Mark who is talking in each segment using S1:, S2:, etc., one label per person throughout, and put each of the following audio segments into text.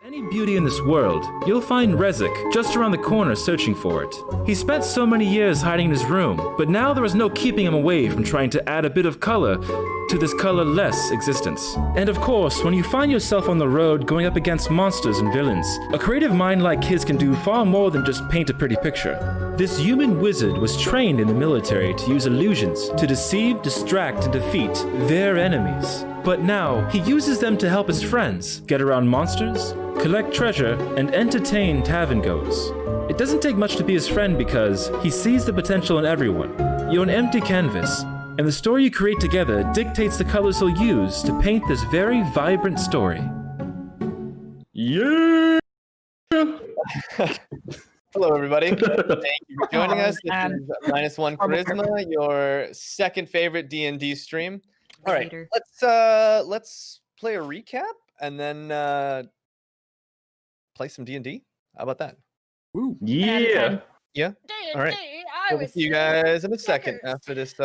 S1: Any beauty in this world, you'll find Rezik just around the corner searching for it. He spent so many years hiding in his room, but now there is no keeping him away from trying to add a bit of color to this colorless existence. And of course, when you find yourself on the road going up against monsters and villains, a creative mind like his can do far more than just paint a pretty picture. This human wizard was trained in the military to use illusions to deceive, distract, and defeat their enemies. But now, he uses them to help his friends get around monsters, collect treasure, and entertain tavern goers. It doesn't take much to be his friend because he sees the potential in everyone. You're an empty canvas, and the story you create together dictates the colors he'll use to paint this very vibrant story.
S2: Yeah!
S3: Hello, everybody. Thank you for joining us. This is MinusOneCHarisma, your second favorite D&D stream. All right, let's play a recap and then play some D&D. How about that?
S2: Ooh, yeah.
S3: Yeah. All right. We'll see you guys in a second after this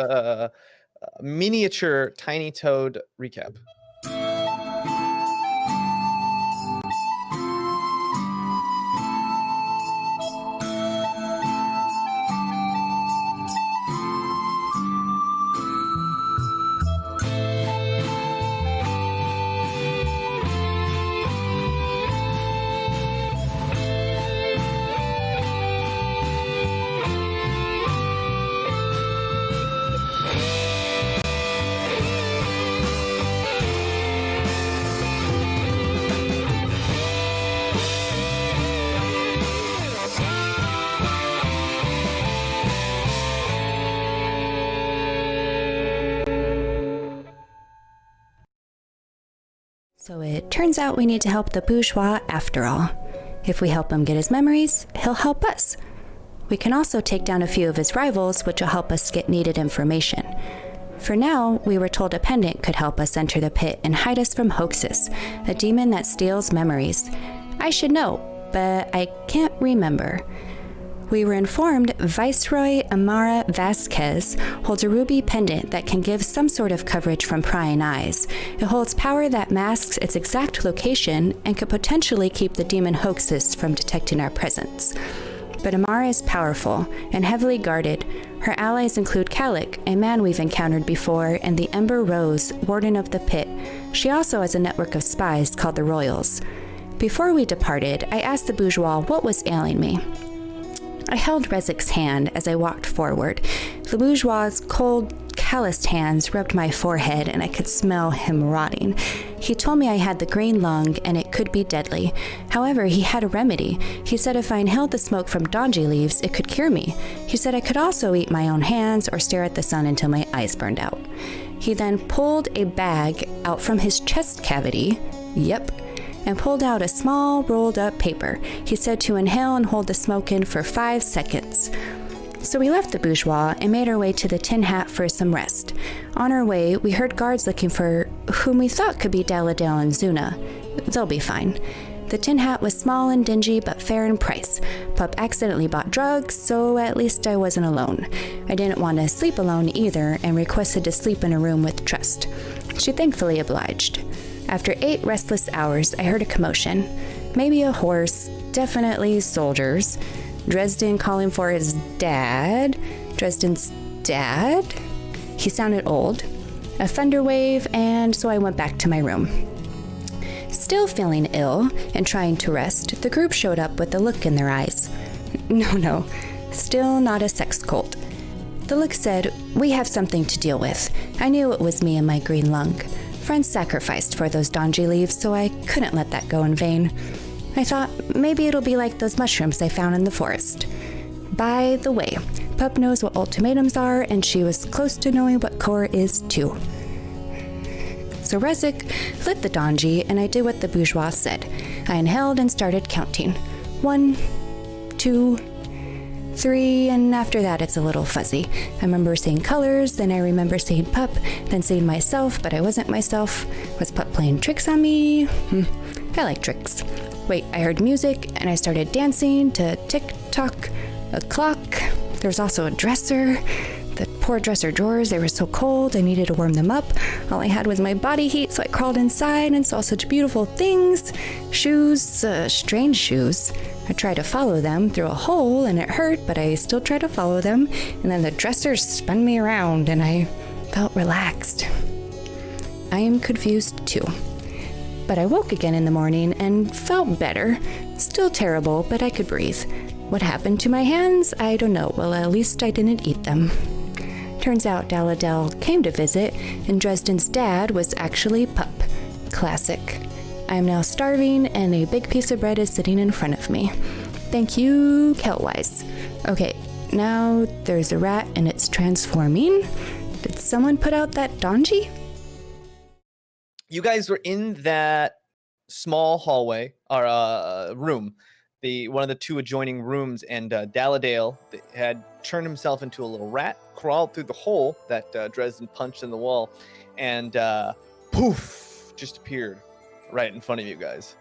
S3: miniature Tiny Toad recap.
S4: So it turns out we need to help the bourgeois after all. If we help him get his memories, he'll help us. We can also take down a few of his rivals, which will help us get needed information. For now, we were told a pendant could help us enter the pit and hide us from Hoaxes, a demon that steals memories. I should know, but I can't remember. We were informed Viceroy Amara Vasquez holds a ruby pendant that can give some sort of coverage from prying eyes. It holds power that masks its exact location and could potentially keep the demon Hoaxes from detecting our presence. But Amara is powerful and heavily guarded. Her allies include Calic, a man we've encountered before, and the Ember Rose, warden of the pit. She also has a network of spies called the Royals. Before we departed, I asked the bourgeois what was ailing me. I held Rezik's hand as I walked forward. The bourgeois's cold, calloused hands rubbed my forehead and I could smell him rotting. He told me I had the green lung and it could be deadly. However, he had a remedy. He said if I inhaled the smoke from donji leaves, it could cure me. He said I could also eat my own hands or stare at the sun until my eyes burned out. He then pulled a bag out from his chest cavity. Yep. And pulled out a small rolled up paper. He said to inhale and hold the smoke in for 5 seconds. So we left the bourgeois and made our way to the Tin Hat for some rest. On our way, we heard guards looking for whom we thought could be Daladale and Zuna. They'll be fine. The Tin Hat was small and dingy, but fair in price. Pup accidentally bought drugs, so at least I wasn't alone. I didn't want to sleep alone either and requested to sleep in a room with Trust. She thankfully obliged. After 8 restless hours, I heard a commotion. Maybe a horse, definitely soldiers. Dresden calling for his dad. Dresden's dad? He sounded old. A thunder wave, and so I went back to my room. Still feeling ill and trying to rest, the group showed up with a look in their eyes. No, still not a sex cult. The look said, "We have something to deal with." I knew it was me and my green lung. Friends sacrificed for those donji leaves, so I couldn't let that go in vain. I thought maybe it'll be like those mushrooms I found in the forest. By the way, Pup knows what ultimatums are, and she was close to knowing what core is too. So Rezik lit the donji, and I did what the bourgeois said. I inhaled and started counting. 1, 2, 3, and after that it's a little fuzzy. I remember seeing colors, then I remember seeing Pup, then seeing myself, but I wasn't myself. Was Pup playing tricks on me? I like tricks. Wait, I heard music, and I started dancing to tick-tock, a clock. There's also a dresser. The poor dresser drawers, they were so cold, I needed to warm them up. All I had was my body heat, so I crawled inside and saw such beautiful things. Shoes, strange shoes. I tried to follow them through a hole and it hurt, but I still tried to follow them. And then the dresser spun me around and I felt relaxed. I am confused too. But I woke again in the morning and felt better. Still terrible, but I could breathe. What happened to my hands? I don't know. Well, at least I didn't eat them. Turns out Daladel came to visit, and Dresden's dad was actually Pup. Classic. I am now starving, and a big piece of bread is sitting in front of me. Thank you, Keltwise. Okay, now there's a rat and it's transforming. Did someone put out that donji?
S3: You guys were in that small hallway or room, one of the two adjoining rooms, and Daladale had turned himself into a little rat, crawled through the hole that Dresden punched in the wall, and poof, just appeared right in front of you guys.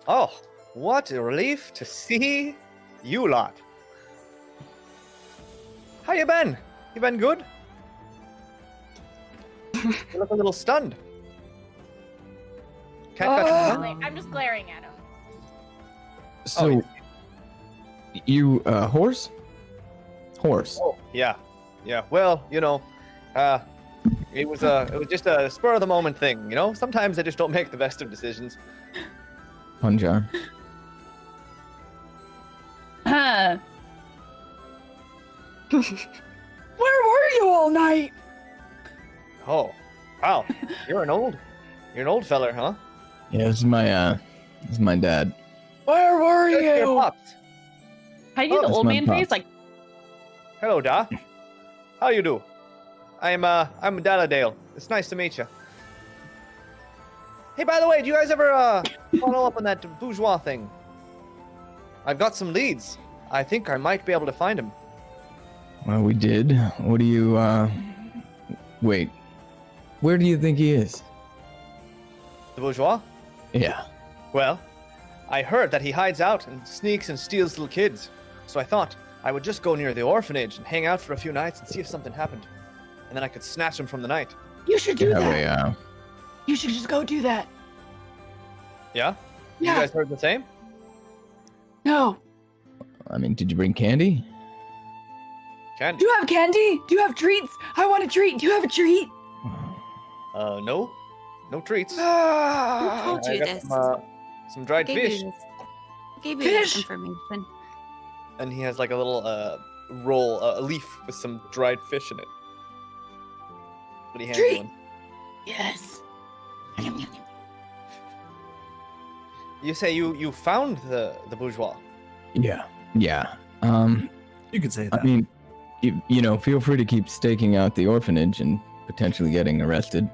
S3: Oh, what a relief to see you lot. How you been? You been good? You look a little stunned. Can't catch him.
S2: I'm just glaring at him.
S5: So, you, horse? Horse.
S3: Oh, yeah. Well, it was just a spur of the moment thing, Sometimes I just don't make the best of decisions.
S5: Punjar.
S6: Where were you all night?
S3: Oh, wow. You're an old feller, huh?
S5: Yeah, this is my dad.
S6: Where were
S3: Your
S6: you?
S3: pops.
S2: How do you do the
S5: That's
S2: old
S5: my
S2: man
S5: pops.
S2: face? Like,
S3: Hello, Da. How you do? I'm Daladale. It's nice to meet you. Hey, by the way, do you guys ever follow up on that bourgeois thing? I've got some leads. I think I might be able to find him.
S5: Well, we did. What do you, wait. Where do you think he is?
S3: The bourgeois?
S5: Yeah.
S3: Well, I heard that he hides out and sneaks and steals little kids. So I thought I would just go near the orphanage and hang out for a few nights and see if something happened. And then I could snatch him from the night.
S6: You should do that.
S5: Yeah,
S6: You should just go do that.
S3: Yeah?
S6: Yeah.
S3: You guys heard the same?
S6: No.
S5: I mean, did you bring candy?
S3: Candy?
S6: Do you have candy? Do you have treats? I want a treat. Do you have a treat?
S3: No. No treats.
S6: Ah.
S7: told
S3: I
S7: you
S3: got
S7: this?
S3: some dried
S7: Gave
S3: fish.
S7: you this. Gave you
S6: Fish?
S7: this information.
S3: And he has like a little roll, a leaf with some dried fish in it. What do you hand
S6: Treat.
S3: you one?
S6: Yes.
S3: You say you found the bourgeois.
S5: Yeah.
S8: You could say that.
S5: I mean, feel free to keep staking out the orphanage and potentially getting arrested.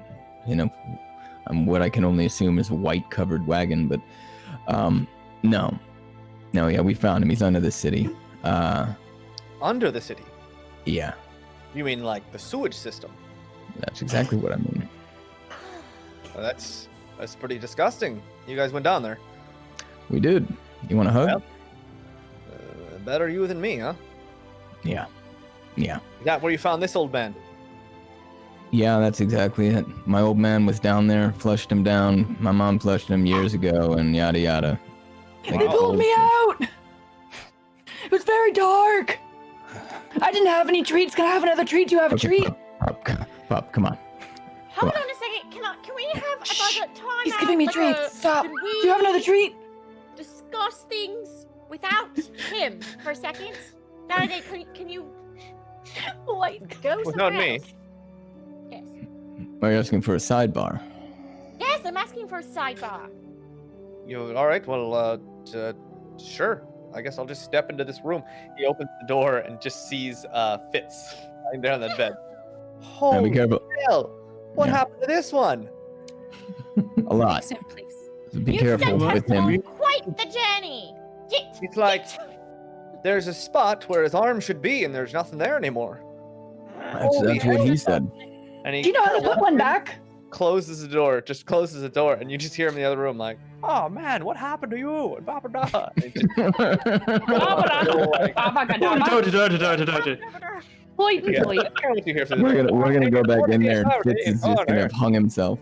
S5: What I can only assume is a white covered wagon, but no, yeah, we found him. He's under the city.
S3: Under the city?
S5: Yeah,
S3: You mean like the sewage system?
S5: that's exactly what I mean.
S3: Well, that's pretty disgusting. You guys went down there.
S5: We did. You want a hug?
S3: Well, better you than me, huh?
S5: Yeah.
S3: Is that where you found this old man?
S5: Yeah, that's exactly it. My old man was down there, flushed him down. My mom flushed him years ago, and yada yada.
S6: They pulled me out. It was very dark. I didn't have any treats. Can I have another treat? Do you have a treat?
S5: Pop, come on.
S2: hold on a second. Can we have about a time
S6: He's
S2: out?
S6: giving me
S2: like
S6: treats. Stop.
S2: Can
S6: Do you have another treat?
S2: discuss things without him for a second? Daye, can you
S6: Like,
S2: go
S3: Without
S2: somewhere
S3: me?
S2: else? Yes.
S5: Are you asking for a sidebar?
S2: Yes, I'm asking for a sidebar.
S3: You all right? Well, sure. I guess I'll just step into this room. He opens the door and just sees Fitz lying there on that bed.
S5: Now
S3: Holy
S5: be careful.
S3: hell! What
S5: Yeah.
S3: happened to this one?
S5: A lot.
S7: Fix it, please.
S5: So be
S2: You
S5: careful
S2: sent
S5: with
S2: us on
S5: him.
S2: quite the journey.
S3: It's like there's a spot where his arm should be, and there's nothing there anymore.
S5: That's what he said.
S3: And he
S6: do you know how to put one back?
S3: closes the door, and you just hear him in the other room like, "Oh man, what happened to you?" And blah, blah, blah. And just,
S6: Point
S3: yeah,
S6: sleep.
S3: I don't know what you hear through the door.
S5: we're gonna go back in there, and Fitz is just gonna
S3: Oh,
S5: have hung himself.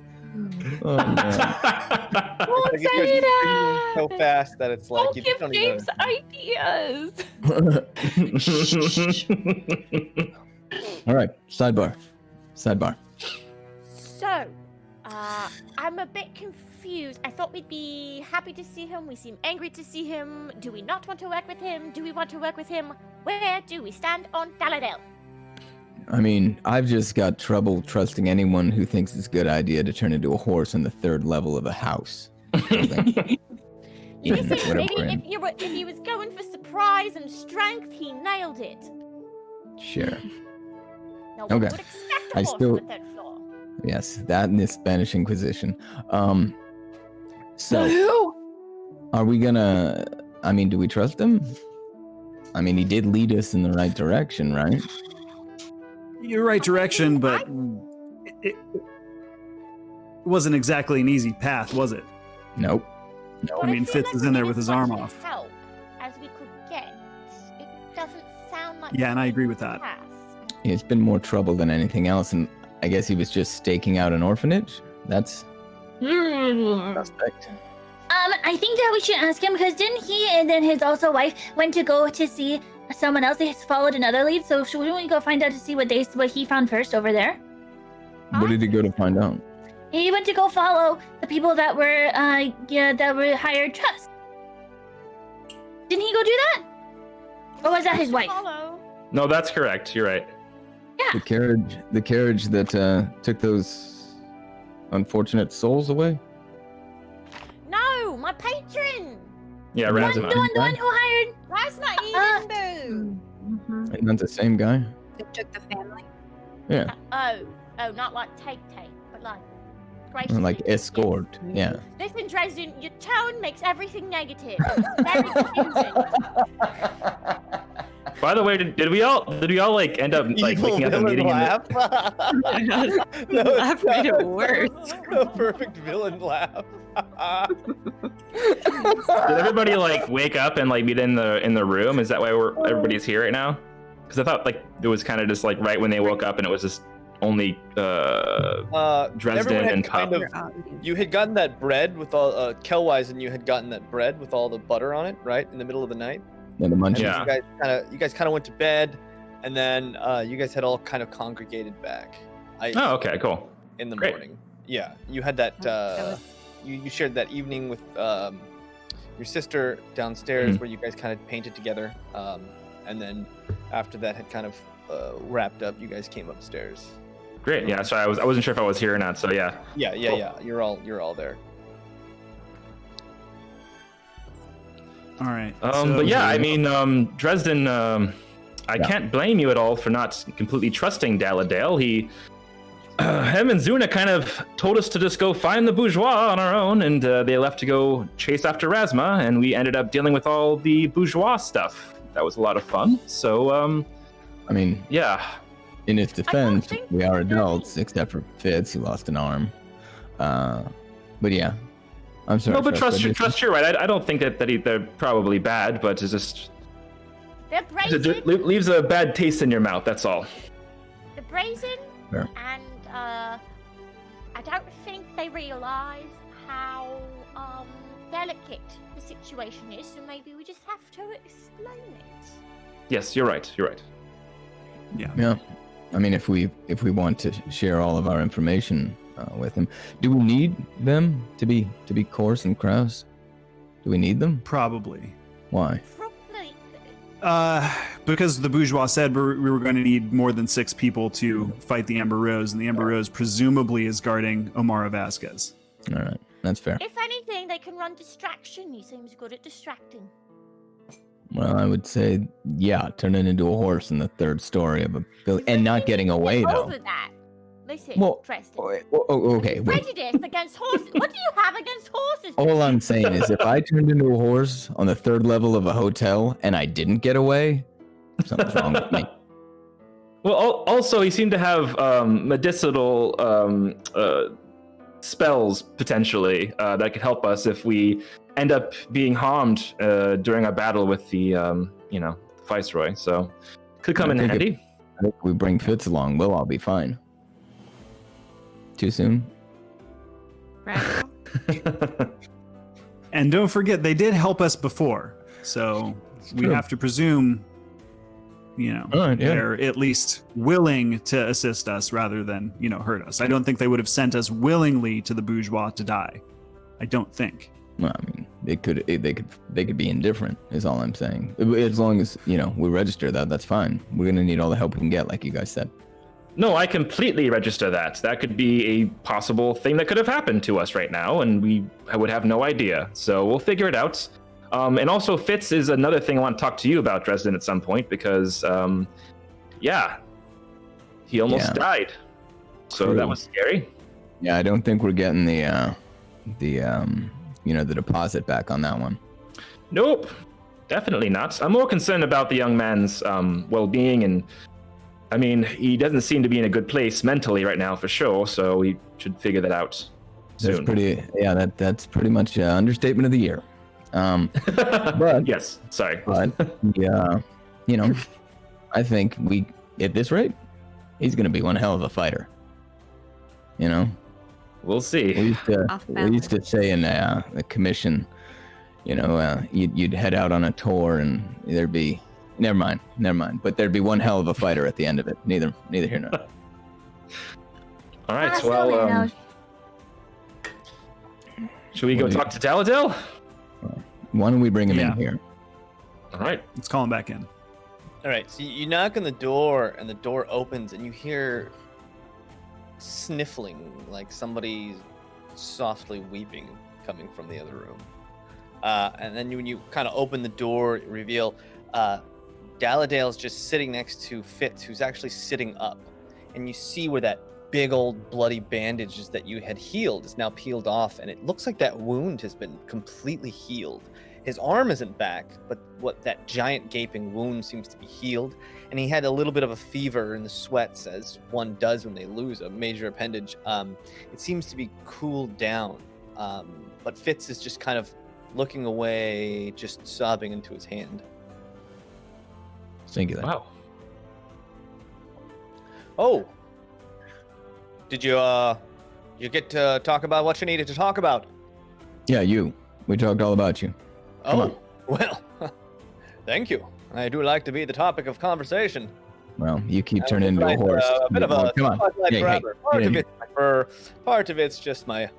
S5: Oh, man.
S6: Don't
S3: Like, it
S6: say
S3: starts
S6: that.
S3: so fast that it's like
S6: Don't
S3: you
S6: give
S3: don't even.
S6: Jaymes ideas.
S5: All right, sidebar.
S2: So, I'm a bit confused. I thought we'd be happy to see him. We seem angry to see him. Do we not want to work with him? Do we want to work with him? Where do we stand on Daladale?
S5: I mean, I've just got trouble trusting anyone who thinks it's a good idea to turn into a horse on the 3rd level of a house.
S2: Listen,
S5: Whatever
S2: maybe
S5: we're in.
S2: if he was going for surprise and strength, he nailed it.
S5: Sure.
S2: No
S5: Okay.
S2: one would expect a
S5: I
S2: horse
S5: still-
S2: on the 3rd floor.
S5: Yes, that and the Spanish Inquisition. So,
S6: Who?
S5: are we gonna? I mean, do we trust him? I mean, he did lead us in the right direction, right?
S8: You're right direction, but it wasn't exactly an easy path, was it?
S5: Nope.
S2: But
S8: I mean,
S2: feel
S8: Fitz
S2: like
S8: is
S2: we
S8: in there
S2: get
S8: with his
S2: as
S8: arm
S2: much
S8: off.
S2: help as we could get. It doesn't sound like.
S8: Yeah, and I
S2: an
S8: agree
S2: easy
S8: with that.
S2: task.
S5: It's been more trouble than anything else, and I guess he was just staking out an orphanage. That's suspect.
S9: I think that we should ask him because didn't he and then his also wife went to go to see someone else? They followed another lead, so shouldn't we go find out to see what he found first over there?
S5: What did he go to find out?
S9: He went to go follow the people that were hired trust. Didn't he go do that? Or was that his wife?
S2: Follow.
S1: No, that's correct. You're right.
S5: The carriage that took those unfortunate souls away.
S2: No, my patron.
S1: Yeah,
S9: The
S1: Razma.
S9: one who hired.
S2: Rasma Eden Boo.
S5: Isn't that the same guy?
S7: They took the family.
S5: Yeah,
S2: Oh, not like take, but like gracious.
S5: like escort. Yeah.
S2: Listen, Dresden, your tone makes everything negative. It's very confusing.
S1: By the way, did we all like end up like
S3: Evil
S1: waking up and
S3: villain
S1: meeting in the,
S3: laugh.
S7: Laugh made it worse.
S3: A perfect villain laugh.
S1: Did everybody like wake up and like meet in the room? Is that why everybody's here right now? Because I thought like it was kind of just like right when they woke up and it was just only Dresden
S3: everyone had
S1: and Pup.
S3: kind of- You had gotten that bread with all Kelwise, and you had gotten that bread with all the butter on it, right, in the middle of the night.
S5: And the munchies.
S1: Yeah.
S3: You guys kind of went to bed, and then you guys had all kind of congregated back.
S1: Oh, okay, cool.
S3: In the
S1: Great.
S3: morning. Yeah, you had that.
S7: was-
S3: You shared that evening with your sister downstairs, where you guys kind of painted together, and then after that had kind of wrapped up, you guys came upstairs.
S1: Great. Yeah. Sorry, I wasn't sure if I was here or not. So yeah.
S3: Yeah.
S1: Cool.
S3: You're all there.
S8: All right.
S1: But yeah, I mean, Dresden, I can't blame you at all for not completely trusting Daladale. Him and Zuna kind of told us to just go find the bourgeois on our own, and they left to go chase after Razma, and we ended up dealing with all the bourgeois stuff. That was a lot of fun. So,
S5: I mean,
S1: yeah.
S5: in its defense,
S2: think
S5: we are
S2: they're
S5: adults, except for Fitz, who lost an arm. But yeah, I'm sorry.
S1: No, but
S5: Trust,
S1: trust you're right. I don't think that they're probably bad, but it's just
S2: They're brazen.
S1: it leaves a bad taste in your mouth. That's all.
S2: They're brazen,
S5: Fair.
S2: and I don't think they realise how delicate the situation is. So maybe we just have to explain it.
S1: Yes, you're right. You're right.
S5: Yeah, I mean, if we want to share all of our information with them, do we need them to be coarse and crass? Do we need them?
S8: Probably.
S5: Why?
S2: Probably.
S8: Because the bourgeois said we were going to need more than 6 people to fight the Amber Rose, and the Amber Rose presumably is guarding Omara Vasquez.
S5: All right, that's fair.
S2: If anything, they can run distraction. He seems good at distracting.
S5: Well, I would say, yeah, turn it into a horse in the 3rd story of a building, and not getting away though.
S2: Over that. Listen,
S5: Well,
S2: Preston.
S5: okay. Wait.
S2: Prejudice against horses. What do you have against horses?
S5: All I'm saying is, if I turned into a horse on the 3rd level of a hotel and I didn't get away, something's wrong with me.
S1: Well, also he seemed to have medicinal spells potentially that could help us if we end up being harmed during our battle with the Viceroy. So could come in handy.
S5: I think if we bring Fitz along, we'll all be fine. Too soon?
S7: Radical.
S8: And don't forget, they did help us before, so we
S5: true.
S8: have to presume, they're at least willing to assist us rather than, hurt us. I don't think they would have sent us willingly to the bourgeois to die. I don't think.
S5: Well, I mean, they could be indifferent. Is all I'm saying. As long as we register that, that's fine. We're gonna need all the help we can get, like you guys said.
S1: No, I completely register that. That could be a possible thing that could have happened to us right now, and I would have no idea. So we'll figure it out. And also, Fitz is another thing I want to talk to you about, Dresden, at some point, because, he almost died. So
S5: True.
S1: that was scary.
S5: Yeah, I don't think we're getting the deposit back on that one.
S1: Nope, definitely not. I'm more concerned about the young man's well-being, and I mean, he doesn't seem to be in a good place mentally right now, for sure. So we should figure that out soon.
S5: That's pretty much understatement of the year. But
S1: yes, sorry.
S5: But I think at this rate, he's gonna be one hell of a fighter.
S1: We'll see.
S5: We used to say in the commission, you'd head out on a tour and there'd be never mind. But there'd be one hell of a fighter at the end of it. Neither here nor there.
S1: All right. Well, should we go talk to Daladel?
S5: Why don't we bring him in here?
S1: All right.
S8: Let's call him back in.
S3: All right, so you knock on the door, and the door opens, and you hear sniffling, like somebody softly weeping coming from the other room. And then when you kind of open the door, reveal Daladale's just sitting next to Fitz, who's actually sitting up. And you see where that big old bloody bandage that you had healed is now peeled off, and it looks like that wound has been completely healed. His arm isn't back, but that giant gaping wound seems to be healed, and he had a little bit of a fever in the sweats, as one does when they lose a major appendage. It seems to be cooled down, but Fitz is just kind of looking away, just sobbing into his hand.
S5: Singular.
S1: Wow.
S3: Oh, did you get to talk about what you needed to talk about?
S5: Yeah, we talked all about you. Come on.
S3: Well, thank you. I do like to be the topic of conversation.
S5: Well, you keep turning into a horse.
S3: A bit of a
S5: come on.
S3: grabber. Part of it's just my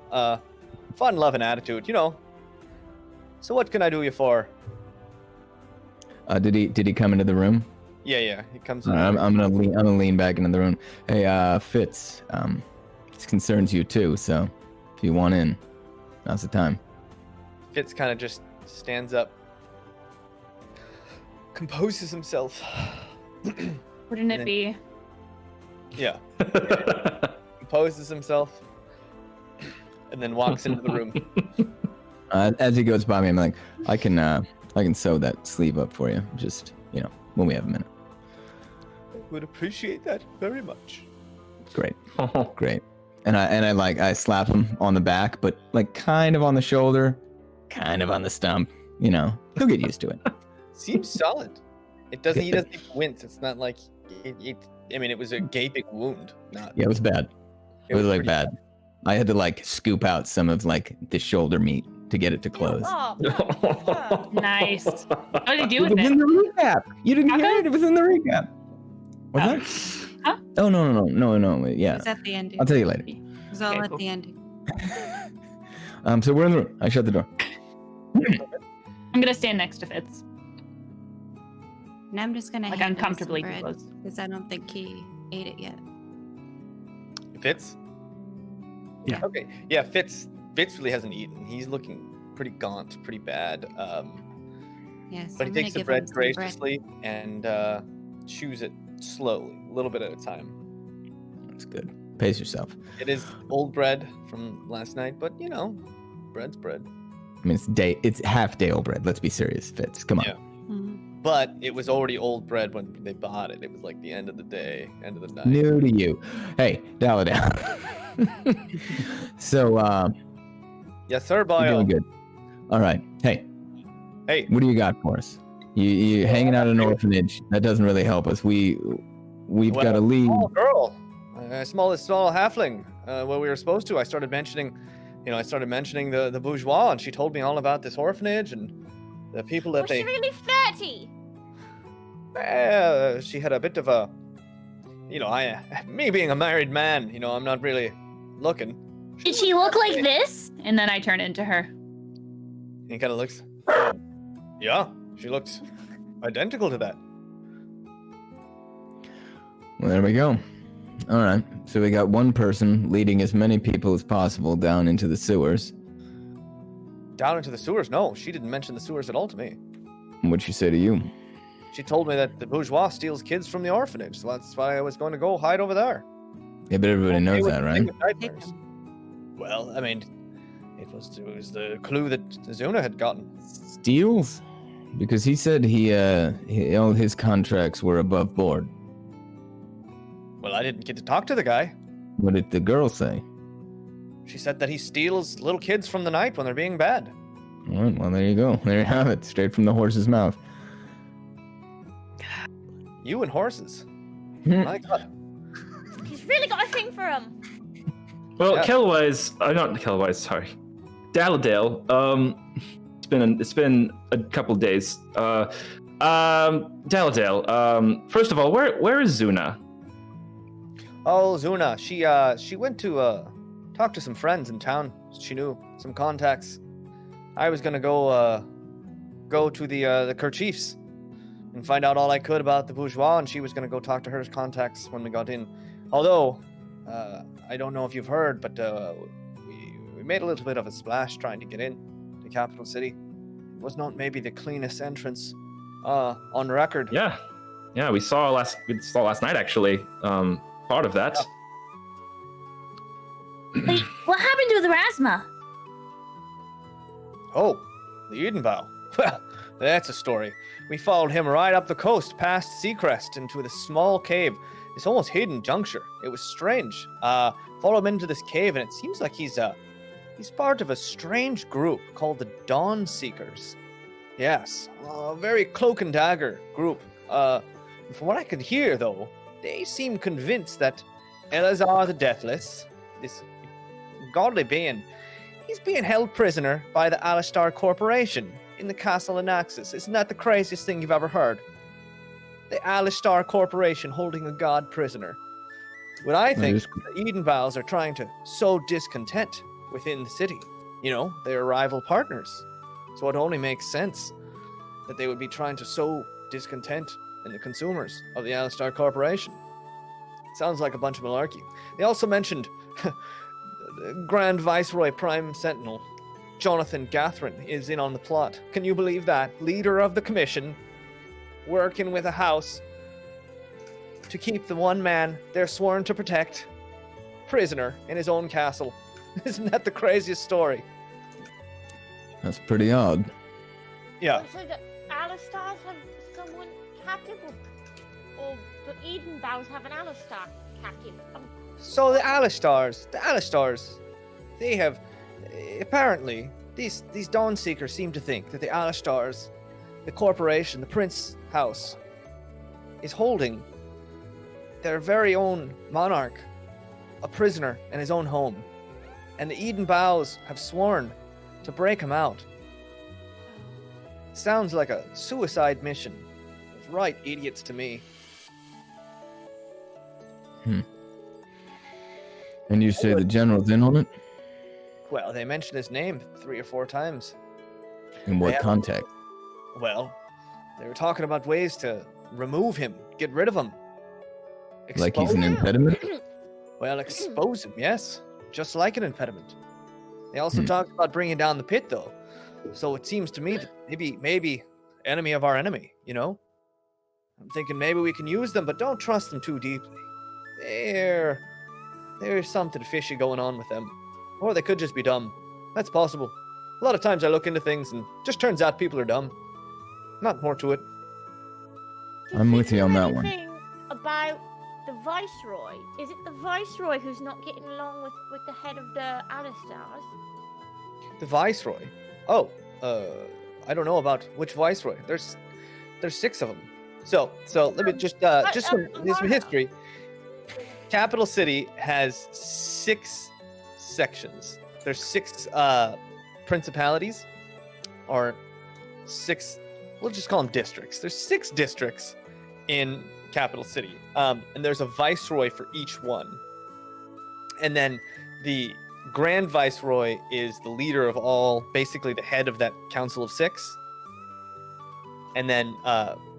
S3: fun-loving attitude, So what can I do you for?
S5: Did he come into the room?
S3: Yeah, he comes in.
S5: I'm gonna lean back into the room. Hey, Fitz, this concerns you too. So if you want in, now's the time.
S3: Fitz kind of just stands up, composes himself.
S6: Wouldn't it be?
S3: Yeah. Composes himself, and then walks into the room.
S5: As he goes by me, I'm like, I can sew that sleeve up for you. Just when we have a minute.
S3: Would appreciate that very much.
S5: Great. Great. And I slap him on the back, but like kind of on the shoulder, kind of on the stump. He'll get used to it.
S3: Seems solid. It doesn't. He doesn't wince. It's not like it. I mean, it was a gaping wound. Yeah,
S5: it was bad. It was like bad. I had to like scoop out some of like the shoulder meat to get it to close.
S6: Nice. What did you do with
S5: It was
S6: it?
S5: in the recap. You didn't hear it. It was in the recap. What's that?
S6: Huh?
S5: Oh no. Yeah.
S7: It was at the ending.
S5: I'll tell you later.
S7: It was all at the ending.
S5: So we're in the room. I shut the door.
S6: I'm gonna stand next to Fitz.
S7: And I'm just gonna
S6: Like
S7: hand him some
S6: uncomfortably
S7: bread,
S6: close.
S7: because I don't think he ate it yet.
S3: Fitz?
S8: Yeah.
S3: Okay. Yeah, Fitz really hasn't eaten. He's looking pretty gaunt, pretty bad.
S7: Yes.
S3: But he takes the bread graciously and chews it slowly, a little bit at a time.
S5: That's good. Pace yourself.
S3: It is old bread from last night, but bread's bread.
S5: I mean, it's half day old bread. Let's be serious, Fitz. Come on.
S3: Yeah.
S7: Mm-hmm.
S3: But it was already old bread when they bought it. It was like the end of the day, end of the night.
S5: New to you. Hey, dial it down. So,
S3: Yes, sir,
S5: you're
S3: Boyle.
S5: doing good. All right. Hey,
S3: Hey,
S5: what do you got for us? You hanging out at an orphanage. That doesn't really help us. We've got a lead.
S3: Small girl, small halfling. What we were supposed to. I started mentioning the bourgeois, and she told me all about this orphanage and the people that
S2: Was she really flirty?
S3: She had a bit of a, me being a married man, I'm not really looking.
S9: Did she look like this?
S6: And then I turn into her.
S3: He kind of looks. Yeah, she looks identical to that.
S5: Well, there we go. All right. So we got one person leading as many people as possible down into the sewers.
S3: Down into the sewers? No, she didn't mention the sewers at all to me.
S5: What'd she say to you?
S3: She told me that the bourgeois steals kids from the orphanage, so that's why I was going to go hide over there.
S5: Yeah, but everybody knows that, right?
S3: Nightmares. Well, I mean, it was the clue that Zuna had gotten.
S5: Steals? Because he said all his contracts were above board.
S3: Well, I didn't get to talk to the guy.
S5: What did the girl say?
S3: She said that he steals little kids from the night when they're being bad.
S5: All right, well, there you go. There you have it. Straight from the horse's mouth.
S3: You and horses.
S5: Hmm.
S3: My God.
S2: He's really got a thing for him.
S1: Well,
S3: Yeah.
S1: not Kelwise, sorry. Dalladale, it's been a couple days. Dalladale, first of all, where is Zuna?
S3: Oh, Zuna. She went to talk to some friends in town. She knew some contacts. I was gonna go to the Kerchiefs and find out all I could about the bourgeois, and she was gonna go talk to her contacts when we got in. Although, I don't know if you've heard, but we made a little bit of a splash trying to get in the capital city. It was not maybe the cleanest entrance on record.
S1: Yeah, we saw last night actually. Part of that.
S9: Wait, what happened to the Rasma?
S3: Oh, the Edenbow. Well, that's a story. We followed him right up the coast past Seacrest into the small cave. This almost hidden juncture. It was strange. Followed him into this cave, and it seems like he's part of a strange group called the Dawn Seekers. Yes, a very cloak and dagger group. From what I could hear, though, they seem convinced that Elazar the Deathless, this godly being, he's being held prisoner by the Alistar Corporation in the castle in Naxos. Isn't that the craziest thing you've ever heard? The Alistar Corporation holding a god prisoner. What I think the Edenbows are trying to sow discontent within the city. They're rival partners. So it only makes sense that they would be trying to sow discontent in the consumers of the Alistar Corporation. Sounds like a bunch of malarkey. They also mentioned Grand Viceroy Prime Sentinel Jonathan Gathrin is in on the plot. Can you believe that? Leader of the commission, working with a house to keep the one man they're sworn to protect prisoner in his own castle. Isn't that the craziest story?
S5: That's pretty odd.
S3: Yeah.
S2: So the Alistars have someone captive, or the Edenbows have an Alistar captive.
S3: So the Alistars, they have, apparently, these Dawn Seekers seem to think that the Alistars, the corporation, the Prince House, is holding their very own monarch a prisoner in his own home. And the Edenbows have sworn to break him out. It sounds like a suicide mission. It's right idiots to me.
S5: And you say the general's in on it?
S3: Well, they mentioned his name 3 or 4 times.
S5: In what context?
S3: Well, they were talking about ways to remove him, get rid of him.
S5: Like he's an impediment?
S3: Well, expose him, yes. Just like an impediment. They also talked about bringing down the pit, though. So it seems to me that maybe enemy of our enemy, I'm thinking maybe we can use them, but don't trust them too deeply. There's something fishy going on with them. Or they could just be dumb. That's possible. A lot of times I look into things and just turns out people are dumb. Not more to it.
S5: I'm with you on that one.
S2: About the Viceroy. Is it the Viceroy who's not getting along with the head of the Alistars?
S3: The Viceroy. Oh, I don't know about which Viceroy. There's 6 of them. So let me just some history. Capital City has 6 sections. There's 6 principalities, or 6. We'll just call them districts. There's 6 districts in Capital City, and there's a viceroy for each one. And then the Grand Viceroy is the leader of all, basically the head of that Council of 6. And then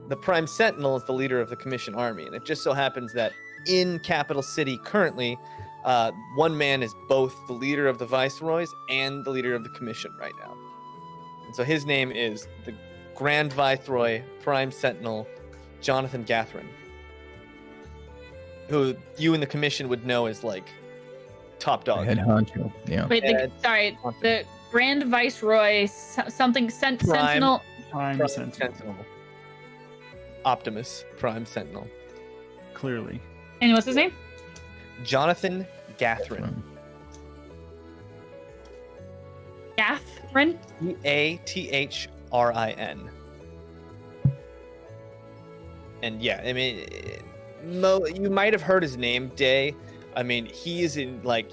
S3: the Prime Sentinel is the leader of the Commission Army. And it just so happens that in Capital City currently, one man is both the leader of the Viceroys and the leader of the Commission right now. And so his name is the Grand Viceroy, Prime Sentinel, Jonathan Gathrin, who you in the Commission would know as like top dog.
S5: Head honcho. Yeah.
S6: Wait, the Grand Viceroy, Sentinel.
S8: Prime Sentinel.
S3: Optimus Prime Sentinel.
S8: Clearly.
S6: And what's his name?
S3: Jonathan Gathrin.
S6: Gathrin?
S3: Gathrin. And yeah, I mean, you might have heard his name, Daye. I mean, he's like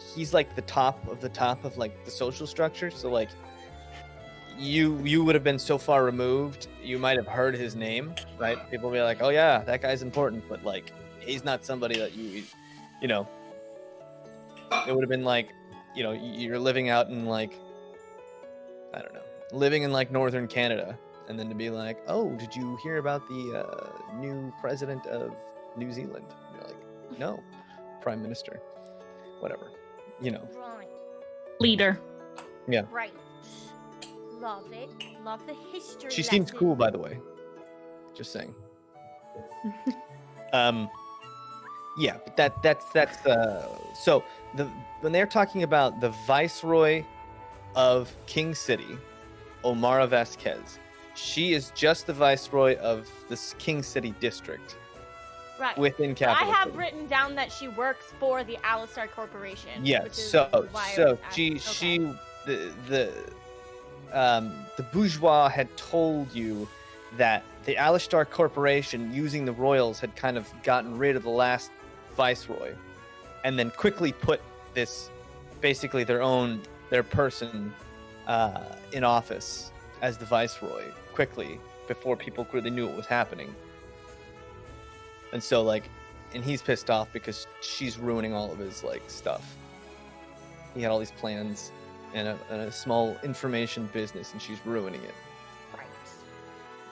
S3: the top of like the social structure. So like, you would have been so far removed, you might have heard his name, right? People will be like, oh yeah, that guy's important, but like, he's not somebody that you know. It would have been like, you know, you're living out in like, I don't know, living in like northern Canada, and then to be like, oh, did you hear about the new president of New Zealand? And you're like, no, prime minister, whatever, you know.
S2: Right.
S6: Leader.
S3: Yeah.
S2: Right. Love it. Love the history.
S3: She seems cool, by the way. Just saying. Yeah, but that's so when they're talking about the Viceroy of King City, Omara Vasquez, she is just the Viceroy of this King City district.
S2: Right.
S3: Within Capital
S2: I have
S3: City.
S2: written down that she works for the Alistar Corporation.
S3: Yeah,
S2: which is
S3: so
S2: why I
S3: so
S2: was asking.
S3: the bourgeois had told you that the Alistar Corporation, using the royals, had kind of gotten rid of the last viceroy, and then quickly put this, basically their person, in office as the viceroy quickly before people really knew what was happening. And so like, and he's pissed off because she's ruining all of his like stuff. He had all these plans and a small information business, and she's ruining it.
S2: Right.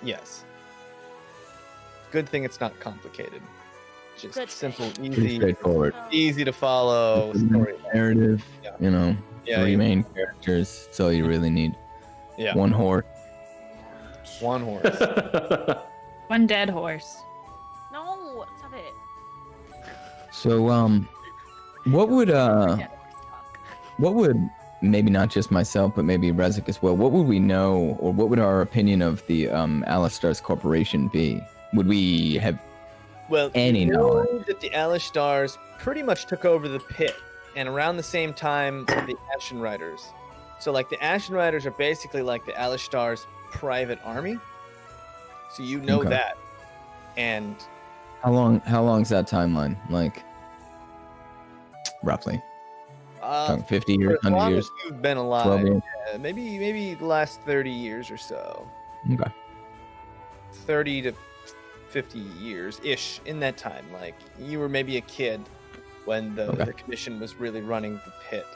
S3: Yes. Good thing it's not complicated. Just
S2: Good
S3: simple,
S2: thing.
S5: Pretty
S3: easy,
S5: straightforward.
S3: easy to follow story.
S5: Narrative,
S3: Yeah.
S5: you know,
S3: Yeah,
S5: 3
S3: yeah.
S5: main characters. That's all you really need.
S3: Yeah.
S5: 1 horse.
S3: One horse.
S6: One dead horse.
S2: No, stop it.
S5: So, what would maybe not just myself, but maybe Rezik as well? What would we know, or what would our opinion of the Alistar's Corporation be? Would we have
S3: Well,
S5: any
S3: you know
S5: knowledge?
S3: that the Alistars pretty much took over the pit, and around the same time, the Ashen Riders. So, like, the Ashen Riders are basically like the Alistar's private army. So you know
S5: Okay.
S3: that, and
S5: How long's that timeline? Like, roughly, talking 50 years,
S3: for as
S5: 100
S3: long
S5: years,
S3: as you've been
S5: 12
S3: alive,
S5: years.
S3: maybe the last 30 years or so,
S5: Okay.
S3: 30 to 50 years ish, in that time. Like, you were maybe a kid when the commission was really running the pit.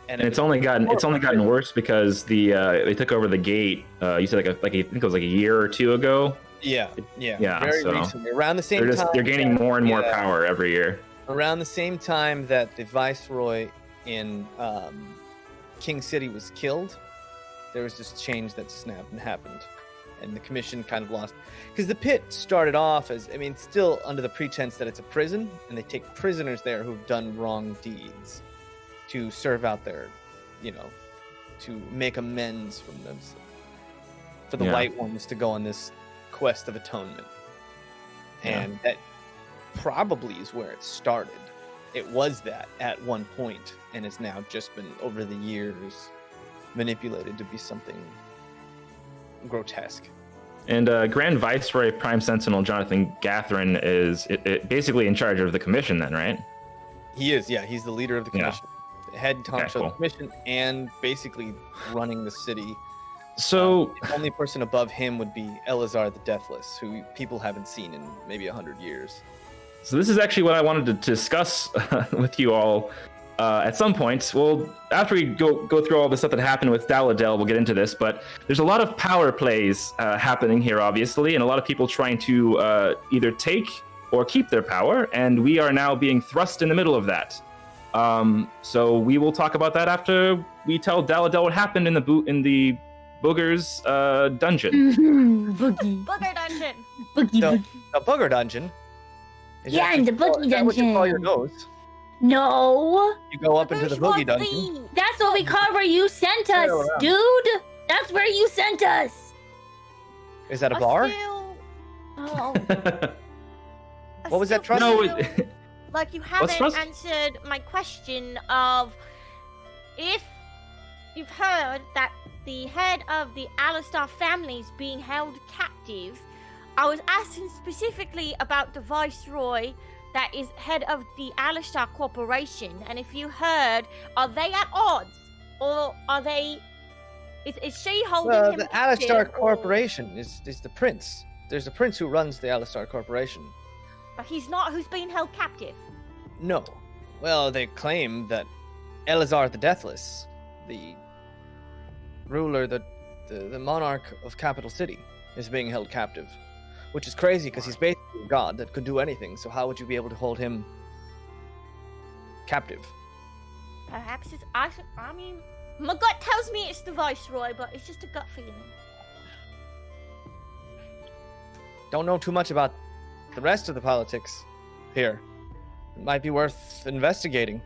S1: And it's only gotten worse because they took over the gate. You said I think it was like a year or 2 ago.
S3: Yeah. Very
S1: so
S3: recently, around the same time.
S1: they're gaining more and more
S3: Yeah.
S1: power every year.
S3: Around the same time that the viceroy in King City was killed, there was this change that snapped and happened, and the commission kind of lost, because the pit started off as, I mean, still under the pretense that it's a prison, and they take prisoners there who've done wrong deeds to serve out their, to make amends from them, for the
S1: Yeah.
S3: white ones to go on this quest of atonement. And that probably is where it started. It was that at one point, and it's now just been over the years manipulated to be something grotesque.
S1: And Grand Viceroy Prime Sentinel Jonathan Gathrin is basically in charge of the commission then, right?
S3: He is, yeah. He's the leader of the
S1: Yeah.
S3: commission, the head honcho of
S1: cool.
S3: the commission, and basically running the city.
S1: So,
S3: The only person above him would be Elazar the Deathless, who people haven't seen in maybe 100 years.
S1: so this is actually what I wanted to discuss with you all at some point. Well, after we go through all the stuff that happened with Daladel, we'll get into this, but there's a lot of power plays happening here, obviously, and a lot of people trying to either take or keep their power, and we are now being thrust in the middle of that. So we will talk about that after we tell Daladel what happened in the Booger's dungeon.
S9: Boogie.
S2: Booger dungeon.
S9: Boogie.
S3: So,
S9: Boogie.
S3: the Booger dungeon. Is
S9: Yeah,
S3: that
S9: in the
S3: what you call-
S9: Boogie
S3: is that what you call your
S9: dungeon.
S3: nose?
S9: No.
S3: You go up into the Boogie dungeon.
S9: That's what we call where you sent us,
S3: Sail around.
S9: dude. That's where you sent us.
S3: Is that a
S2: I
S3: bar?
S2: feel- Oh. I
S3: What was that
S2: still
S3: trust?
S2: feel like you
S1: What's
S2: haven't
S1: trust?
S2: answered my question of if you've heard that the head of the Alistar family is being held captive. I was asking specifically about the Viceroy that is head of the Alistar Corporation, and if you heard, are they at odds, or are they? Is she holding
S3: Well,
S2: him
S3: the
S2: captive,
S3: Alistar
S2: or-
S3: Corporation is the prince. There's a prince who runs the Alistar Corporation.
S2: But he's not. Who's being held captive?
S3: No. Well, they claim that Elazar the Deathless, the ruler, the monarch of Capital City, is being held captive. Which is crazy because he's basically a god that could do anything. So how would you be able to hold him captive?
S2: Perhaps it's. I mean, my gut tells me it's the Viceroy, but it's just a gut feeling.
S3: Don't know too much about the rest of the politics here. It might be worth investigating.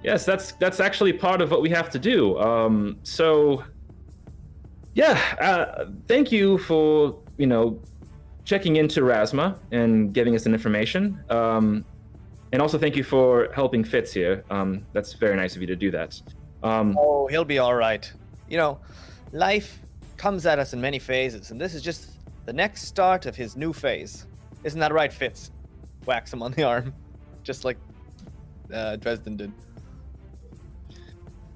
S1: Yes, that's actually part of what we have to do. Thank you for checking into Rasma and giving us some information. And also thank you for helping Fitz here. That's very nice of you to do that.
S3: Oh, he'll be all right. Life comes at us in many phases, and this is just the next start of his new phase. Isn't that right, Fitz? Whacks him on the arm, just like Dresden did.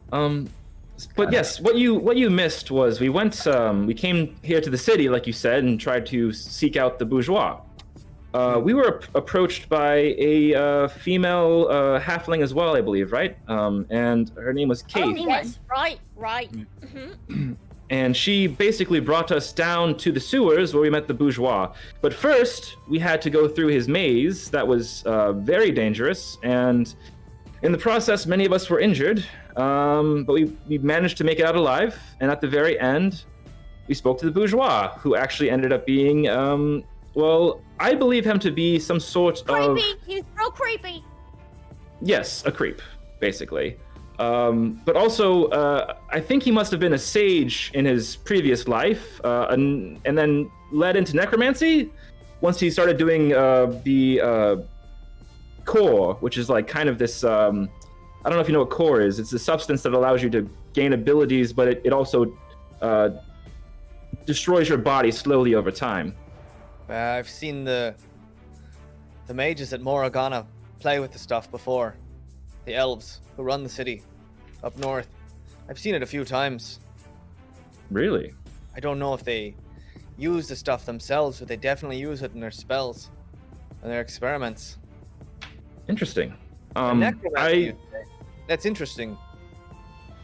S1: But yes, what you missed was we came here to the city, like you said, and tried to seek out the bourgeois. We were approached by a female halfling as well, I believe, right? And her name was Kate.
S2: Oh, yes, right. Mm-hmm.
S1: And she basically brought us down to the sewers where we met the bourgeois. But first, we had to go through his maze that was very dangerous, and in the process, many of us were injured. But we managed to make it out alive, and at the very end, we spoke to the bourgeois, who actually ended up being, I believe him to be some sort of...
S2: Creepy. He's real creepy.
S1: Yes, a creep, basically. But also, I think he must have been a sage in his previous life, and then led into necromancy once he started doing the core, which is like kind of this... I don't know if you know what core is. It's a substance that allows you to gain abilities, but it also destroys your body slowly over time.
S3: I've seen the mages at Moragana play with the stuff before. The elves who run the city up north. I've seen it a few times.
S1: Really?
S3: I don't know if they use the stuff themselves, but they definitely use it in their spells and their experiments.
S1: Interesting.
S3: Necromancy, that's interesting.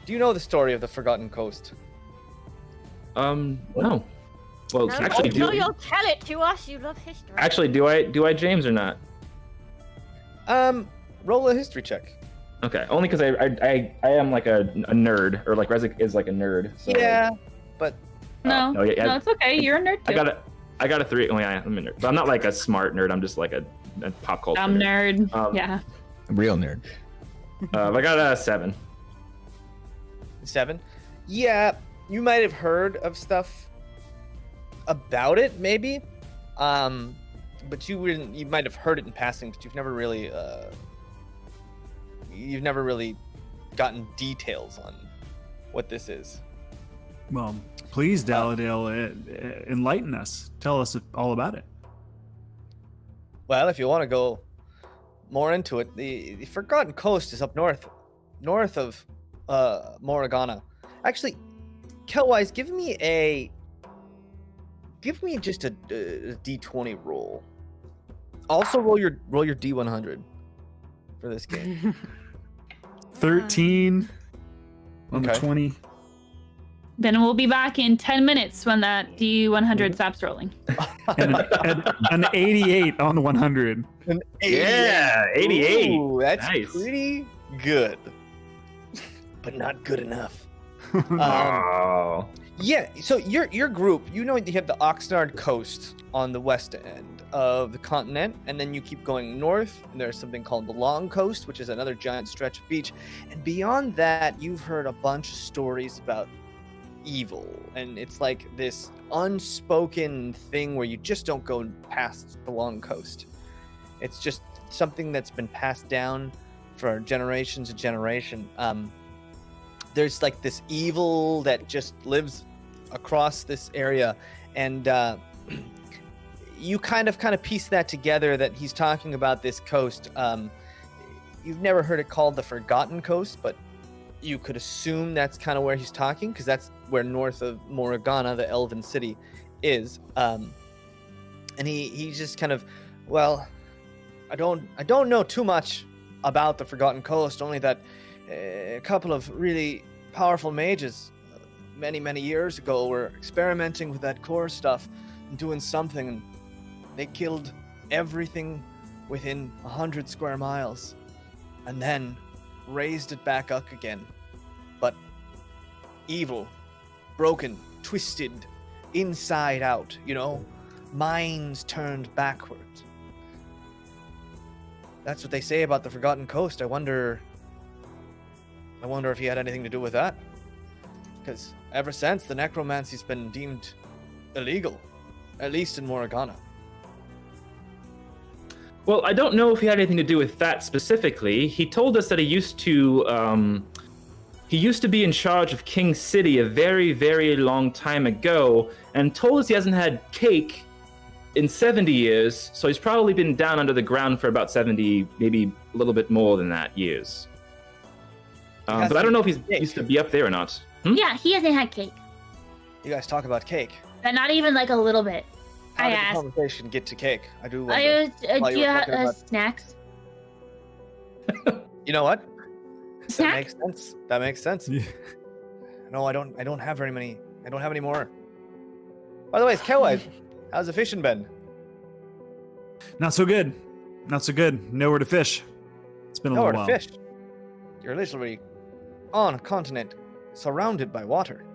S3: Do you know the story of the Forgotten Coast?
S1: No. Well,
S2: No,
S1: actually,
S2: you'll tell it to us. You love history.
S1: Actually, do I, James, or not?
S3: Roll a history check.
S1: Okay, only because I am like a nerd, or like Rezik is like a nerd. So.
S3: Yeah, but
S6: No,
S1: yeah,
S6: it's okay. You're a nerd too.
S1: I got a 3. Oh yeah, I'm a nerd, but I'm not like a smart nerd. I'm just like a pop culture.
S6: I'm nerd. Yeah.
S5: A real nerd.
S1: I got a 7.
S3: 7? Yeah, you might have heard of stuff about it, maybe. but you might have heard it in passing, but you've never really gotten details on what this is.
S8: Well, please, Daladale, enlighten us. Tell us all about it.
S3: Well, if you want to go more into it, the Forgotten Coast is up north of Moragana. Actually, Kelwise, give me just a D20 roll. Also, roll your D100 for this game.
S8: 13 on the 20.
S6: Then we'll be back in 10 minutes when that D100 stops rolling.
S8: And an 88 on the 100.
S3: An 88.
S1: Yeah, 88.
S3: Ooh, that's
S1: Nice.
S3: pretty good, but not good enough.
S1: Oh.
S3: Yeah, so your group, you have the Oxnard coast on the west end of the continent, and then you keep going north, and there's something called the Long Coast, which is another giant stretch of beach. And beyond that, you've heard a bunch of stories about evil, and it's like this unspoken thing where you just don't go past the Long Coast. It's just something that's been passed down for generations and generation. There's like this evil that just lives across this area, and you kind of piece that together, that he's talking about this coast. You've never heard it called the Forgotten Coast, but you could assume that's kind of where he's talking, because that's where north of Moragana, the Elven city, is. And he's just kind of, well, I don't know too much about the Forgotten Coast, only that a couple of really powerful mages many years ago were experimenting with that core stuff and doing something, and they killed everything within 100 square miles and then raised it back up again. But evil, broken, twisted, inside out, minds turned backward. That's what they say about the Forgotten Coast. I wonder if he had anything to do with that. Because ever since, the necromancy's been deemed illegal, at least in Moragana.
S1: Well, I don't know if he had anything to do with that specifically. He told us that he used to be in charge of King City a very, very long time ago, and told us he hasn't had cake in 70 years, so he's probably been down under the ground for about 70, maybe a little bit more than that, years. But I don't know if he's used to be up there or not.
S9: Yeah, he hasn't had cake.
S3: You guys talk about cake.
S9: And not even like a little bit.
S3: How did the
S9: asked.
S3: conversation get to cake? I do wonder.
S9: Do you have snacks?
S3: You know what?
S9: Snack?
S3: That makes sense.
S8: Yeah.
S3: No, I don't have very many. I don't have any more. By the way, it's Kelwise. How's the fishing been?
S8: Not so good. Nowhere to fish. It's been a
S3: Nowhere
S8: little
S3: to
S8: while.
S3: fish. You're literally on a continent surrounded by water.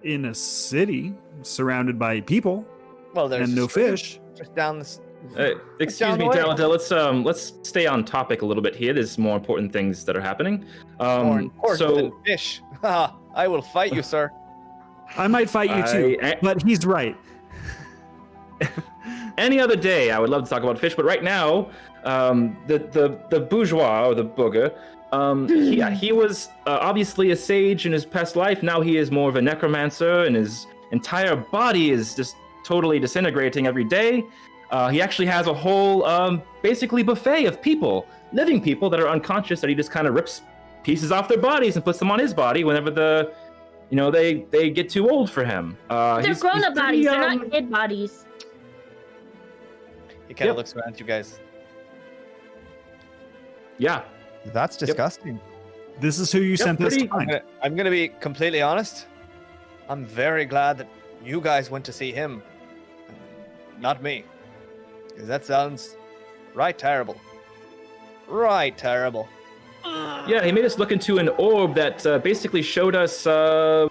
S8: In a city surrounded by people
S3: Well, there's
S8: and
S3: a
S8: no
S3: stream
S8: fish.
S3: just down this.
S1: Excuse me,
S3: way.
S1: Daladel. Let's stay on topic a little bit here. There's more important things that are happening.
S3: More important than fish. Haha, I will fight you, sir.
S8: I might fight you too, but he's right.
S1: Any other day, I would love to talk about fish, but right now, the bourgeois or the booger, he was obviously a sage in his past life. Now he is more of a necromancer, and his entire body is just totally disintegrating every day. He actually has a whole, basically buffet of people, living people that are unconscious, that he just kind of rips pieces off their bodies and puts them on his body whenever they get too old for him.
S9: They're grown-up bodies. They're not kid bodies.
S3: He kind of looks around at you guys.
S1: Yeah.
S10: That's disgusting.
S8: This is who you sent this to find.
S3: I'm gonna be completely honest. I'm very glad that you guys went to see him, not me, because that sounds right terrible. Right terrible.
S1: Yeah, he made us look into an orb that basically showed us our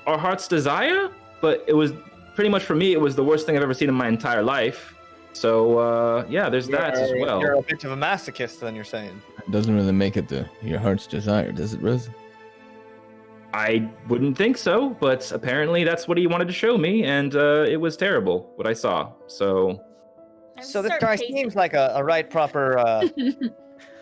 S1: heart's desire, but it was pretty much, for me, it was the worst thing I've ever seen in my entire life. So, yeah, there's that as well.
S3: You're a bit of a masochist, then, you're saying.
S5: It doesn't really make it your heart's desire, does it, Rose?
S1: I wouldn't think so, but apparently that's what he wanted to show me, and it was terrible, what I saw. So,
S3: So this
S2: certain
S3: guy
S2: cases-
S3: seems like a right proper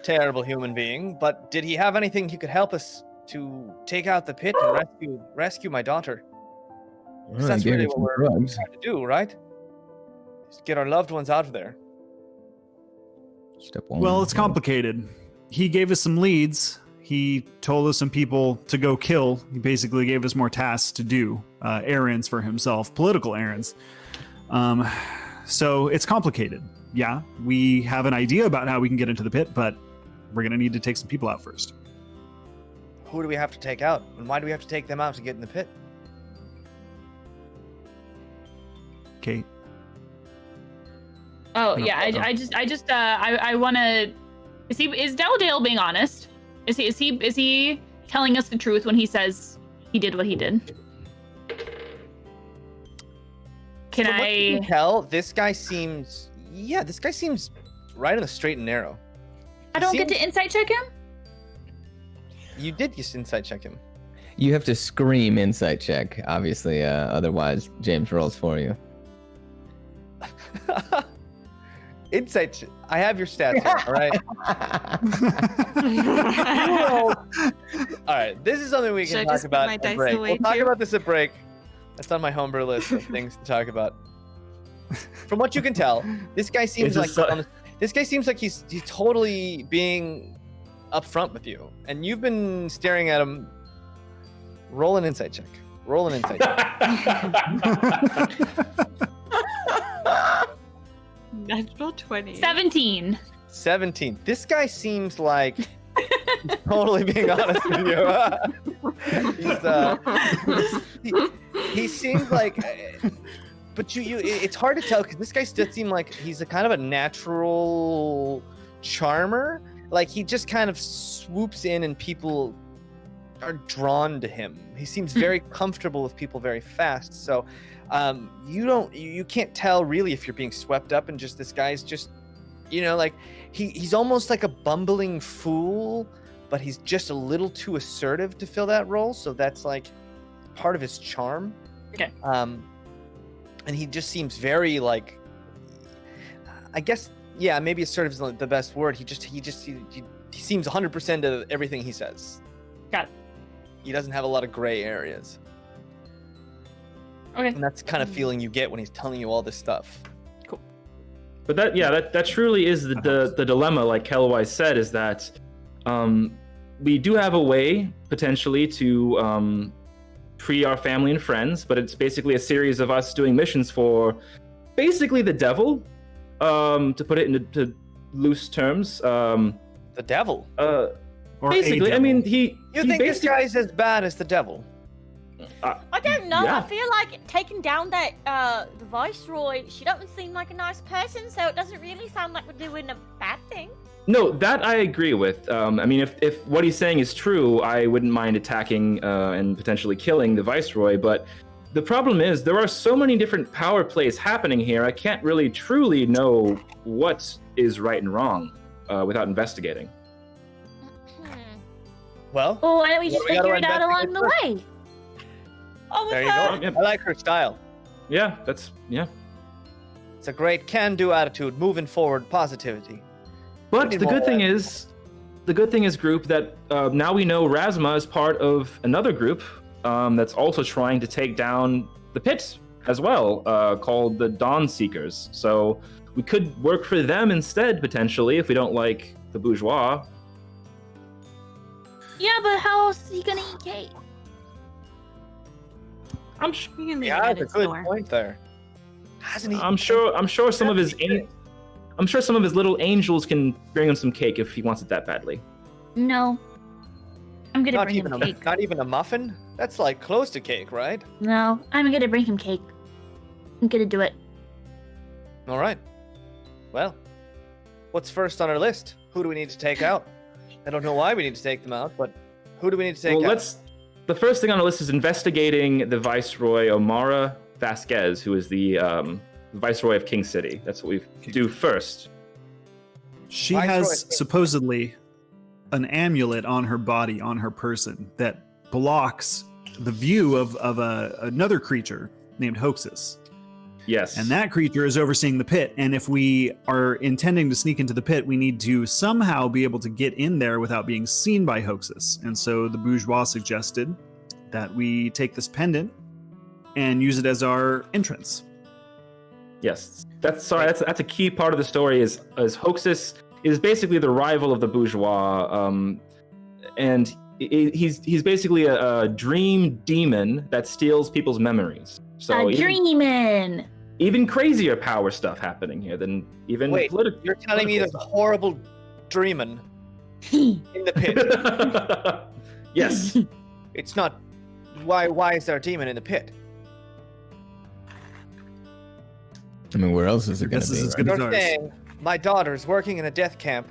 S3: terrible human being, but did he have anything he could help us to take out the pit and rescue my daughter? 'Cause
S5: Well, I
S3: that's
S5: gave
S3: really
S5: her
S3: what
S5: some
S3: we're
S5: drugs.
S3: trying to do, right? Just get our loved ones out of there.
S5: Step one.
S8: Well, it's complicated. He gave us some leads. He told us some people to go kill. He basically gave us more tasks to do, errands for himself, political errands. So it's complicated. Yeah, we have an idea about how we can get into the pit, but we're going to need to take some people out first.
S3: Who do we have to take out? And why do we have to take them out to get in the pit?
S8: Kate.
S6: Oh
S8: No,
S6: yeah, I want to. Is Dale being honest? Is he telling us the truth when he says he did what he did? Can
S3: From what you
S6: I
S3: can tell, this guy seems right on the straight and narrow.
S9: I don't get to insight check him?
S3: You did just insight check him.
S5: You have to scream insight check, obviously. Otherwise, Jaymes rolls for you.
S3: Insight. I have your stats here, all right? All right, this is something we
S7: Should I
S3: can talk
S7: just put
S3: about
S7: my
S3: at
S7: dice
S3: break.
S7: away
S3: We'll talk
S7: too?
S3: about this at break. That's on my homebrew list of things to talk about. From what you can tell, this guy seems like he's totally being upfront with you, and you've been staring at him. Roll an insight check. Roll an insight check.
S7: Natural 20.
S6: 17?
S3: 17. This guy seems like he's totally being honest with you. He seems like, but it's hard to tell because this guy does seem like he's a kind of a natural charmer. Like he just kind of swoops in and people are drawn to him. He seems very comfortable with people very fast. So you can't tell really if you're being swept up and just this guy's just, like he's almost like a bumbling fool, but he's just a little too assertive to fill that role. So that's like part of his charm.
S6: Okay.
S3: And he just seems very like, I guess, yeah, maybe assertive is the best word. He seems 100% of everything he says.
S6: Got it.
S3: He doesn't have a lot of gray areas.
S6: Okay.
S3: And that's the kind of feeling you get when he's telling you all this stuff.
S1: But that truly is the dilemma, like Kellawise said, is that we do have a way potentially to free our family and friends, but it's basically a series of us doing missions for basically the devil, to put it into loose terms.
S3: The devil?
S8: Or
S1: basically,
S8: a
S1: I mean,
S3: You think this guy's as bad as the devil?
S2: I don't know.
S1: Yeah.
S2: I feel like taking down that the viceroy, she doesn't seem like a nice person, so it doesn't really sound like we're doing a bad thing.
S1: No, that I agree with. I mean, if what he's saying is true, I wouldn't mind attacking and potentially killing the Viceroy, but the problem is there are so many different power plays happening here, I can't really truly know what is right and wrong without investigating.
S3: Well,
S9: why don't we just
S3: we gotta
S9: figure it out along
S3: investigate
S9: the
S3: first.
S9: way?
S2: Oh,
S3: There you
S2: with
S3: go.
S1: Yeah.
S3: I like her style.
S1: Yeah,
S3: It's a great can-do attitude, moving forward, positivity.
S1: But
S3: need
S1: the
S3: more
S1: good
S3: of
S1: thing
S3: that.
S1: is, group, that now we know Razma is part of another group that's also trying to take down the pit as well, called the Dawn Seekers. So we could work for them instead, potentially, if we don't like the bourgeois.
S9: Yeah, but how else is he gonna eat cake?
S1: I'm
S7: We can leave
S3: Yeah,
S7: it
S3: that's
S7: at
S3: a
S7: its
S3: good
S7: door.
S3: point there. Hasn't he?
S1: I'm sure some of his little angels can bring him some cake if he wants it that badly.
S9: No. I'm gonna
S3: Not
S9: bring
S3: even
S9: him
S3: a,
S9: cake.
S3: not even a muffin? That's like close to cake, right?
S9: No, I'm gonna bring him cake. I'm gonna do it.
S3: All right. Well, what's first on our list? Who do we need to take out? I don't know why we need to take them out, but who do we need to take out?
S1: The first thing on the list is investigating the Viceroy Omara Vasquez, who is the Viceroy of King City. That's what we do first.
S8: She
S3: Viceroy.
S8: has supposedly an amulet on her body, on her person, that blocks the view of another creature named Hoaxus.
S1: Yes.
S8: And that creature is overseeing the pit. And if we are intending to sneak into the pit, we need to somehow be able to get in there without being seen by Hoaxus. And so the bourgeois suggested that we take this pendant and use it as our entrance.
S1: Yes. That's a key part of the story is Hoaxus is basically the rival of the bourgeois. And he's basically a dream demon that steals people's memories. So
S9: dreamin'.
S1: Even crazier power stuff happening here than even political.
S3: You're telling me there's a horrible dreamin' in the pit?
S1: Yes.
S3: It's not. Why is there a demon in the pit?
S5: I mean, where else is it going to
S8: This is as
S5: be?
S8: good as
S3: You're
S8: ours.
S3: saying my daughter's working in a death camp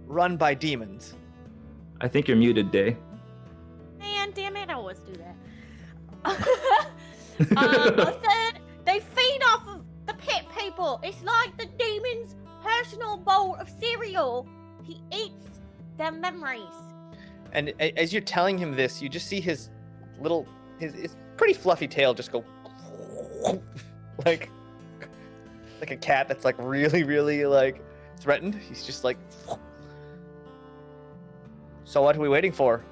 S3: run by demons.
S1: I think you're muted, Daye.
S2: Man, damn it, I always do that. I said they feed off of the pit people. It's like the demon's personal bowl of cereal. He eats their memories.
S3: And as you're telling him this, you just see his pretty fluffy tail just go like a cat that's like really like threatened. He's just like. So what are we waiting for?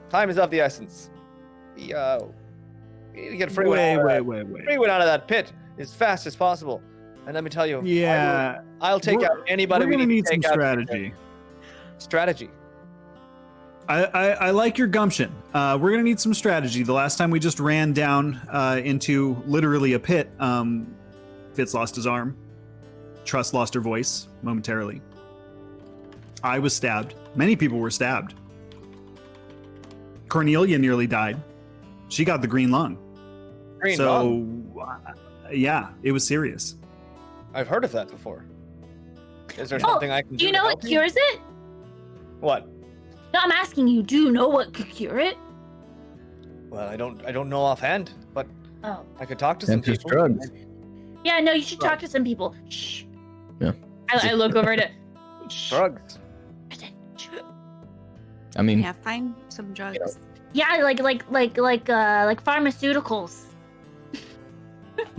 S3: Time is of the essence. We need to get Freewood out of that pit as fast as possible. And let me tell you,
S8: Yeah.
S3: I'll take out anybody.
S8: We're going to
S3: we
S8: need some
S3: take out.
S8: strategy.
S3: Strategy.
S8: I like your gumption. We're going to need some strategy. The last time we just ran down into literally a pit, Fitz lost his arm. Trust lost her voice momentarily. I was stabbed. Many people were stabbed. Cornelia nearly died. She got the green lung.
S3: Green lung.
S8: Yeah, it was serious.
S3: I've heard of that before. Is there something I can do?
S9: Do you know
S3: to
S9: what
S3: help
S9: cures it?
S3: What?
S9: No, I'm asking you. Do you know what could cure it?
S3: Well, I don't know offhand, but
S9: Oh.
S3: I could talk to some
S5: Just
S3: people.
S5: drugs.
S9: Yeah, no, you should talk to some people. Shh.
S5: Yeah.
S9: I look over to. Shh.
S3: Drugs.
S5: I mean,
S7: Yeah, find some drugs.
S9: Yeah, like pharmaceuticals.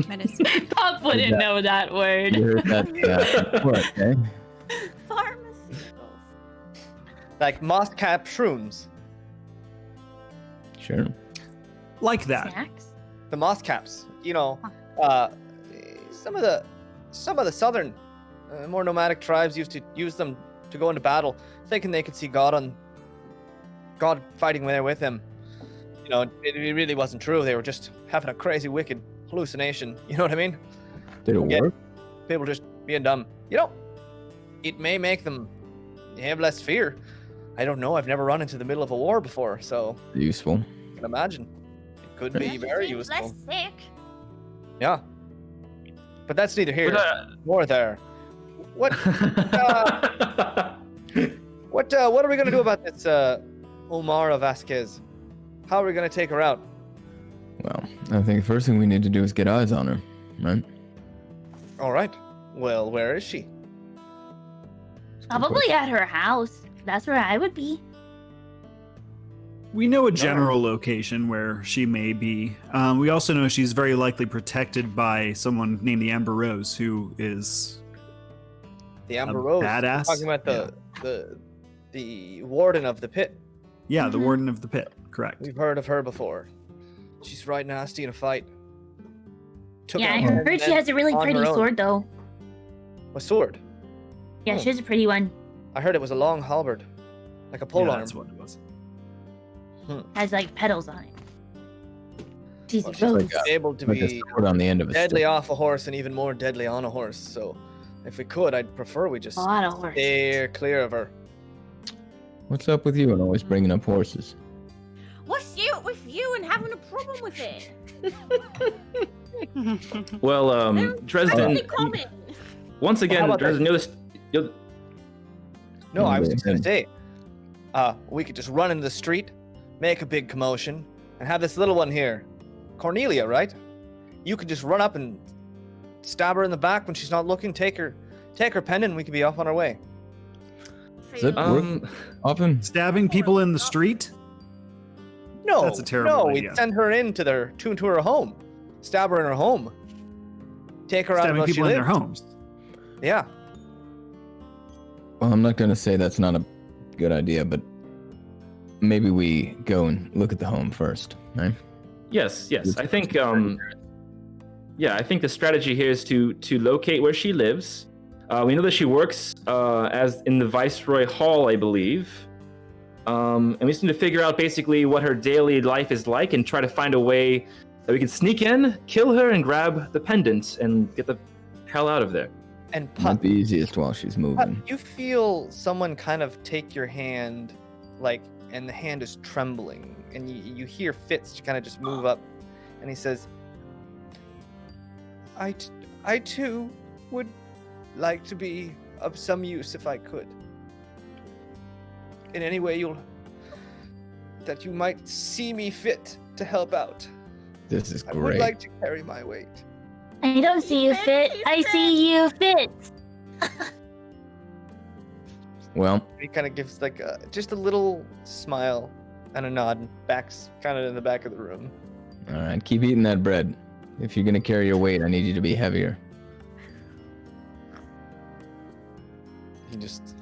S7: Medicine.
S6: Pop wouldn't
S5: Yeah.
S6: know that word.
S5: you heard that before, okay?
S2: Pharmaceuticals.
S3: Like moss cap shrooms.
S5: Sure.
S8: Like that.
S9: Snacks.
S3: The moss caps. You know, some of the southern, more nomadic tribes used to use them to go into battle, thinking they could see God fighting there with them. You know, it really wasn't true. They were just having a crazy, wicked hallucination. You know what I mean?
S5: Did it
S3: Yeah.
S5: work?
S3: People just being dumb. You know, it may make them have less fear. I don't know. I've never run into the middle of a war before, so
S5: Useful.
S3: I can imagine. It could be very
S2: Seems
S3: useful.
S2: less sick.
S3: Yeah. But that's neither here
S1: But,
S3: nor there. What what are we gonna do about this Omara Vasquez? How are we gonna take her out?
S5: Well, I think the first thing we need to do is get eyes on her, right?
S3: All right. Well, where is she?
S9: Probably at her house. That's where I would be.
S8: We know a general location where she may be. We also know she's very likely protected by someone named the Amber Rose, who is
S3: The Amber
S8: A
S3: Rose.
S8: badass?
S3: Talking about the warden of the pit.
S8: the
S9: Mhm.
S8: warden of the pit. Correct.
S3: We've heard of her before. She's right nasty in a fight. Took
S9: Yeah, I
S3: out
S9: heard
S3: men
S9: she has a really
S3: on her
S9: pretty
S3: own.
S9: sword, though.
S3: A sword.
S9: Yeah,
S3: Oh.
S9: she has a pretty one.
S3: I heard it was a long halberd, like a pole
S8: Yeah,
S3: arm.
S8: that's what it was.
S9: Has like petals on it. She's
S3: Well,
S9: a
S3: she's
S9: rose.
S3: able to
S5: Like a
S3: be
S5: sword on the end of a
S3: deadly
S5: stick.
S3: off a horse and even more deadly on a horse. So, if we could, I'd prefer we just
S9: A lot of horses.
S3: steer clear of her.
S5: What's up with you and always bringing up horses?
S2: What's you with you and having a problem with it?
S1: Well, Dresden.
S2: Friendly comment.
S1: Once
S3: Well,
S1: again,
S3: how about
S1: Dresden,
S3: No, I was
S5: Yeah,
S3: just gonna
S5: yeah.
S3: say, we could just run into the street, make a big commotion, and have this little one here, Cornelia, right? You could just run up and stab her in the back when she's not looking. Take her pendant, and we could be off on our way.
S5: Is it
S1: Um,
S5: often?
S8: Stabbing people in the street?
S3: No,
S8: That's a terrible
S3: no,
S8: idea.
S3: we'd send her to her home, stab her in her home. take her out of
S8: Stabbing
S3: where she
S8: people in their
S3: lived.
S8: homes.
S3: Yeah.
S5: Well, I'm not going to say that's not a good idea, but maybe we go and look at the home first, right?
S1: Yes. I think I think the strategy here is to locate where she lives. We know that she works as in the Viceroy Hall, I believe. And we just need to figure out basically what her daily life is like and try to find a way that we can sneak in, kill her, and grab the pendant and get the hell out of there.
S3: And
S5: Not
S3: Pup,
S5: the easiest while she's moving.
S3: you feel someone kind of take your hand, like, and the hand is trembling, and you hear Fitz kind of just move up, and he says, I too would like to be of some use if I could. In any way that you might see me fit to help out.
S5: This is
S3: I would
S5: great.
S3: like to carry my weight.
S9: I don't see you fit. I see you fit.
S5: Well,
S3: He kind of gives like just a little smile and a nod, and backs kind of in the back of the room.
S5: all right, keep eating that bread. If you're going to carry your weight, I need you to be heavier.
S3: He just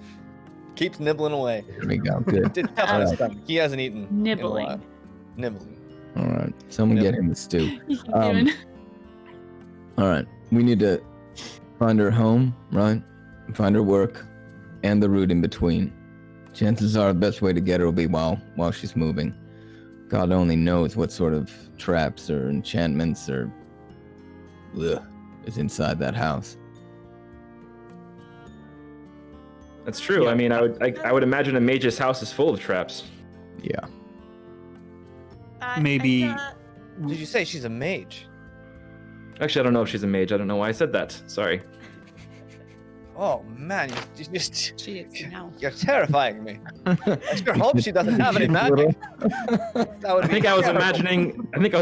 S3: keeps nibbling away.
S5: There we go. Good.
S3: It's tough on his stomach. He hasn't eaten in a
S6: Nibbling.
S3: while. Nibbling.
S5: All right, someone get him the stew.
S6: You keep
S5: Um,
S6: doing-
S5: All right, we need to find her home, right? Find her work, and the route in between. Chances are the best way to get her will be while she's moving. God only knows what sort of traps or enchantments or is inside that house.
S1: That's true.
S3: Yeah.
S1: I mean, I would imagine a mage's house is full of traps.
S5: Yeah.
S8: Maybe-
S3: Did you say she's a mage?
S1: Actually, I don't know if she's a mage. I don't know why I said that. Sorry.
S3: Oh man, you just
S7: She is now.
S3: you're terrifying me. I sure hope she doesn't have any magic. That would
S1: I think
S3: be
S1: I was
S3: terrible.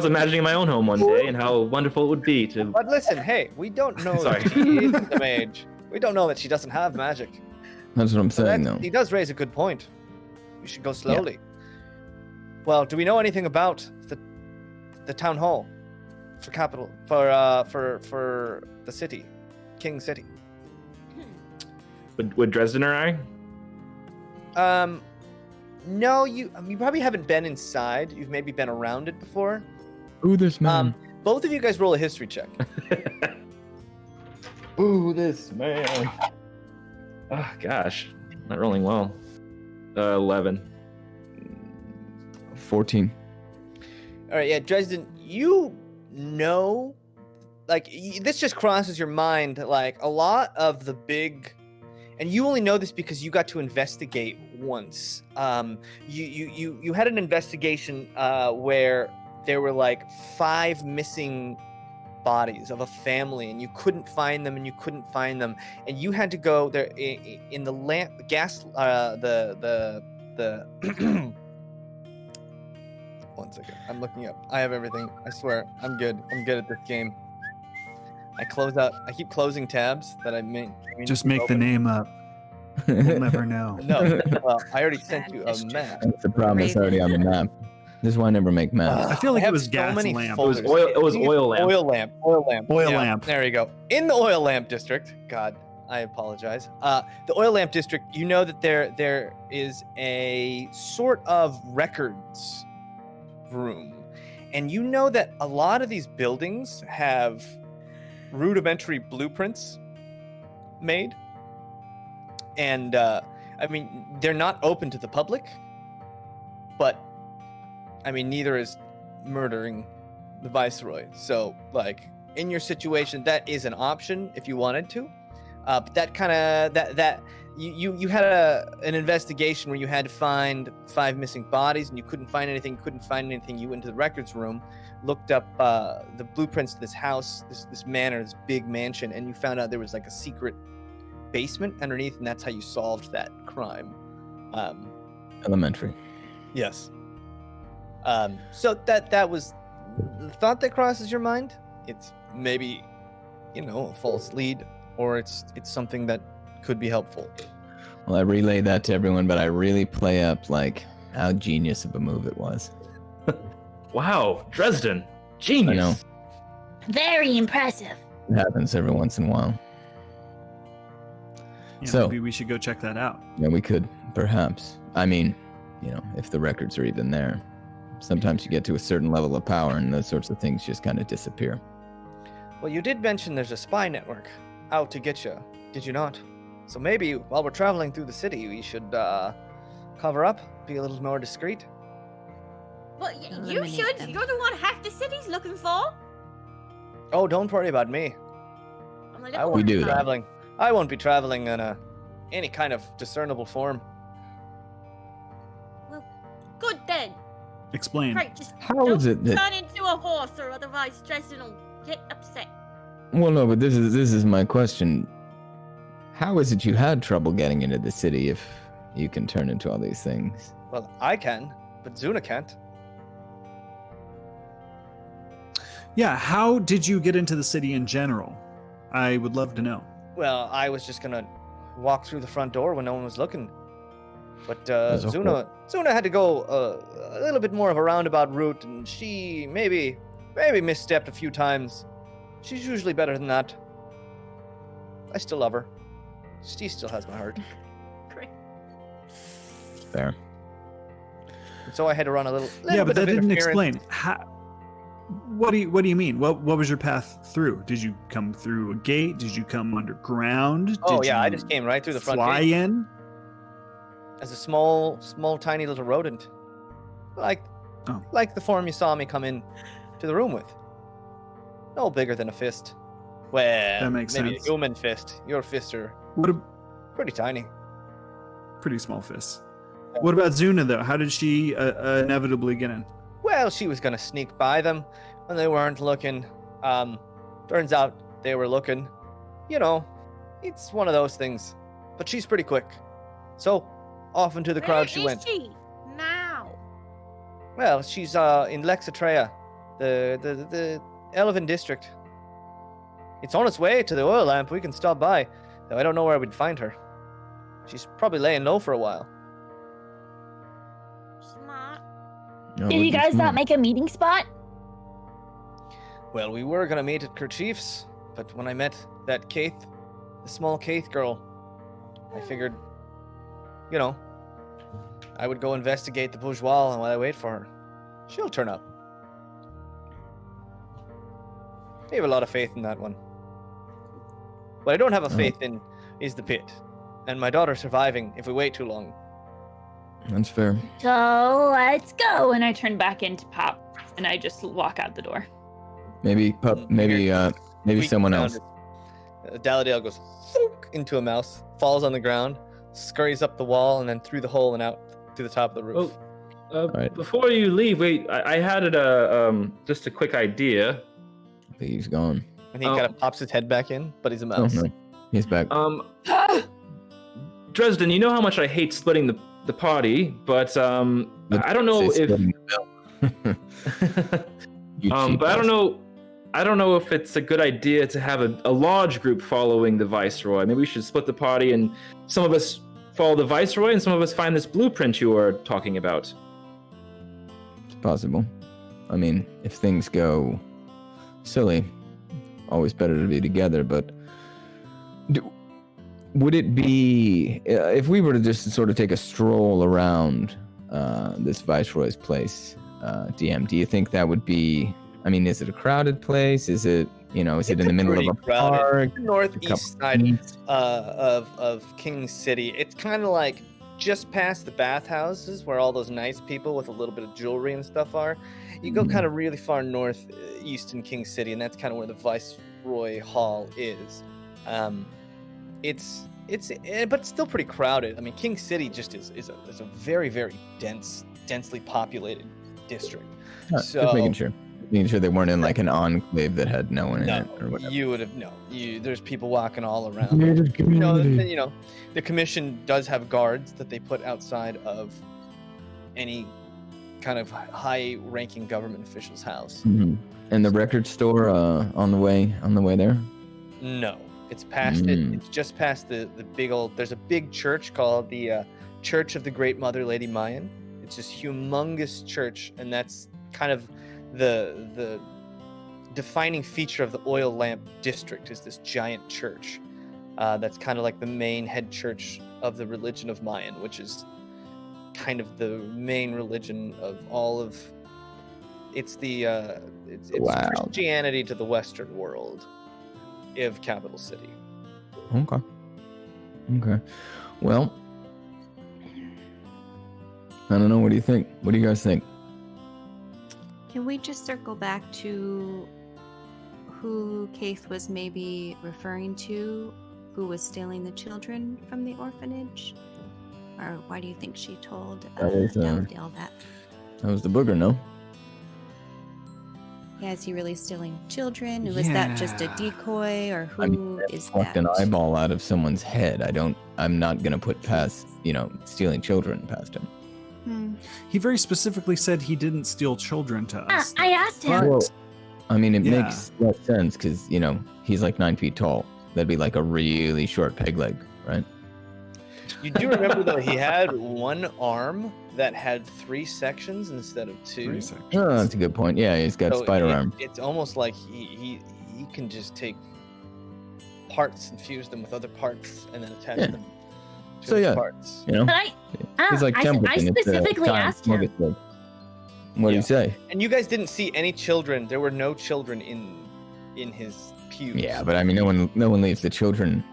S1: imagining my own home one day and how wonderful it would be to.
S3: But listen, hey, we don't know
S1: Sorry.
S3: that she isn't a mage. We don't know that she doesn't have magic.
S5: That's what I'm
S3: So
S5: saying,
S3: that-
S5: though.
S3: he does raise a good point. We should go slowly. Well, do we know anything about the town hall for capital for the city, King City?
S1: Would Dresden or I?
S3: No, you probably haven't been inside. You've maybe been around it before.
S5: Ooh, this man.
S3: Both of you guys roll a history check.
S1: Ooh, this man. Oh gosh, not rolling well. 11.
S5: 14.
S3: All right, yeah, Dresden, you know, like this just crosses your mind. Like a lot of the big, and you only know this because you got to investigate once. You had an investigation where there were like 5 missing bodies of a family, and you couldn't find them, and you had to go there in the gas the one second, I'm looking up. I have everything. I swear, I'm good at this game. I keep closing tabs that I mean
S8: Just make the name up. We'll never know.
S3: No, well, I already sent you a map.
S5: That's the problem. It's already on the map. This is why I never make maps.
S8: I feel like
S3: have
S8: it was
S3: so
S8: gas
S3: many
S8: lamp.
S1: It was
S3: folders.
S1: oil. It was oil lamp.
S3: Oil lamp.
S8: Oil
S3: Yeah,
S8: lamp.
S3: There you go. In the oil lamp district. God, I apologize. The oil lamp district. You know that there is a sort of records room, and you know that a lot of these buildings have rudimentary blueprints made, and I mean they're not open to the public, but I mean neither is murdering the viceroy. So like in your situation, that is an option if you wanted to. But that kind of that you had an investigation where you had to find 5 missing bodies, and you couldn't find anything. You went to the records room, looked up the blueprints to this house, this manor, this big mansion, and you found out there was like a secret basement underneath, and that's how you solved that crime.
S5: Elementary.
S3: Yes. So that was the thought that crosses your mind. It's maybe, a false lead, or it's something that could be helpful.
S5: Well, I relay that to everyone, but I really play up like how genius of a move it was.
S1: Wow, Dresden, genius.
S5: I know.
S9: Very impressive.
S5: It happens every once in a while.
S8: Yeah,
S5: So-
S8: maybe we should go check that out.
S5: Yeah, we could, perhaps. I mean, if the records are even there. Sometimes you get to a certain level of power and those sorts of things just kind of disappear.
S3: Well, you did mention there's a spy network out to get you, did you not? So maybe while we're traveling through the city, we should cover up, be a little more discreet.
S2: Well, you
S4: Eliminate
S2: should.
S4: them.
S2: You're the one half the city's looking for.
S3: Oh, don't worry about me.
S2: I'm a
S3: I
S2: little
S3: won't
S5: do
S3: be
S5: that.
S3: traveling. I won't be traveling in any kind of discernible form.
S2: good then.
S8: Explain.
S2: Right, just
S5: How
S2: don't
S5: is it that?
S2: turn into a horse, or otherwise Dresden will get upset.
S5: Well, no, but this is my question. How is it you had trouble getting into the city if you can turn into all these things?
S3: Well, I can, but Zuna can't.
S8: Yeah, how did you get into the city in general? I would love to know.
S3: Well, I was just gonna walk through the front door when no one was looking. But
S5: As a
S3: Zuna had to go a little bit more of a roundabout route, and she maybe misstepped a few times. She's usually better than that. I still love her. She still has my heart.
S2: Great.
S5: Fair.
S3: And so I had to run a little
S8: Yeah, but
S3: bit
S8: that
S3: of
S8: didn't
S3: interference.
S8: explain. What do you mean? What was your path through? Did you come through a gate? Did you come underground?
S3: Oh
S8: Did
S3: yeah, I
S8: you
S3: just came right through the front
S8: fly
S3: gate
S8: in.
S3: as a small, tiny little rodent, like the form you saw me come in to the room with. No bigger than a fist. Well,
S8: That makes
S3: maybe
S8: sense.
S3: a human fist. Your fists are
S8: What a
S3: pretty tiny.
S8: pretty small fist. What about Zuna though? How did she inevitably get in?
S3: Well, she was gonna sneak by them when they weren't looking. Turns out they were looking. You know, it's one of those things. But she's pretty quick. So, off into the crowd she went.
S2: Where is she now?
S3: Well, she's in Lexatrea, the Elven district. It's on its way to the oil lamp. We can stop by, though I don't know where we'd find her. She's probably laying low for a while.
S2: Smart.
S5: No,
S9: Did you
S5: wouldn't
S9: guys
S5: smell.
S9: not make a meeting spot?
S3: Well, we were gonna meet at Kerchief's, but when I met that Kaith, the small Kaith girl, I figured, I would go investigate the bourgeois while I wait for her. She'll turn up. I have a lot of faith in that one. What I don't have a faith in is the pit, and my daughter surviving if we wait too long.
S5: That's fair.
S9: So let's go.
S6: Oh, and I turn back into Pop, and I just walk out the door.
S5: Maybe maybe
S3: Squeaking
S5: someone
S3: sound
S5: else.
S3: is- Daladale goes thunk into a mouse, falls on the ground, scurries up the wall, and then through the hole and out to the top of the roof.
S5: Right.
S1: Before you leave, wait, I had just a quick idea.
S5: I think he's gone.
S3: And he kind of pops his head back in, but he's a
S5: Oh
S3: mouse.
S5: no, he's back.
S1: Dresden, you know how much I hate splitting the party, but I don't know
S5: Say
S1: if
S5: splitting the bill. You cheap
S1: but I don't
S5: bastard.
S1: know. I don't know if it's a good idea to have a large group following the Viceroy. Maybe we should split the party and some of us follow the Viceroy and some of us find this blueprint you were talking about.
S5: It's possible. I mean, if things go silly, always better to be together, but would it be, if we were to just sort of take a stroll around this Viceroy's place, DM, do you think that would be, I mean, is it a crowded place? Is it, is it in the middle of a park?
S3: The northeast side of King City. It's kind of like just past the bathhouses where all those nice people with a little bit of jewelry and stuff are. You go kind of really far northeast in King City, and that's kind of where the Viceroy Hall is. But it's still pretty crowded. I mean, King City just is a very, very densely populated district.
S5: Just making sure they weren't in like an enclave that had no one in it or whatever.
S3: You would have there's people walking all around. The commission does have guards that they put outside of any kind of high-ranking government official's house.
S5: Mhm. And the record store on the way there.
S3: No, it's past it. It's just past the big old. There's a big church called the Church of the Great Mother Lady Mayan. It's this humongous church, and that's kind of the defining feature of the oil lamp district is this giant church. That's kind of like the main head church of the religion of Mayan, which is kind of the main religion of all of. It's
S5: Wow.
S3: Christianity to the Western world, of capital city.
S5: Okay. Well, I don't know. What do you think? What do you guys think?
S4: Can we just circle back to who Keith was maybe referring to, who was stealing the children from the orphanage? Or why do you think she told Dale that?
S5: That was the booger, no?
S4: Yeah, is he really stealing children? Was that just a decoy, or who is
S5: Plucked
S4: that?
S5: an eyeball out of someone's head. I'm not gonna put past, stealing children past him.
S8: He very specifically said he didn't steal children to us.
S9: I asked him.
S5: Well, I mean, it
S8: Yeah.
S5: makes less sense because, he's like 9 feet tall. That'd be like a really short peg leg, right?
S3: You do remember though he had one arm that had 3 sections instead of 2.
S8: 3 seconds.
S5: Oh, that's a good point. Yeah, he's got
S3: So
S5: spider arm.
S3: It's almost like he can just take parts and fuse them with other parts and then attach them to
S5: So,
S3: his
S5: yeah.
S3: parts.
S9: But
S5: He's like
S9: I
S5: Templeton. It's a
S9: specifically
S5: giant
S9: asked him.
S5: smorgasbord. What did he say?
S3: And you guys didn't see any children. There were no children in his pews.
S5: Yeah, but I mean, no one leaves the children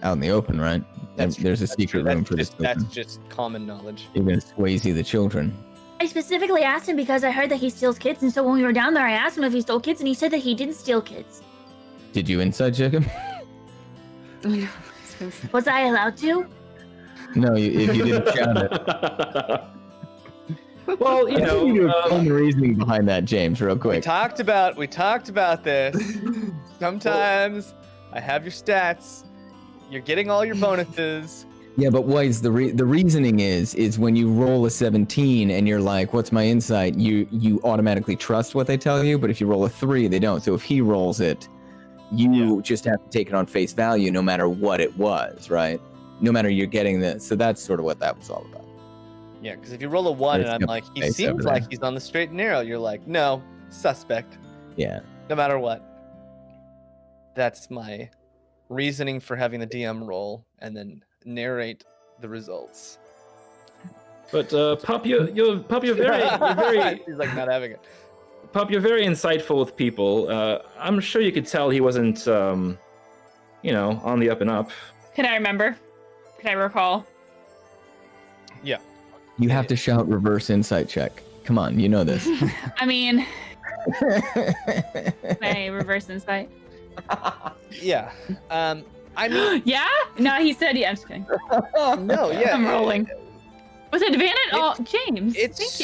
S5: out in the open, right? There's a
S3: That's
S5: secret
S3: true.
S5: room for the
S3: That's
S5: children.
S3: just common knowledge.
S5: You're gonna Swayze the children.
S9: I specifically asked him because I heard that he steals kids, and so when we were down there, I asked him if he stole kids, and he said that he didn't steal kids.
S5: Did you inside check him?
S9: Was I allowed to?
S5: No, if you didn't shout it.
S1: Well,
S5: Explain the reasoning behind that, James, real
S3: We
S5: quick.
S3: talked about this. Sometimes I have your stats. You're getting all your bonuses.
S5: Yeah, but what is the reasoning is when you roll a 17 and you're like, what's my insight? You automatically trust what they tell you, but if you roll a 3, they don't. So if he rolls it, you just have to take it on face value no matter what it was, right? No matter you're getting this. So that's sort of what that was all about.
S3: Yeah, because if you roll a 1 and I'm like, he
S5: Face
S3: seems
S5: over
S3: like
S5: there.
S3: he's on the straight and narrow, you're like, no, suspect,
S5: Yeah.
S3: no matter what. That's my reasoning for having the DM roll and then narrate the results.
S1: But Pup, you're very
S3: He's like not having it.
S1: Pup, you're very insightful with people. I'm sure you could tell he wasn't, on the up and up.
S6: Can I remember? Can I recall?
S3: Yeah.
S5: You have to shout reverse insight check. Come on, you know this.
S6: I mean, my reverse insight.
S3: Yeah. I mean,
S6: Yeah? No, he said yeah. I'm just kidding.
S3: no, yeah.
S6: I'm rolling. Was it advantage? Oh, James.
S3: It's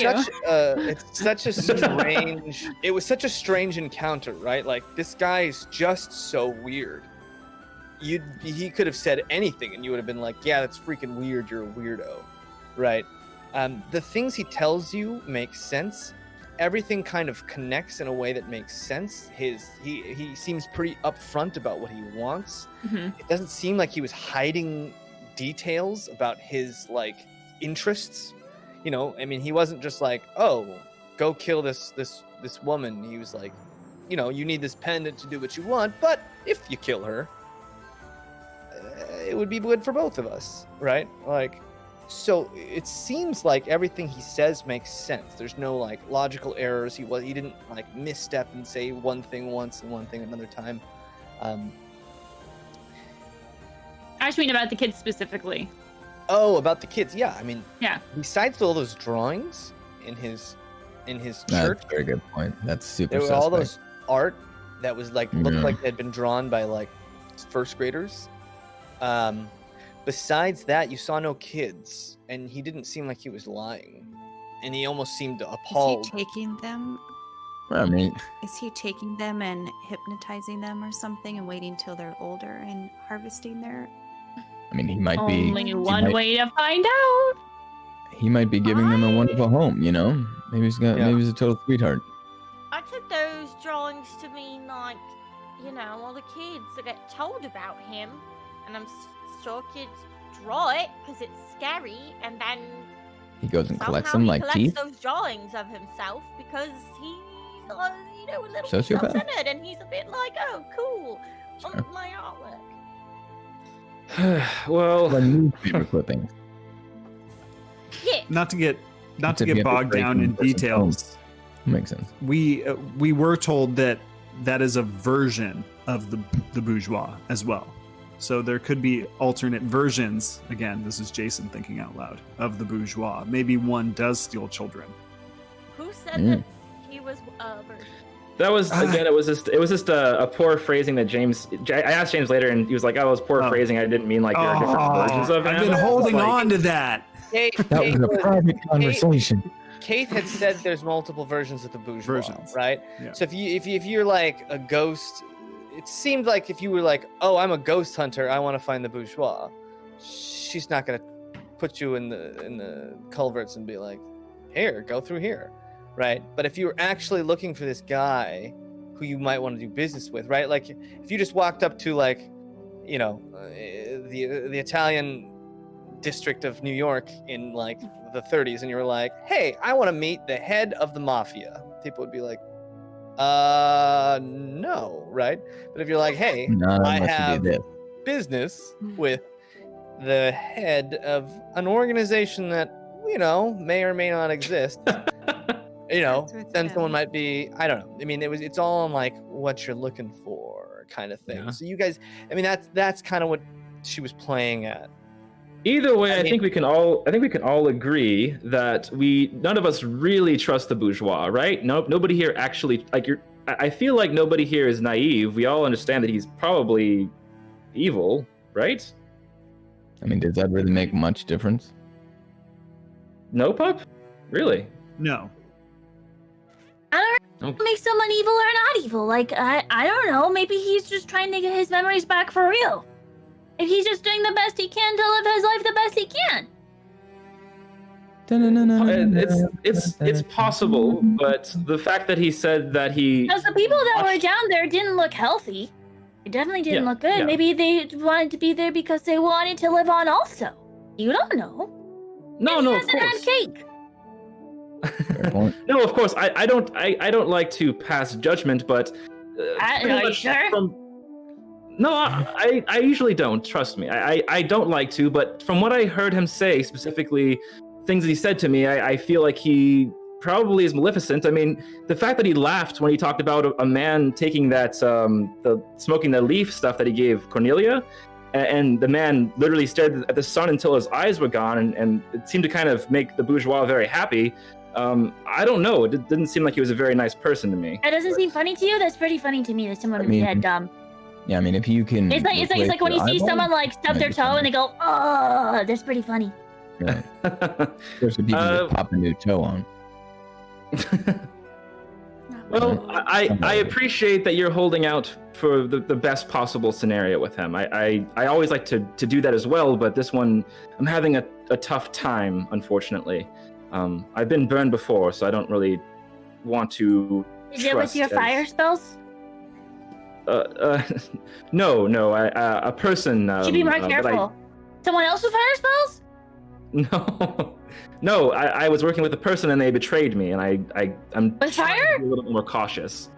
S3: such a strange. It was such a strange encounter, right? Like this guy is just so weird. He could have said anything, and you would have been like, "Yeah, that's freaking weird. You're a weirdo," right? The things he tells you make sense. Everything kind of connects in a way that makes sense. He seems pretty upfront about what he wants.
S6: Mhm.
S3: It doesn't seem like he was hiding details about his interests. I mean, he wasn't just like, oh, go kill this woman. He was like, you need this pendant to do what you want, but if you kill her, it would be good for both of us, right? So it seems like everything he says makes sense. There's no logical errors. He didn't misstep and say one thing once and one thing another time.
S6: I just mean about the kids specifically.
S3: Oh, about the kids. Yeah, I mean,
S6: Yeah.
S3: besides all those drawings in his
S5: That's
S3: church,
S5: a very good point. That's super
S3: there were
S5: suspect.
S3: all those art that was looked
S5: Yeah.
S3: like they had been drawn by first graders. Besides that, you saw no kids, and he didn't seem like he was lying, and he almost seemed appalled.
S4: Is he taking them?
S5: I mean,
S4: Is he taking them and hypnotizing them or something and waiting till they're older and harvesting their?
S5: he might be.
S6: Only one way to find out.
S5: He might be giving them a wonderful home. Maybe he's got.
S3: Yeah.
S5: Maybe he's a total sweetheart.
S2: I took those drawings to mean all the kids that get told about him, and I'm sure kids draw it because it's scary, and then
S5: He goes and collects
S2: somehow
S5: them
S2: he
S5: like
S2: collects
S5: teeth.
S2: those drawings of himself because he's a little
S5: Sociopath?
S2: self-centered, and he's a bit like, oh, cool,
S5: Sure.
S2: my artwork.
S1: Well,
S5: Like newspaper clippings.
S2: Yeah.
S8: Not to get
S5: Except you have to
S8: bogged
S5: break
S8: down in
S5: person's
S8: details.
S5: Makes sense.
S8: We were told that is a version of the bourgeois as well. So there could be alternate versions. Again, this is Jason thinking out loud of the bourgeois. Maybe one does steal children.
S2: Who said that he was a virgin?
S1: that was again. It was just a poor phrasing that Jaymes. I asked Jaymes later, and he was like, "Oh, it was poor phrasing. I didn't mean like there are different versions of him."
S8: I've been holding on to that.
S5: That was a private conversation.
S3: Kate had said there's multiple versions of the bourgeois, right?
S8: Yeah.
S3: So if you're like a ghost, it seemed like if you were like, oh, I'm a ghost hunter, I want to find the bourgeois. She's not gonna put you in the culverts and be like, here, go through here, right? But if you were actually looking for this guy who you might want to do business with, right? Like if you just walked up to like, the Italian district of New York in like the 30s, and you were like, hey, I want to meet the head of the mafia, people would be like, no, right? But if you're like, hey, I have business with the head of an organization that may or may not exist, then someone might be, I don't know. I mean, it's all on like what you're looking for kind of thing.
S1: Yeah.
S3: So you guys, I mean, that's kind of what she was playing at.
S1: Either way, I think we can all agree that none of us really trust the bourgeois, right? Nobody here actually I feel like nobody here is naive. We all understand that he's probably evil, right?
S5: I mean, does that really make much difference?
S1: No, pup? Really?
S8: No.
S9: I don't know, make someone evil or not evil. Like, I don't know. Maybe he's just trying to get his memories back for real. If he's just doing the best he can to live his life the best he can.
S1: It's possible, but the fact that he said that he...
S9: Because the people that were down there didn't look healthy. They definitely didn't look good.
S1: Yeah.
S9: Maybe they wanted to be there because they wanted to live on also. You don't know.
S1: No,
S9: Maybe
S1: no,
S9: he
S1: of
S9: hasn't had
S1: course.
S9: cake.
S5: Fair point.
S1: No, of course. I don't like to pass judgment, but
S9: Are you sure?
S1: No, I usually don't. Trust me. I don't like to, but from what I heard him say, specifically things that he said to me, I feel like he probably is Maleficent. I mean, the fact that he laughed when he talked about a man taking that smoking the leaf stuff that he gave Cornelia, and the man literally stared at the sun until his eyes were gone, and it seemed to kind of make the bourgeois very happy. I don't know. It didn't seem like he was a very nice person to me.
S9: That doesn't seem funny to you? That's pretty funny to me that someone would be that dumb.
S5: Yeah, I mean, if you can...
S9: It's like when you see someone like stub their toe and they go, oh, that's pretty funny.
S5: Right. Especially people just pop a new toe on.
S1: Well, I appreciate that you're holding out for the best possible scenario with him. I always like to do that as well, but this one, I'm having a tough time, unfortunately. I've been burned before, so I don't really want to
S9: Is it with your fire spells?
S1: No, a person.
S9: Should be more careful. Someone else with fire spells?
S1: No, I was working with a person and they betrayed me, and I'm
S9: with
S1: trying
S9: fire?
S1: to be a little more cautious.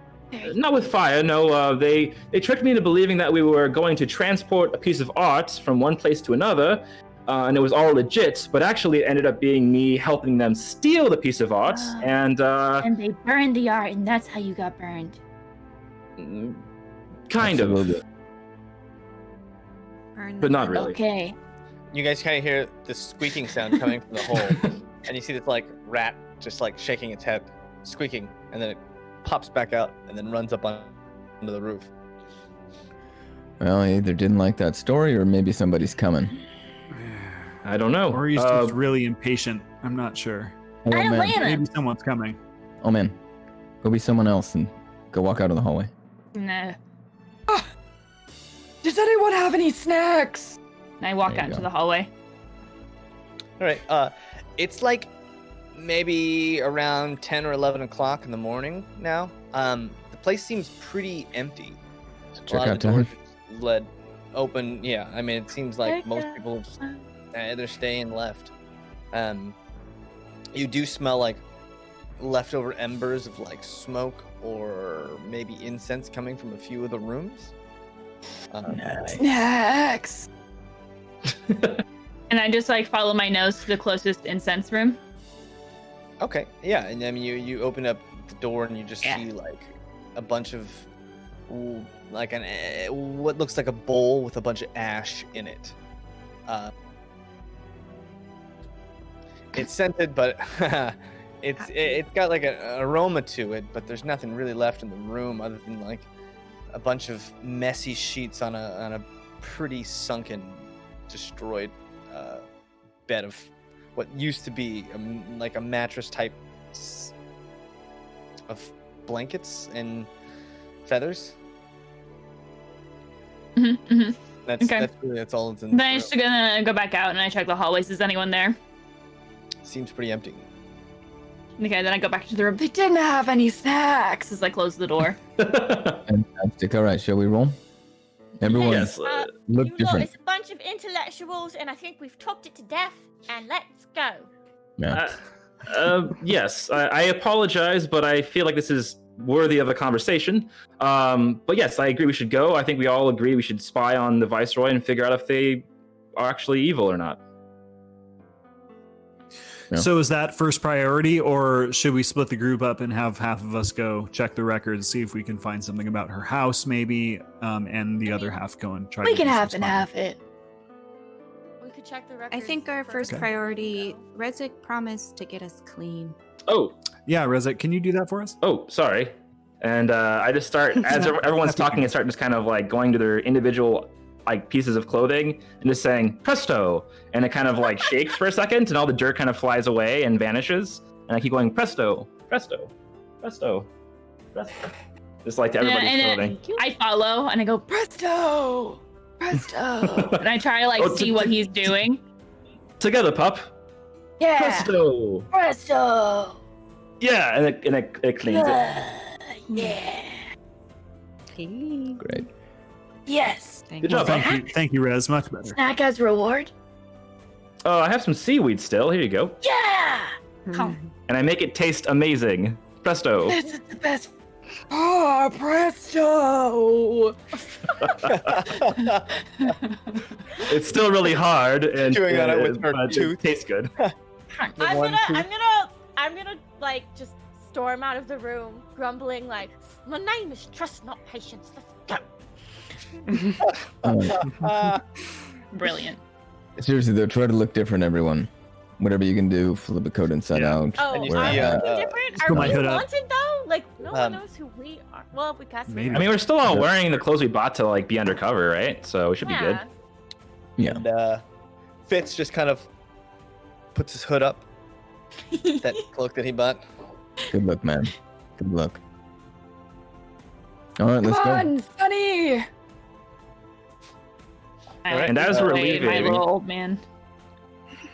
S1: Not with fire, no. They tricked me into believing that we were going to transport a piece of art from one place to another, and it was all legit. But actually, it ended up being me helping them steal the piece of art, and
S9: they burned the art, and that's how you got burned.
S1: Kind of, but not really.
S9: Okay.
S3: You guys kind of hear the squeaking sound coming from the hole, and you see this like rat just like shaking its head, squeaking, and then it pops back out and then runs up onto the roof.
S5: Well, I either didn't like that story, or maybe somebody's coming.
S1: I don't know.
S8: Or he's just really impatient. I'm not sure.
S5: Oh,
S9: I don't
S5: man.
S9: blame him.
S8: Maybe someone's coming.
S5: Oh man, go be someone else and go walk out of the hallway.
S9: No.
S7: Does anyone have any snacks?
S6: And I walk
S5: There
S6: out
S5: you
S6: into
S5: go.
S6: the hallway.
S3: All right. It's like maybe around 10 or 11 o'clock in the morning now. The place seems pretty empty.
S5: Check out time.
S3: Led open. Yeah, I mean, it seems like most people have either stay and left. You do smell like leftover embers of like smoke or maybe incense coming from a few of the rooms.
S7: Snacks.
S6: And I just like follow my nose to the closest incense room.
S3: Okay, yeah, and I mean you open up the door and you just see like a bunch of like what looks like a bowl with a bunch of ash in it. It's scented, but it's got like an aroma to it, but there's nothing really left in the room other than like a bunch of messy sheets on a pretty sunken, destroyed bed of what used to be like a mattress type of blankets and feathers. That's all it's in.
S6: Then I'm just gonna go back out and I check the hallways. Is anyone there?
S3: Seems pretty empty.
S6: Okay, then I go back to the room.
S7: They didn't have any snacks.
S6: As I close the door.
S5: Fantastic. All right, shall we roll? Everyone,
S1: Yes.
S5: look
S2: You lot
S5: different.
S2: is a bunch of intellectuals, and I think we've talked it to death. And let's go.
S5: Yeah.
S1: Yes, I apologize, but I feel like this is worthy of a conversation. But yes, I agree we should go. I think we all agree we should spy on the Viceroy and figure out if they are actually evil or not.
S5: Yeah.
S8: So is that first priority, or should we split the group up and have half of us go check the records, see if we can find something about her house, maybe, and the other half go and try.
S7: We
S8: to
S7: can
S8: do some
S7: half and
S8: spying?
S7: half it.
S2: We could check the records.
S10: I think our first priority, Rezik promised to get us clean.
S1: Oh,
S8: Yeah, Rezek, can you do that for us?
S1: oh, sorry. And I just start, as everyone's talking, I start just kind of like going to their individual like pieces of clothing and just saying presto, and it kind of like shakes for a second and all the dirt kind of flies away and vanishes, and I keep going presto, presto, presto, presto, just like to everybody's clothing.
S6: I follow and I go
S7: Presto! Presto!
S6: and I try to like see what he's doing.
S1: Together, pup.
S7: Yeah!
S1: Presto.
S7: Presto!
S1: Yeah, and it cleans it.
S7: Yeah!
S5: Great.
S7: Yes!
S1: Good job, pup.
S8: Thank you, Rez. Much better.
S7: Snack as reward?
S1: Oh, I have some seaweed still. Here you go.
S7: Yeah!
S1: And I make it taste amazing. Presto.
S7: This is the best. Oh, presto!
S1: It's still really hard and
S3: Chewing on it with her
S1: but
S3: tooth.
S1: it tastes good.
S2: I'm gonna like just storm out of the room, grumbling like, "My name is Trust, not Patience. Let's go."
S6: Brilliant.
S5: Seriously though, try to look different, everyone. Whatever you can do, flip a coat inside out.
S2: Oh,
S3: And you
S2: are
S3: see,
S2: we
S3: uh,
S2: different?
S8: put
S2: Are
S8: my
S2: we
S8: hood up.
S2: wanted though? Like no one knows who we are. Well, we got
S8: Maybe.
S1: I mean, we're still all wearing the clothes we bought to like be undercover, right? So we should be good.
S5: Yeah.
S3: And Fitz just kind of puts his hood up. That cloak that he bought.
S5: Good luck, man. Good luck. All right, let's
S7: Come
S5: go.
S7: on, Sunny!
S1: And as we're
S6: My
S1: leaving,
S6: little old man.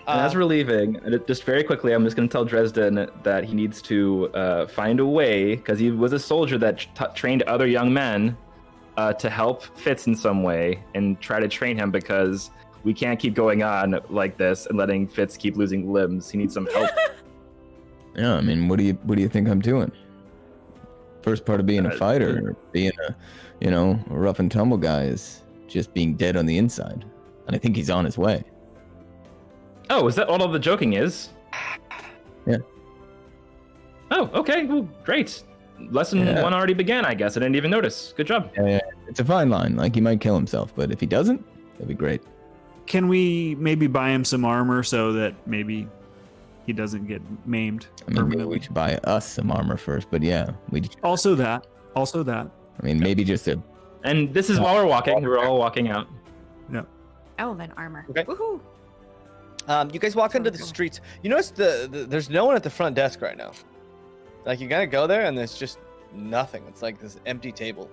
S1: and as we're leaving, and just very quickly, I'm just going to tell Dresden that he needs to find a way, because he was a soldier that trained other young men to help Fitz in some way and try to train him, because we can't keep going on like this and letting Fitz keep losing limbs. He needs some help.
S5: Yeah, I mean, what do you think I'm doing? First part of being a fighter, or being a rough and tumble guy is just being dead on the inside. And I think he's on his way.
S1: Oh, is that all the joking is?
S5: Yeah.
S1: Oh, okay. Well, great. Lesson 1 already began, I guess. I didn't even notice. Good job.
S5: Yeah, it's a fine line. Like, he might kill himself, but if he doesn't, that'd be great.
S8: Can we maybe buy him some armor so that maybe he doesn't get maimed
S5: I mean, maybe
S8: permanently?
S5: we should buy us some armor first, but yeah,
S8: Also that.
S5: I mean, maybe just a...
S1: And this is while we're walking. We're all walking out.
S10: Elven armor.
S3: Okay.
S10: Woohoo!
S3: You guys walk into the streets. You notice there's no one at the front desk right now. Like, you gotta go there and there's just nothing. It's like this empty table.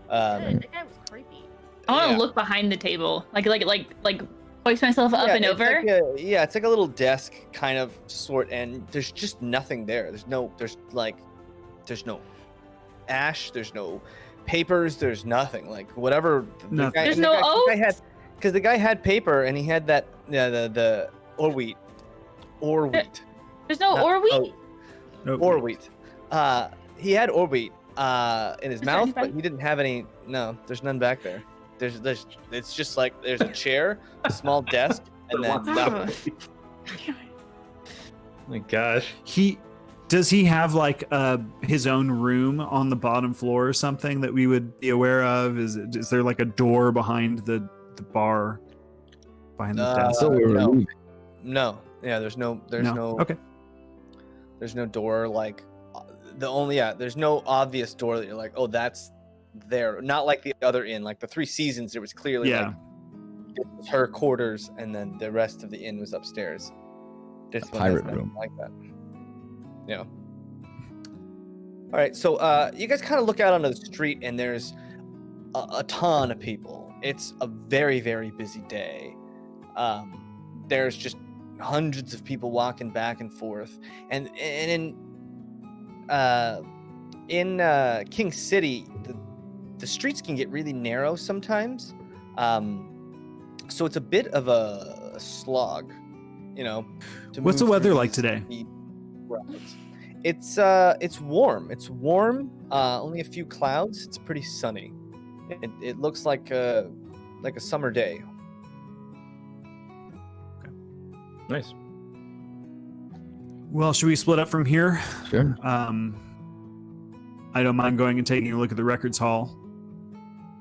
S2: That guy was creepy.
S6: I want to
S3: Yeah.
S6: look behind the table, like hoist myself up and
S3: it's
S6: over.
S3: It's like a little desk kind of sort, and there's just nothing there. There's no ash, there's no papers, there's nothing. Like whatever.
S8: Nothing.
S6: There's no oaths?
S3: Because the guy had paper and he had that the or wheat.
S6: There's no
S3: Not
S6: or wheat.
S3: oat.
S8: Nope.
S3: Or wheat. He had or wheat. in his
S6: Is there
S3: mouth, but
S6: anybody?
S3: he didn't have any. No, there's none back there. There's it's just like there's a chair, a small desk, and then nothing.
S1: Oh my gosh.
S8: Does he have like his own room on the bottom floor or something that we would be aware of? Is there like a door behind the bar, behind the desk?
S5: So we were
S3: no.
S5: leaving.
S3: No, yeah, there's no
S8: Okay.
S3: there's no door like there's no obvious door that you're like, oh, that's there. Not like the other inn, like the Three Seasons. It was clearly like it was her quarters, and then the rest of the inn was upstairs. This one has
S5: pirate
S3: nothing
S5: room.
S3: like that. Yeah. All right, so you guys kind of look out onto the street, and there's a ton of people. It's a very, very busy day. There's just hundreds of people walking back and forth, and in King City, the streets can get really narrow sometimes. So it's a bit of a slog, you know.
S8: What's the weather like today?
S3: It's warm. It's warm. Only a few clouds. It's pretty sunny. It looks like a summer day.
S1: Nice.
S8: Well, should we split up from here?
S5: Sure.
S8: I don't mind going and taking a look at the records hall.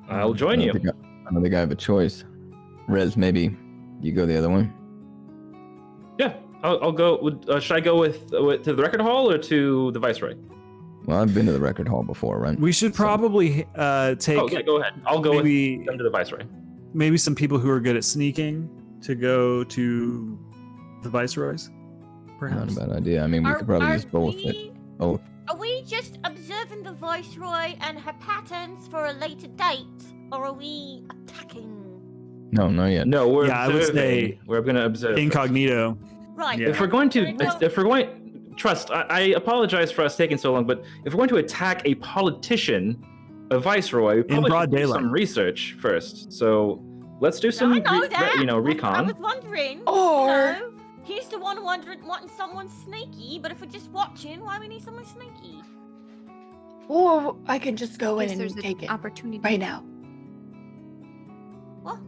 S1: I'll join you.
S5: I don't think I have a choice. Rez, maybe you go the other way.
S1: Yeah, I'll go. Should I go with to the record hall or to the Viceroy?
S5: Well, I've been to the record hall before, right?
S8: We should probably take.
S1: Oh, yeah, go ahead. I'll go
S8: maybe,
S1: with them to the Viceroy.
S8: Maybe some people who are good at sneaking to go to the Viceroys. Perhaps.
S5: Not a bad idea. I mean, we could probably just both
S2: we,
S5: fit. Both.
S2: Are we just observing the Viceroy and her patterns for a later date, or are we attacking?
S5: No, not yet.
S1: No, we're
S8: Yeah, I would
S1: observing.
S8: say
S1: We're gonna observe.
S8: Incognito.
S2: Right.
S8: Yeah.
S1: If we're going to,
S2: Well,
S1: if we're going, trust. I apologize for us taking so long, but if we're going to attack a politician, a viceroy, we probably
S8: broad
S1: should do
S8: daylight.
S1: some research first. So let's do some,
S2: I know that. I
S1: recon.
S2: was wondering.
S7: Or-
S2: He's the one wanting someone sneaky, but if we're just watching, why we need someone sneaky?
S7: Or I can just go in
S10: Guess there's
S7: and
S10: an
S7: take it
S10: opportunity
S7: right now.
S2: What?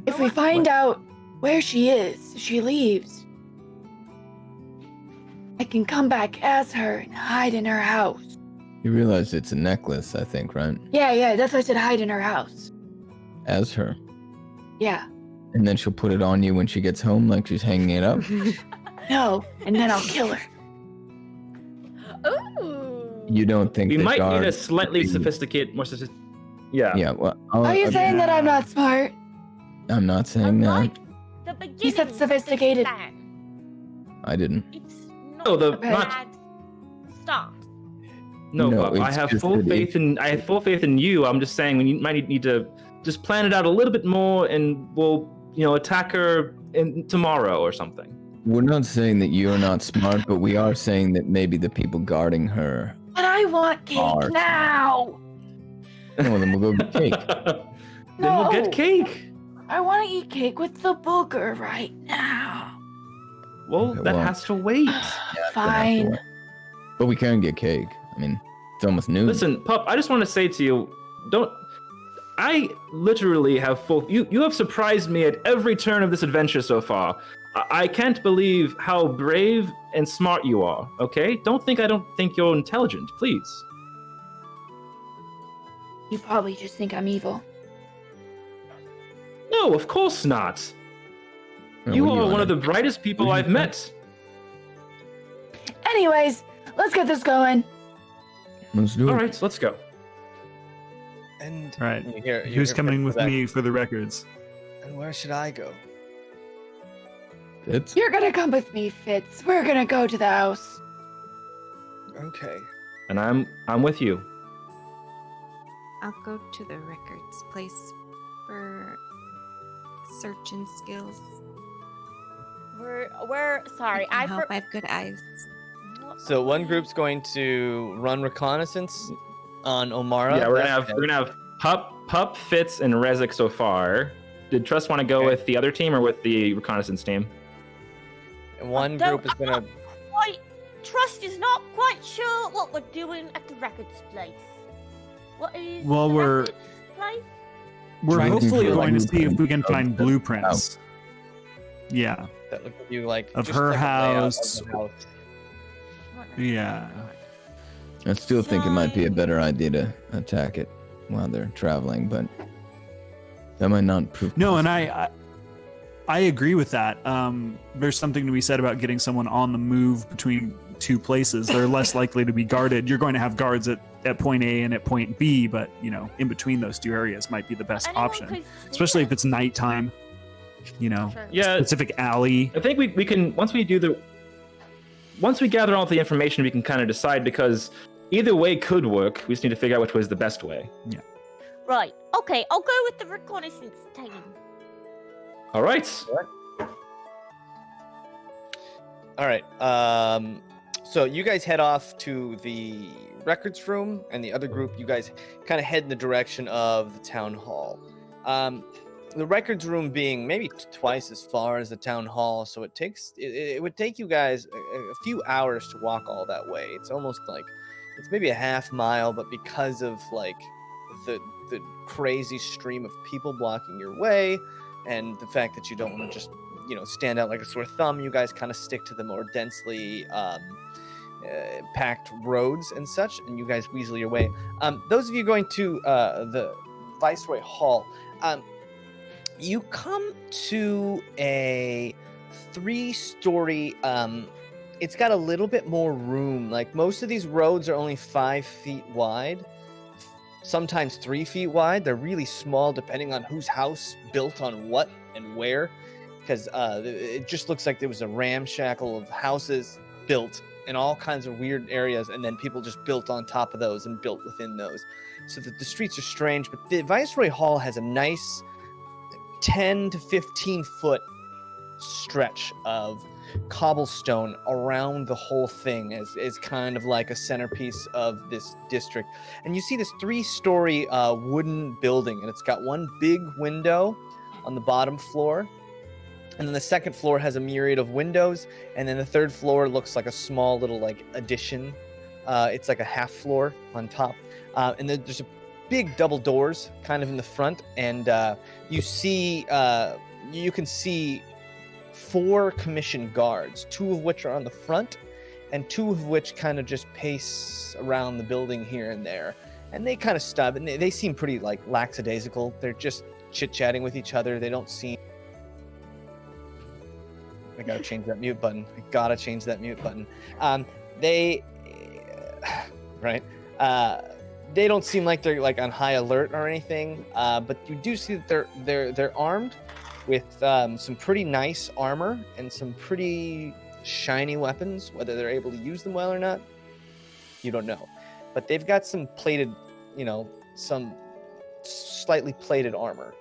S7: If we find out where she is, she leaves. I can come back as her and hide in her house.
S5: You realize it's a necklace, I think, right?
S7: Yeah, that's why I said hide in her house.
S5: As her.
S7: Yeah.
S5: And then she'll put it on you when she gets home, like she's hanging it up.
S7: No, and then I'll kill her.
S2: Ooh.
S5: You don't think
S1: We
S5: that
S1: might need a
S5: guards
S1: slightly
S5: would be-
S1: sophisticated, more sophisticated. Yeah.
S5: Yeah, well,
S7: Are you saying that I'm not smart?
S5: I'm not saying that.
S2: Unlike the beginning.
S7: He said sophisticated.
S5: I didn't.
S2: It's not
S1: No,
S2: a
S7: Okay.
S2: bad start.
S1: No,
S5: No,
S1: Bob, I
S5: it's
S1: have
S5: just
S1: full
S5: that
S1: faith in you. I'm just saying we might need to just plan it out a little bit more, and we'll attack her tomorrow or something.
S5: We're not saying that you're not smart, but we are saying that maybe the people guarding her.
S7: But I want cake
S5: Are-
S7: now.
S5: Well, then we'll go get cake.
S1: Then we'll
S7: No.
S1: get cake.
S7: I want to eat cake with the booger right now.
S1: Well,
S5: Okay,
S1: that
S5: well-
S1: has to wait.
S7: Fine.
S5: But we can get cake. I mean, it's almost noon.
S1: Listen, Pup, I just want to say to you, I literally have full. You have surprised me at every turn of this adventure so far. I can't believe how brave and smart you are. Okay, I don't think you're intelligent, please.
S7: You probably just think I'm evil.
S1: No, of course not.
S5: Oh,
S1: You
S5: what
S1: are
S5: on
S1: one of
S5: a-
S1: the brightest people
S5: what are you
S1: I've met.
S7: Anyways, let's get this going.
S5: Let's do it.
S1: All right, let's go.
S3: And
S8: All right.
S3: you hear
S8: Who's
S3: Fitz
S8: coming
S3: go
S8: with
S3: back,
S8: me for the records?
S3: And where should I go?
S5: It's
S7: You're gonna come with me, Fitz. We're gonna go to the house.
S3: Okay.
S1: And I'm with you.
S10: I'll go to the records place for searching skills.
S2: We're sorry.
S10: I
S2: I
S10: hope I have good eyes.
S3: So one group's going to run reconnaissance on Omara.
S1: Yeah, we're gonna have Pup, Fitz, and Rezik so far. Did Trust want to go
S3: Okay.
S1: with the other team or with the reconnaissance team?
S3: And one
S2: Don't-
S3: group is gonna.
S2: Quite Trust is not quite sure what we're doing at the records place. What is
S8: Well,
S2: the
S8: we're-
S2: records place?
S8: We're
S5: Trying to
S8: hopefully
S5: feel
S8: going to
S5: like
S8: see if we can
S5: of
S8: find
S5: the
S8: blueprints. Yeah.
S3: That look at you like
S8: Of
S3: just
S8: her
S3: like a layout of
S8: house.
S3: the house.
S8: Yeah.
S5: I still think it might be a better idea to attack it while they're traveling, but that might not prove.
S8: No, and I agree with that. There's something to be said about getting someone on the move between two places. They're less likely to be guarded. You're going to have guards at point A and at point B, but in between those two areas might be the best
S2: Anyone
S8: option,
S2: could-
S8: especially
S2: yeah,
S8: if it's nighttime.
S2: sure.
S1: Yeah,
S8: Specific alley.
S1: I think we can once we gather all the information, we can kind of decide, because either way could work. We just need to figure out which way is the best way.
S2: Right. Okay, I'll go with the reconnaissance team.
S1: All right.
S3: All right. So you guys head off to the records room, and the other group, you guys kind of head in the direction of the town hall. The records room being maybe twice as far as the town hall, so it would take you guys a few hours to walk all that way. It's almost like it's maybe a half mile, but because of like the crazy stream of people blocking your way, and the fact that you don't want to just stand out like a sore thumb, you guys kind of stick to the more densely packed roads and such, and you guys weasel your way. Those of you going to the Viceroy Hall, you come to a 3-story. It's got a little bit more room. Like most of these roads are only 5 feet wide, sometimes 3 feet wide. They're really small depending on whose house built on what and where, because it just looks like there was a ramshackle of houses built in all kinds of weird areas, and then people just built on top of those and built within those, so that the streets are strange. But the Viceroy Hall has a nice 10 to 15 foot stretch of cobblestone around the whole thing as kind of like a centerpiece of this district. And you see this 3-story wooden building, and it's got one big window on the bottom floor, and then the second floor has a myriad of windows, and then the third floor looks like a small little like addition. It's like a half floor on top, and then there's a big double doors kind of in the front, and you can see 4 commissioned guards, 2 of which are on the front, and 2 of which kind of just pace around the building here and there. And they kind of stop, and they seem pretty like lackadaisical. They're just chit-chatting with each other. They don't seem... I gotta change that mute button. They don't seem like they're like on high alert or anything, but you do see that they're armed with some pretty nice armor and some pretty shiny weapons. Whether they're able to use them well or not, you don't know. But they've got some plated, some slightly plated armor.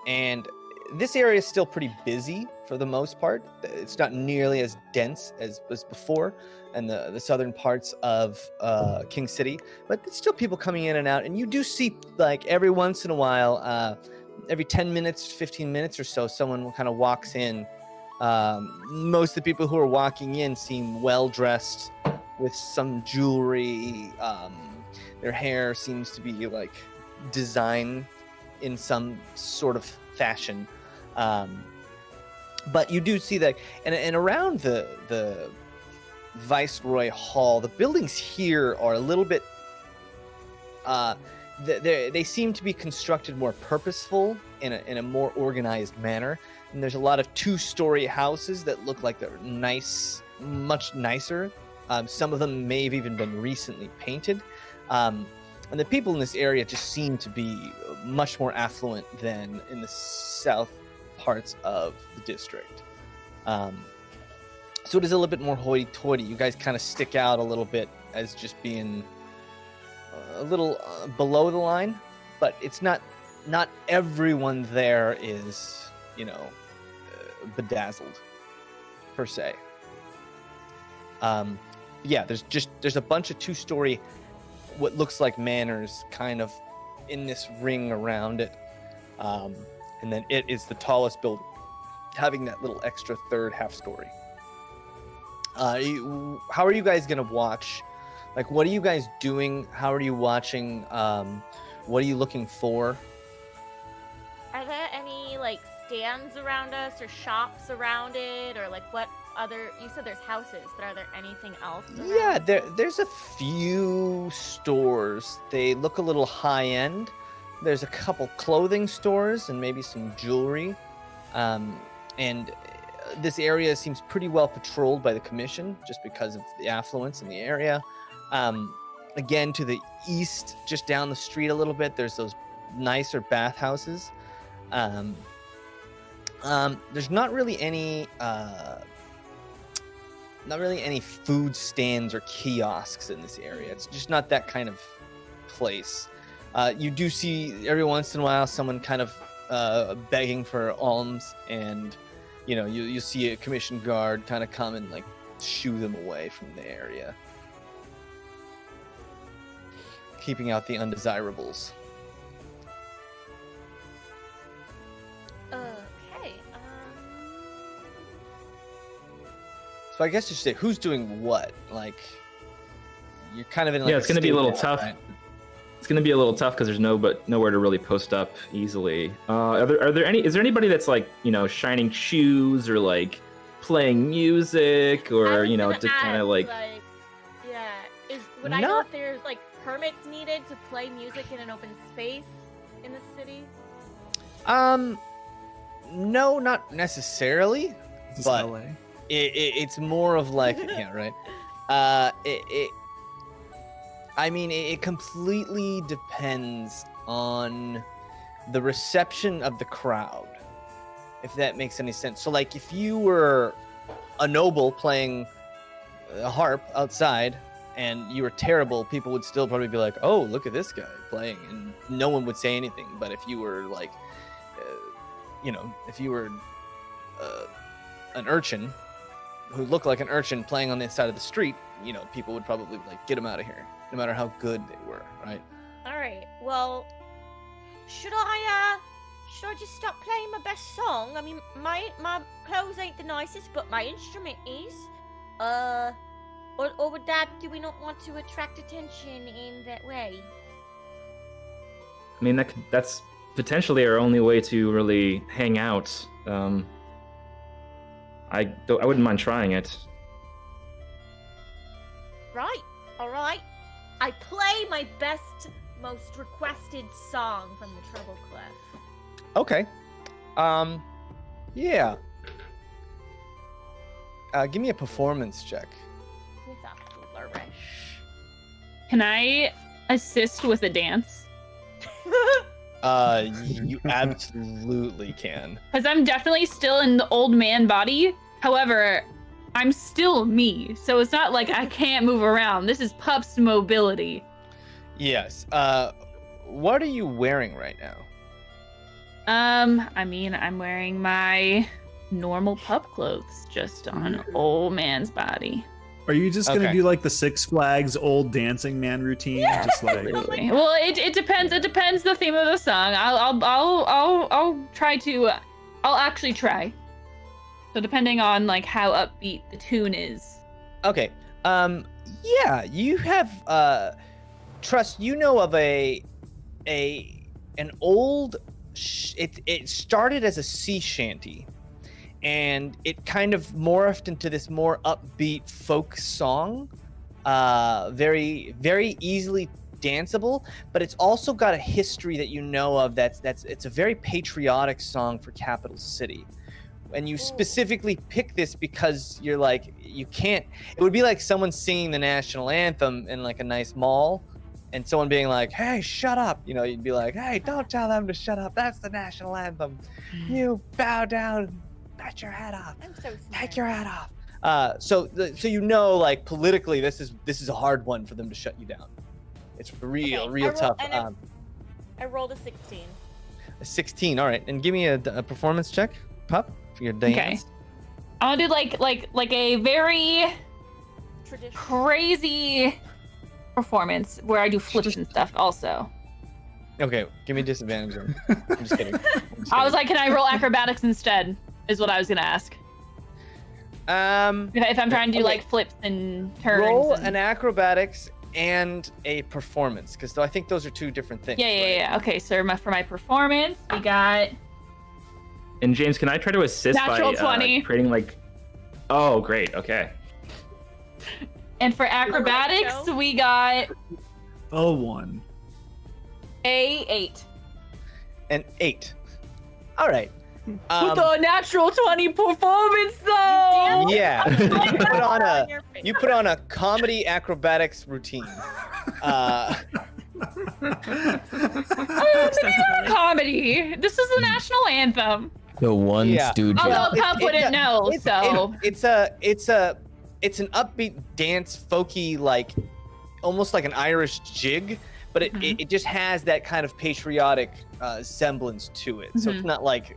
S3: And this area is still pretty busy for the most part. It's not nearly as dense as before in the southern parts of King City, but there's still people coming in and out. And you do see, like, every once in a while, every 10 minutes, 15 minutes or so, someone kind of walks in. Most of the people who are walking in seem well-dressed with some jewelry. Their hair seems to be, like, designed in some sort of fashion. But you do see that, and around the Viceroy Hall, the buildings here are a little bit, they seem to be constructed more purposeful in a more organized manner. And there's a lot of 2-story houses that look like they're nice, much nicer. Some of them may have even been recently painted. And the people in this area just seem to be much more affluent than in the south parts of the district. So it is a little bit more hoity-toity. You guys kind of stick out a little bit as just being a little below the line, but it's not everyone there is, bedazzled per se. Yeah, there's a bunch of 2-story what looks like manors kind of in this ring around it, and then it is the tallest building having that little extra third half story. How are you guys gonna watch? Like, what are you guys doing? How are you watching? What are you looking for?
S2: Are there any like stands around us or shops around it, or like what other? You said there's houses, but are there anything else? Around?
S3: Yeah, there's a few stores. They look a little high end. There's a couple clothing stores and maybe some jewelry. And this area seems pretty well patrolled by the commission just because of the affluence in the area. Again, to the east, just down the street a little bit, there's those nicer bathhouses. There's not really any food stands or kiosks in this area. It's just not that kind of place. You do see every once in a while someone kind of begging for alms, and you see a commission guard kind of come and like shoo them away from the area, keeping out the undesirables.
S2: Okay.
S3: So I guess you should say who's doing what. Like, you're kind of in. Like,
S1: yeah, it's going to be a little
S3: now,
S1: tough.
S3: right?
S1: It's going to be a little tough because there's nowhere to really post up easily. Is there anybody that's like, shining shoes or like playing music or, to kind of like.
S2: Yeah. Would I know if there's like permits needed to play music in an open space in the city?
S3: No, not necessarily.
S8: This is
S3: But
S8: LA.
S3: it's more of like, yeah, right. It completely depends on the reception of the crowd, if that makes any sense. So, like, if you were a noble playing a harp outside and you were terrible, people would still probably be like, oh, look at this guy playing, and no one would say anything. But if you were like, if you were an urchin who looked like an urchin playing on the side of the street, people would probably like get him out of here, no matter how good they were, right?
S2: All right. Well, should I just stop playing my best song? I mean, my clothes ain't the nicest, but my instrument is. Or would that? Do we not want to attract attention in that way?
S1: I mean, that's potentially our only way to really hang out. I wouldn't mind trying it.
S2: Right. All right. I play my best, most requested song from the Treble Clef.
S3: Okay. Yeah. Give me a performance check.
S2: With a flourish.
S6: Can I assist with a dance?
S3: You absolutely can.
S6: Because I'm definitely still in the old man body. However, I'm still me, so it's not like I can't move around. This is Pup's mobility.
S3: Yes. What are you wearing right now?
S6: I'm wearing my normal pup clothes, just on old man's body.
S8: Are you just gonna do like the Six Flags old dancing man routine?
S6: Yeah,
S8: just like
S6: absolutely. Well, it depends. It depends the theme of the song. I'll try to. I'll actually try. So depending on like how upbeat the tune is.
S3: Okay. Yeah, you have Trust, you know of an old it started as a sea shanty, and it kind of morphed into this more upbeat folk song. Very, very easily danceable, but it's also got a history that you know of it's a very patriotic song for Capital City. And you specifically pick this because you're like, you can't, it would be like someone singing the national anthem in like a nice mall and someone being like, hey, shut up. You'd be like, hey, don't tell them to shut up. That's the national anthem. You bow down, pat your head off.
S2: I'm so sorry.
S3: Take your head off. So like politically, this is a hard one for them to shut you down. It's real tough.
S2: I rolled a 16.
S3: A 16, all right. And give me a performance check, Pup. For your dance.
S6: Okay. I'll do like a very crazy performance where I do flips and stuff also.
S3: Okay, give me disadvantage. I'm just kidding.
S6: I was like, can I roll acrobatics instead? is what I was gonna ask. If I'm trying to do like flips and turns.
S3: Roll
S6: and...
S3: an acrobatics and a performance, because I think those are two different things.
S6: Yeah. Okay, so for my performance, we got.
S1: And Jaymes, can I try to assist
S6: Natural
S1: by
S6: 20.
S1: creating like? Oh, great. Okay.
S6: And for acrobatics, we got
S8: Oh, 1.
S6: a 8.
S3: An 8. All right.
S6: With the natural 20 performance, though.
S3: Yeah. You put on a comedy acrobatics routine.
S6: Comedy. This is the national anthem.
S5: The one Stooges.
S6: Although Pup wouldn't know, so
S3: it's an upbeat dance, folky, like almost like an Irish jig, but it just has that kind of patriotic semblance to it. So it's not like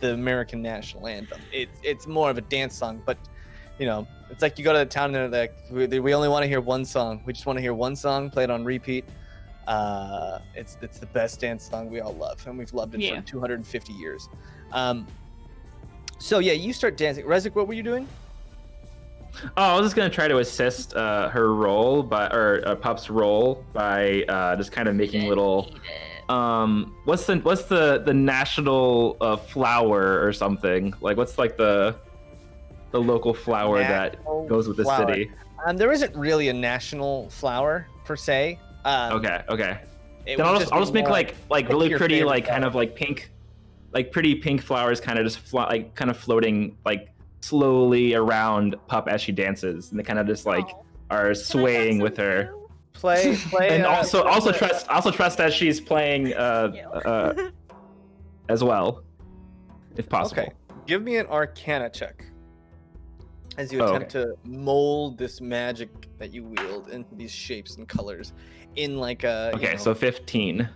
S3: the American national anthem. It's more of a dance song, but it's like you go to the town and they're like, we only want to hear one song. We just want to hear one song, play it on repeat. It's the best dance song we all love, and we've loved it for 250 years. So yeah, you start dancing. Rezik, what were you doing?
S1: Oh, I was just gonna try to assist her role Pup's role by just kind of making little. What's the national flower or something? Like what's like the local flower that goes with the city?
S3: There isn't really a national flower per se.
S1: Okay. Then I'll just make like really pretty, like kind of like pink, like pretty pink flowers, kind of just kind of floating like slowly around Pup as she dances, and they kind of just like are swaying with her.
S3: Play,
S1: and also trust that she's playing as well, if possible.
S3: Okay, give me an Arcana check as you attempt to mold this magic that you wield into these shapes and colors in like a.
S1: Okay, so 15.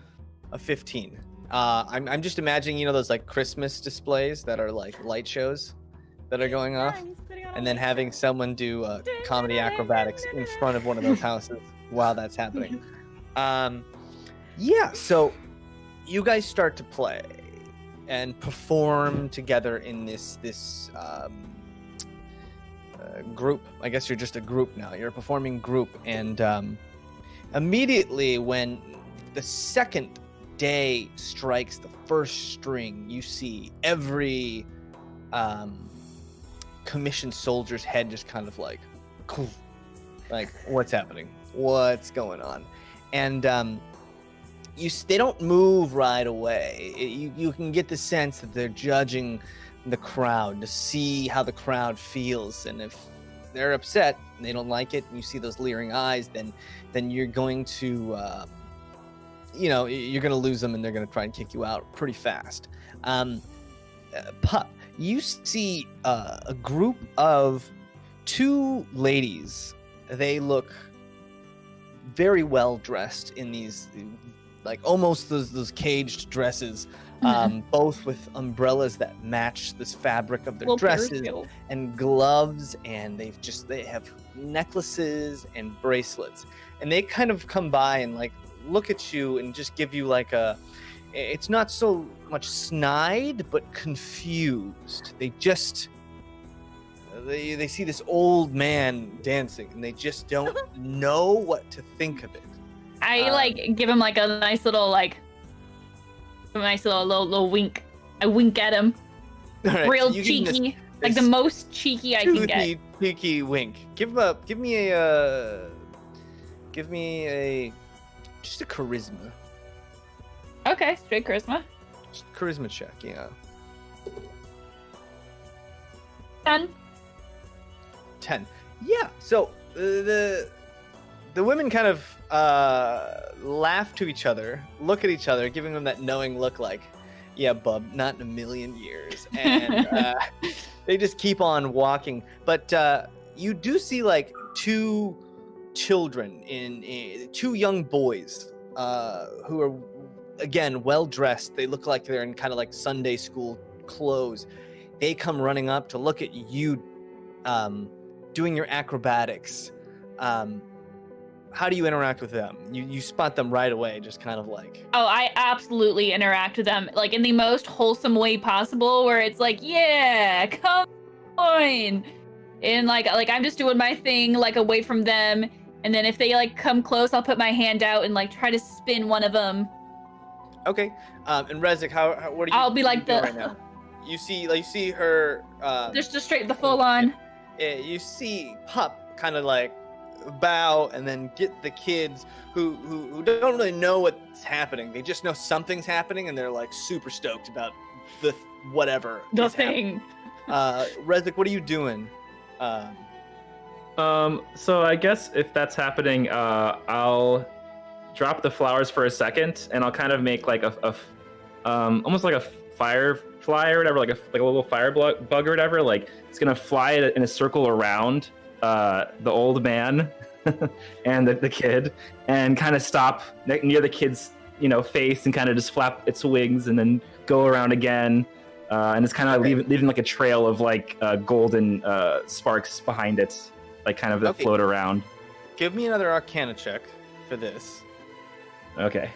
S3: A 15. I'm just imagining those like Christmas displays that are like light shows that are going off, and then having someone do comedy acrobatics in front of one of those houses while that's happening. So you guys start to play and perform together in this group. I guess you're just a group now. You're a performing group, and immediately when the second Daye strikes the first string, you see every commissioned soldier's head just kind of like what's happening? What's going on? And they don't move right away. You can get the sense that they're judging the crowd to see how the crowd feels, and if they're upset and they don't like it, and you see those leering eyes, then you're going to you're going to lose them, and they're going to try and kick you out pretty fast. Pup, you see a group of 2 ladies. They look very well dressed in these like almost those caged dresses, both with umbrellas that match this fabric of their dresses and gloves, and they have necklaces and bracelets, and they kind of come by and like look at you and just give you like it's not so much snide but confused. They see this old man dancing, and they just don't know what to think of it.
S6: I give him like a nice little little wink. I wink at him,
S3: right,
S6: real so cheeky, like the most cheeky I can get.
S3: Cheeky wink. Give me a just a charisma.
S6: Okay, straight charisma.
S3: Just charisma check, yeah. 10. Yeah. So the women kind of laugh to each other, look at each other, giving them that knowing look, like, "Yeah, bub, not in a million years." And they just keep on walking. But you do see like 2 children in 2 young boys who are again well dressed. They look like they're in kind of like Sunday school clothes. They come running up to look at you doing your acrobatics. how do you interact with them? You spot them right away, just kind of like.
S6: Oh, I absolutely interact with them like in the most wholesome way possible, where it's like, yeah, come on, and like I'm just doing my thing like away from them, and then if they like come close, I'll put my hand out and like try to spin one of them.
S3: Okay, and Rezik, what are you?
S6: I'll be like
S3: doing right now? You see her.
S6: Just straight the full on.
S3: You see Pup kind of like bow and then get the kids who don't really know what's happening. They just know something's happening and they're like super stoked about the whatever.
S6: The thing.
S3: Rezik, what are you doing?
S1: So I guess if that's happening, I'll drop the flowers for a second, and I'll kind of make like a almost like a firefly or whatever, like a little fire bug or whatever. Like it's gonna fly in a circle around the old man and the kid, and kind of stop near the kid's face, and kind of just flap its wings, and then go around again. And it's kind of leaving like a trail of like golden sparks behind it, like kind of that float around.
S3: Give me another Arcana check for this.
S1: Okay.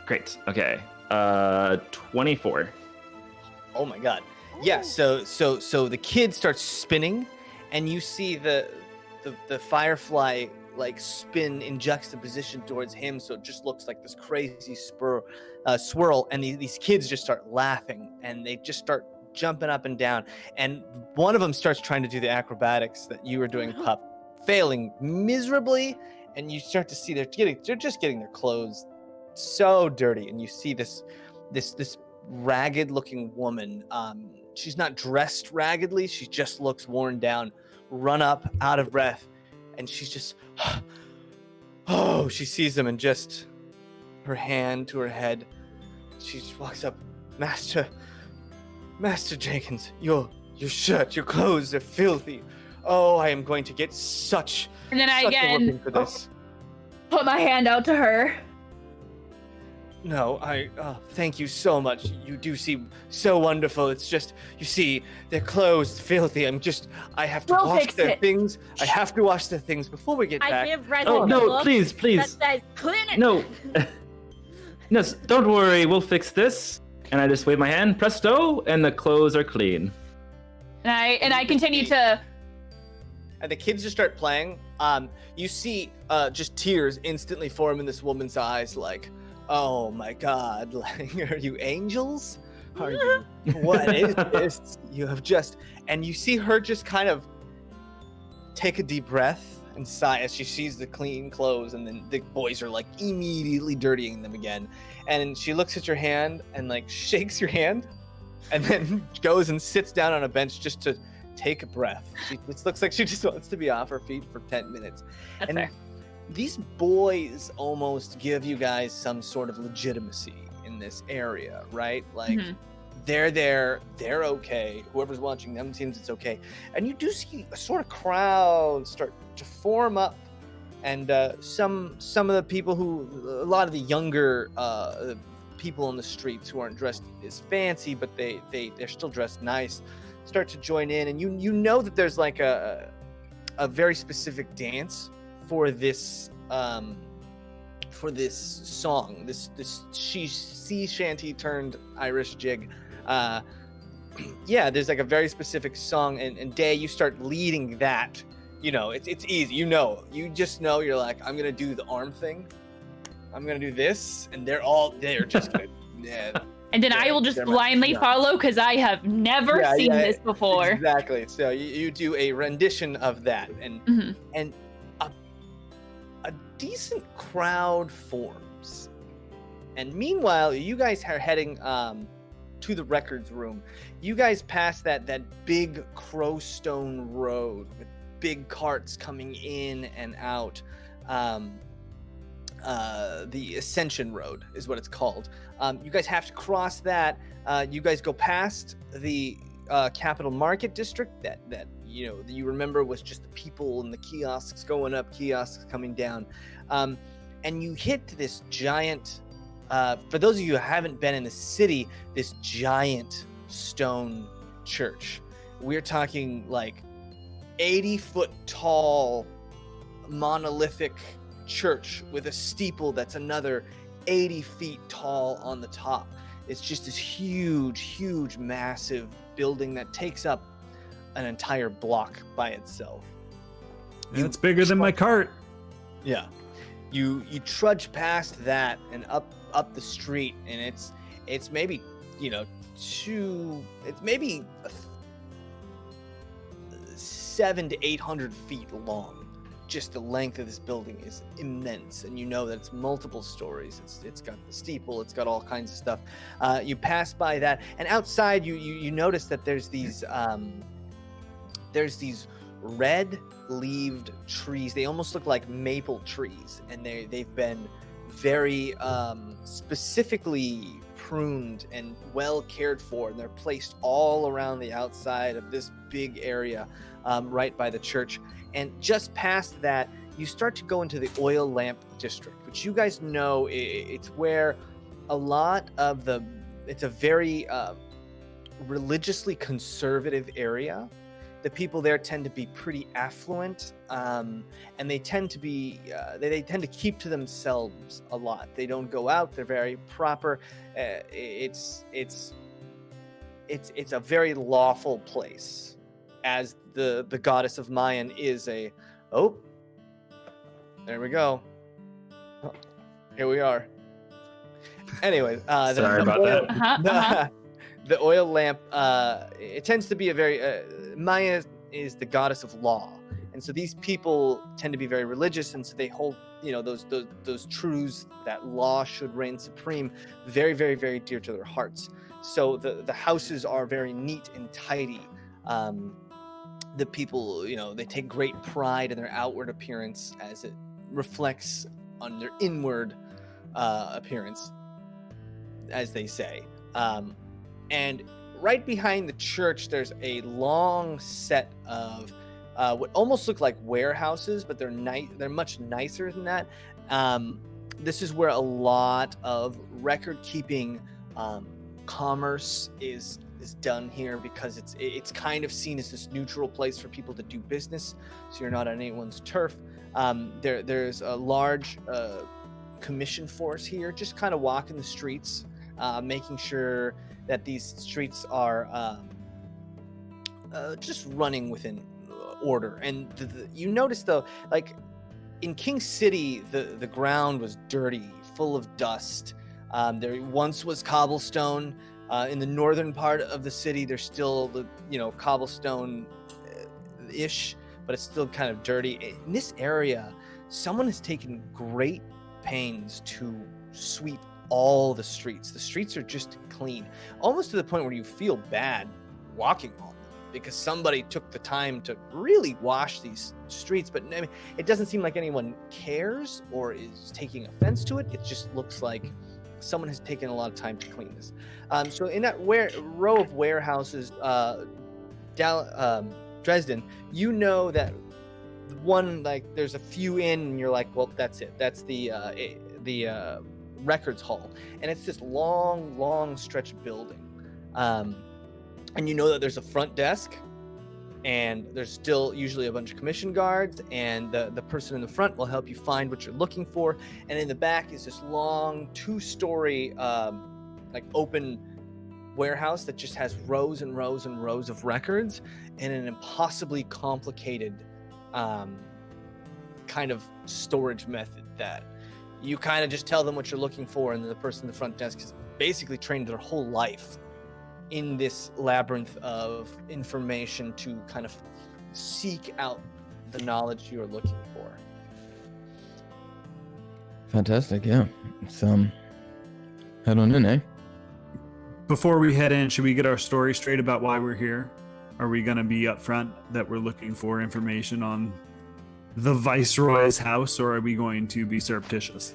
S1: Great. Okay. 24.
S3: Oh my god. Yeah, so the kid starts spinning, and you see the firefly like spin in juxtaposition towards him, so it just looks like this crazy swirl, and these kids just start laughing, and they just start jumping up and down, and one of them starts trying to do the acrobatics that you were doing, Pup, failing miserably, and you start to see they're just getting their clothes so dirty, and you see this ragged looking woman, she's not dressed raggedly, she just looks worn down, run up out of breath, and she's just she sees them, and just her hand to her head, she just walks up. Master Jenkins, your shirt, your clothes are filthy. Oh, I am going to get such
S6: and then I again
S3: for this.
S6: Put my hand out to her.
S3: No, thank you so much. You do seem so wonderful. It's just, you see, their clothes filthy. I have to wash their things. I have to wash their things before we get back.
S2: I give Rezik
S1: Oh,
S2: a
S1: no,
S2: look
S1: please.
S2: that says, clean it.
S1: No. No, don't worry, we'll fix this. And I just wave my hand, presto, and the clothes are clean.
S6: And I continue to.
S3: And the kids just start playing. You see just tears instantly form in this woman's eyes, like, oh my god, like, are you angels? Are you, what is this? You have just, and you see her just kind of take a deep breath and sigh as she sees the clean clothes, and then the boys are like immediately dirtying them again. And she looks at your hand and like shakes your hand, and then goes and sits down on a bench just to take a breath. It looks like she just wants to be off her feet for 10 minutes.
S6: That's fair.
S3: These boys almost give you guys some sort of legitimacy in this area, right? Like, they're there, they're okay. Whoever's watching them seems it's okay. And you do see a sort of crowd start to form up, and some of the people a lot of the younger people on the streets who aren't dressed as fancy, but they're still dressed nice, start to join in, and you know that there's like a very specific dance for this song, this sea shanty turned Irish jig. Yeah, there's like a very specific song, and Daye, you start leading that. You know, it's easy. You just know, you're like, I'm gonna do the arm thing, I'm gonna do this, and they're just gonna
S6: and then I will just blindly follow, because I have never seen this before.
S3: Exactly. So you do a rendition of that, and and a decent crowd forms. And meanwhile, you guys are heading to the records room. You guys pass that big crowstone road with big carts coming in and out. The Ascension Road is what it's called. You guys have to cross that. You guys go past the Capital Market District that you remember was just the people and the kiosks going up, kiosks coming down. And you hit this giant, for those of you who haven't been in the city, this giant stone church. We're talking like 80-foot tall monolithic church with a steeple that's another 80 feet tall on the top. It's just this huge, massive building that takes up an entire block by itself.
S8: It's bigger than my cart.
S3: Yeah. You trudge past that and up the street, and it's maybe, it's maybe 700 to 800 feet long. Just the length of this building is immense, and you know that it's multiple stories. It's got the steeple, it's got all kinds of stuff. You pass by that, and outside you notice that there's these red-leaved trees. They almost look like maple trees, and they've been very specifically pruned and well cared for, and they're placed all around the outside of this big area right by the church. And just past that, you start to go into the oil lamp district, which you guys know it's where a lot of it's a very religiously conservative area. The people there tend to be pretty affluent, and they tend to be they tend to keep to themselves a lot. They don't go out. They're very proper. It's a very lawful place, as the goddess of Mayan is a. Oh, there we go. Oh, here we are. Anyway,
S1: Sorry about that.
S3: The oil lamp, it tends to be a very Maya is the goddess of law, and so these people tend to be very religious, and so they hold those truths that law should reign supreme very, very, very dear to their hearts. So the houses are very neat and tidy. The people, they take great pride in their outward appearance as it reflects on their inward appearance, as they say. And right behind the church, there's a long set of what almost look like warehouses, but they're much nicer than that. This is where a lot of record-keeping commerce is done here, because it's kind of seen as this neutral place for people to do business, so you're not on anyone's turf. There's a large commission force here, just kind of walking the streets, making sure that these streets are just running within order. And you notice, though, like in King City, the ground was dirty, full of dust. There once was cobblestone. In the northern part of the city, there's still the cobblestone-ish, but it's still kind of dirty. In this area, someone has taken great pains to sweep all the streets. The streets are just clean, almost to the point where you feel bad walking on them, because somebody took the time to really wash these streets. But I mean, it doesn't seem like anyone cares or is taking offense to it. It just looks like someone has taken a lot of time to clean this. So in that row of warehouses, Dresden, you know that one, like, there's a few in, and you're like, well, that's it. That's the records hall, and it's this long stretch of building, and you know that there's a front desk, and there's still usually a bunch of commission guards, and the person in the front will help you find what you're looking for. And in the back is this long 2-story like open warehouse that just has rows and rows and rows of records, and an impossibly complicated kind of storage method that you kind of just tell them what you're looking for, and the person in the front desk is basically trained their whole life in this labyrinth of information to kind of seek out the knowledge you're looking for.
S5: Fantastic, yeah. So, head on in, eh?
S8: Before we head in, should we get our story straight about why we're here? Are we going to be upfront that we're looking for information on the Viceroy's house, or are we going to be surreptitious?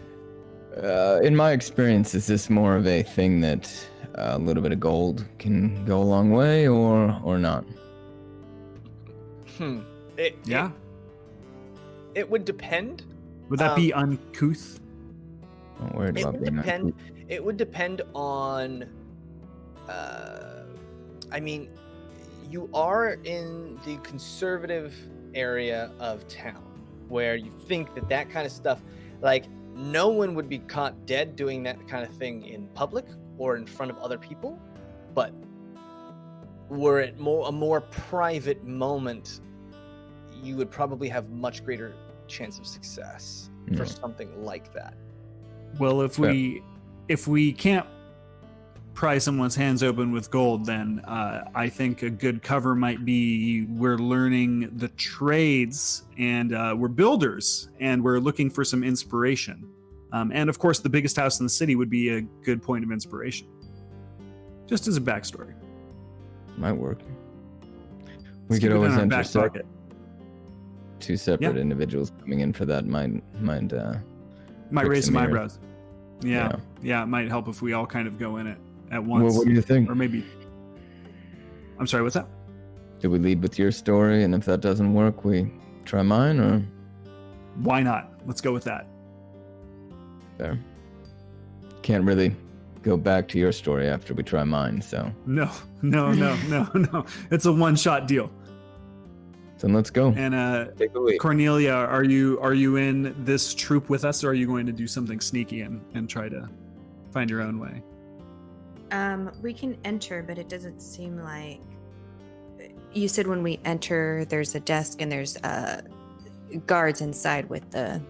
S5: In my experience, is this more of a thing that a little bit of gold can go a long way, or not?
S8: Yeah.
S3: It would depend.
S8: Would that be uncouth?
S5: I'm worried about being uncouth.
S3: It would depend on. I mean, you are in the conservative area of town where you think that kind of stuff, like no one would be caught dead doing that kind of thing in public or in front of other people, but were it a more private moment, you would probably have much greater chance of success for something like that.
S8: Well, if we can't pry someone's hands open with gold, then I think a good cover might be we're learning the trades and we're builders and we're looking for some inspiration. And of course, the biggest house in the city would be a good point of inspiration. Just as a backstory.
S5: Might work. We could always enter two separate individuals coming in for that might
S8: raise some eyebrows. Yeah, it might help if we all kind of go in it at once.
S5: Well, what do you think?
S8: Or maybe... I'm sorry, what's that?
S5: Do we lead with your story, and if that doesn't work, we try mine, or...?
S8: Why not? Let's go with that.
S5: Fair. Can't really go back to your story after we try mine, so... No.
S8: It's a one-shot deal.
S5: Then let's go.
S8: And
S5: take the lead.
S8: Cornelia, are you in this troop with us, or are you going to do something sneaky and try to find your own way?
S10: We can enter, but it doesn't seem like... You said when we enter, there's a desk and there's guards inside with the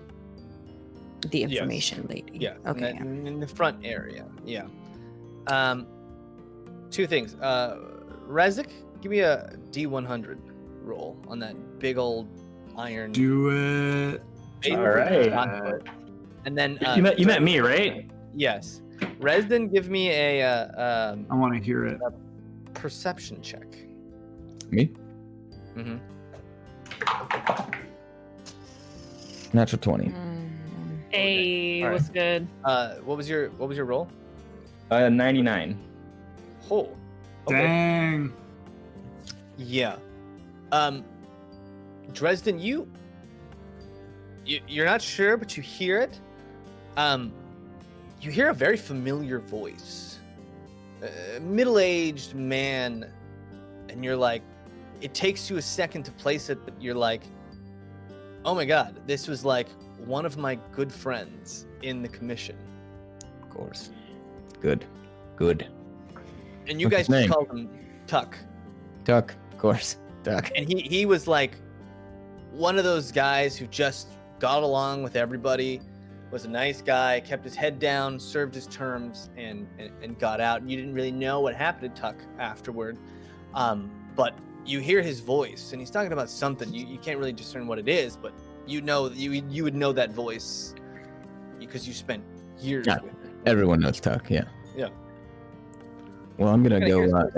S10: information lady.
S3: Yeah.
S10: Okay.
S3: In the front area. Yeah. Two things. Rezik, give me a D100 roll on that big old iron.
S8: Do it.
S1: All right.
S3: And then
S1: you met me, right?
S3: Yes. Resden, give me a
S8: I want to hear it.
S3: Perception check.
S5: Me?
S3: Mm-hmm.
S5: Natural 20.
S6: Hey,
S3: All right.
S6: what's good?
S3: What was your roll?
S1: 99.
S3: Oh. Okay.
S8: Dang.
S3: Yeah. Dresden, you're not sure, but you hear it. You hear a very familiar voice. A middle-aged man, and you're like, it takes you a second to place it, but you're like, oh my god, this was like one of my good friends in the commission.
S5: Of course. Good.
S3: And you
S5: What's
S3: guys
S5: his
S3: just
S5: name?
S3: called him Tuck.
S5: Tuck, of course. Tuck.
S3: And he was like one of those guys who just got along with everybody, was a nice guy, kept his head down, served his terms, and got out. And you didn't really know what happened to Tuck afterward. But you hear his voice, and he's talking about something. You can't really discern what it is, but you know you would know that voice because you spent years with him.
S5: Everyone knows Tuck, yeah.
S3: Yeah.
S5: Well, I'm gonna go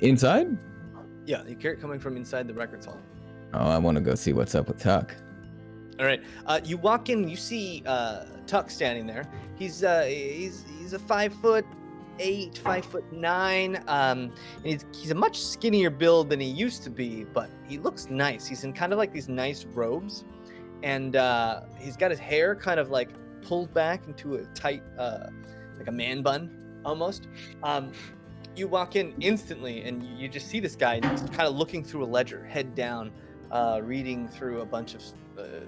S5: inside?
S3: Yeah, you hear it coming from inside the records hall.
S5: Oh, I want to go see what's up with Tuck.
S3: All right. You walk in, you see Tuck standing there. He's a 5'8", 5'9". And he's a much skinnier build than he used to be, but he looks nice. He's in kind of like these nice robes, and he's got his hair kind of like pulled back into a tight, like a man bun almost. You walk in instantly, and you just see this guy just kind of looking through a ledger, head down, reading through a bunch of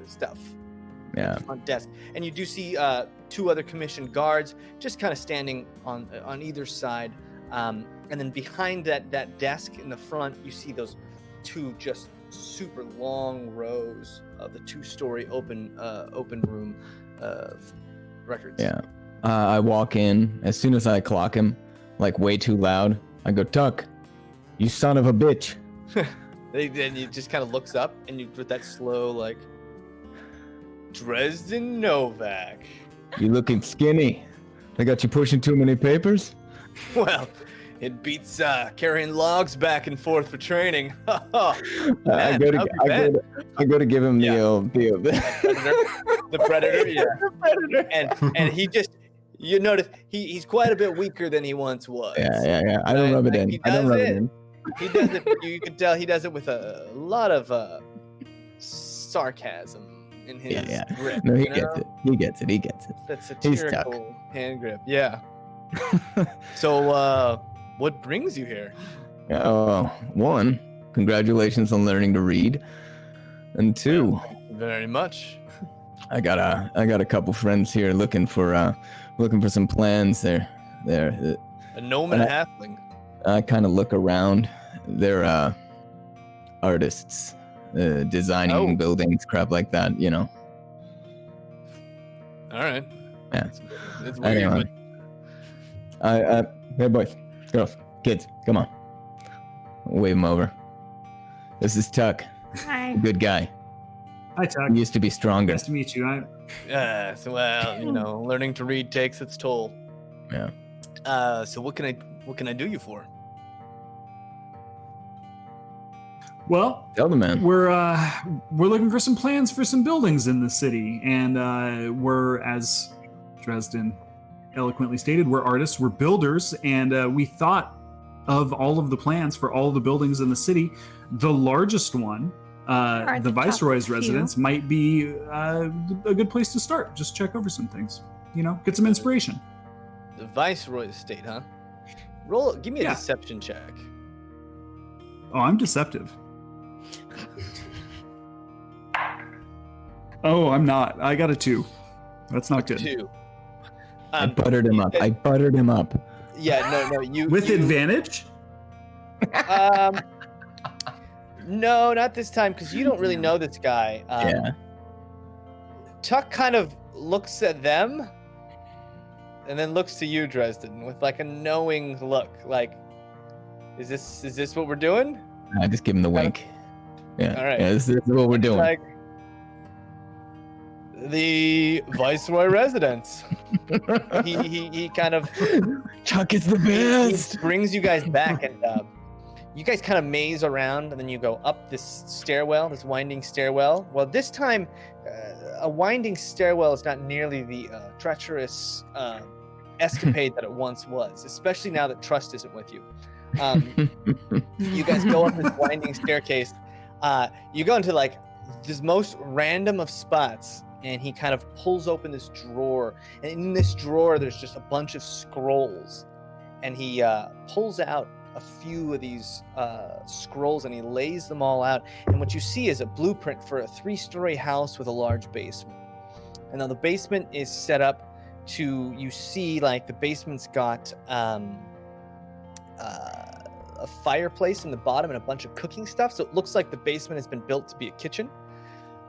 S3: stuff.
S5: Yeah.
S3: At the front desk, and you do see two other commissioned guards just kind of standing on either side, and then behind that desk in the front, you see those two just super long rows of the 2-story open room of records.
S5: Yeah. I walk in as soon as I clock him, like way too loud. I go, Tuck, you son of a bitch.
S3: Then he just kind of looks up, and you with that slow like, Dresden Novak.
S5: You looking skinny. They got you pushing too many papers?
S3: Well, it beats carrying logs back and forth for training.
S5: I go to give him
S3: the predator, yeah. The predator. And he just, you notice he's quite a bit weaker than he once was.
S5: Yeah. I don't rub it in.
S3: He does it. You can tell he does it with a lot of sarcasm in his grip.
S5: No, he gets it. He gets it.
S3: That satirical hand grip. Yeah. So, what brings you here?
S5: One, congratulations on learning to read. And 2,
S3: Very much.
S5: I got a couple friends here looking for some plans. They're
S3: A gnome and a halfling.
S5: I kind of look around. They're artists, designing buildings, crap like that. You know.
S3: All right.
S5: Yeah.
S3: It's weird.
S5: Anyway. Hey boys, girls, kids, come on. Wave them over. This is Tuck.
S2: Hi.
S5: Good guy.
S8: Hi, Tuck.
S5: He used to be stronger.
S8: Nice to meet you.
S3: Yes, well, learning to read takes its toll.
S5: Yeah.
S3: So what can I do you for?
S8: Well,
S5: Tell the man.
S8: we're looking for some plans for some buildings in the city, and we're, as Dresden eloquently stated, we're artists, we're builders, and we thought of all of the plans for all of the buildings in the city. The largest one, the Viceroy's residence, might be a good place to start. Just check over some things, get some inspiration.
S3: The Viceroy estate, huh? Give me a deception check.
S8: Oh, I'm deceptive. Oh, I'm not. I got a 2. That's not good.
S3: 2.
S5: I buttered him up.
S3: Yeah, no, you
S8: With advantage?
S3: No, not this time, because you don't really know this guy.
S5: Yeah.
S3: Tuck kind of looks at them and then looks to you, Dresden, with like a knowing look. Like, is this what we're doing?
S5: I just give him the wink. Yeah.
S3: All right.
S5: Yeah, this is what we're doing.
S3: Like the Viceroy residence. he kind of
S5: Chuck is the best.
S3: He brings you guys back, and you guys kind of maze around, and then you go up this stairwell, this winding stairwell. Well, this time, a winding stairwell is not nearly the treacherous escapade that it once was, especially now that Trust isn't with you. You guys go up this winding staircase. You go into like this most random of spots, and he kind of pulls open this drawer, and in this drawer there's just a bunch of scrolls, and he pulls out a few of these scrolls, and he lays them all out, and what you see is a blueprint for a 3-story house with a large basement. And now the basement is set up to, you see, like, the basement's got a fireplace in the bottom and a bunch of cooking stuff, so it looks like the basement has been built to be a kitchen.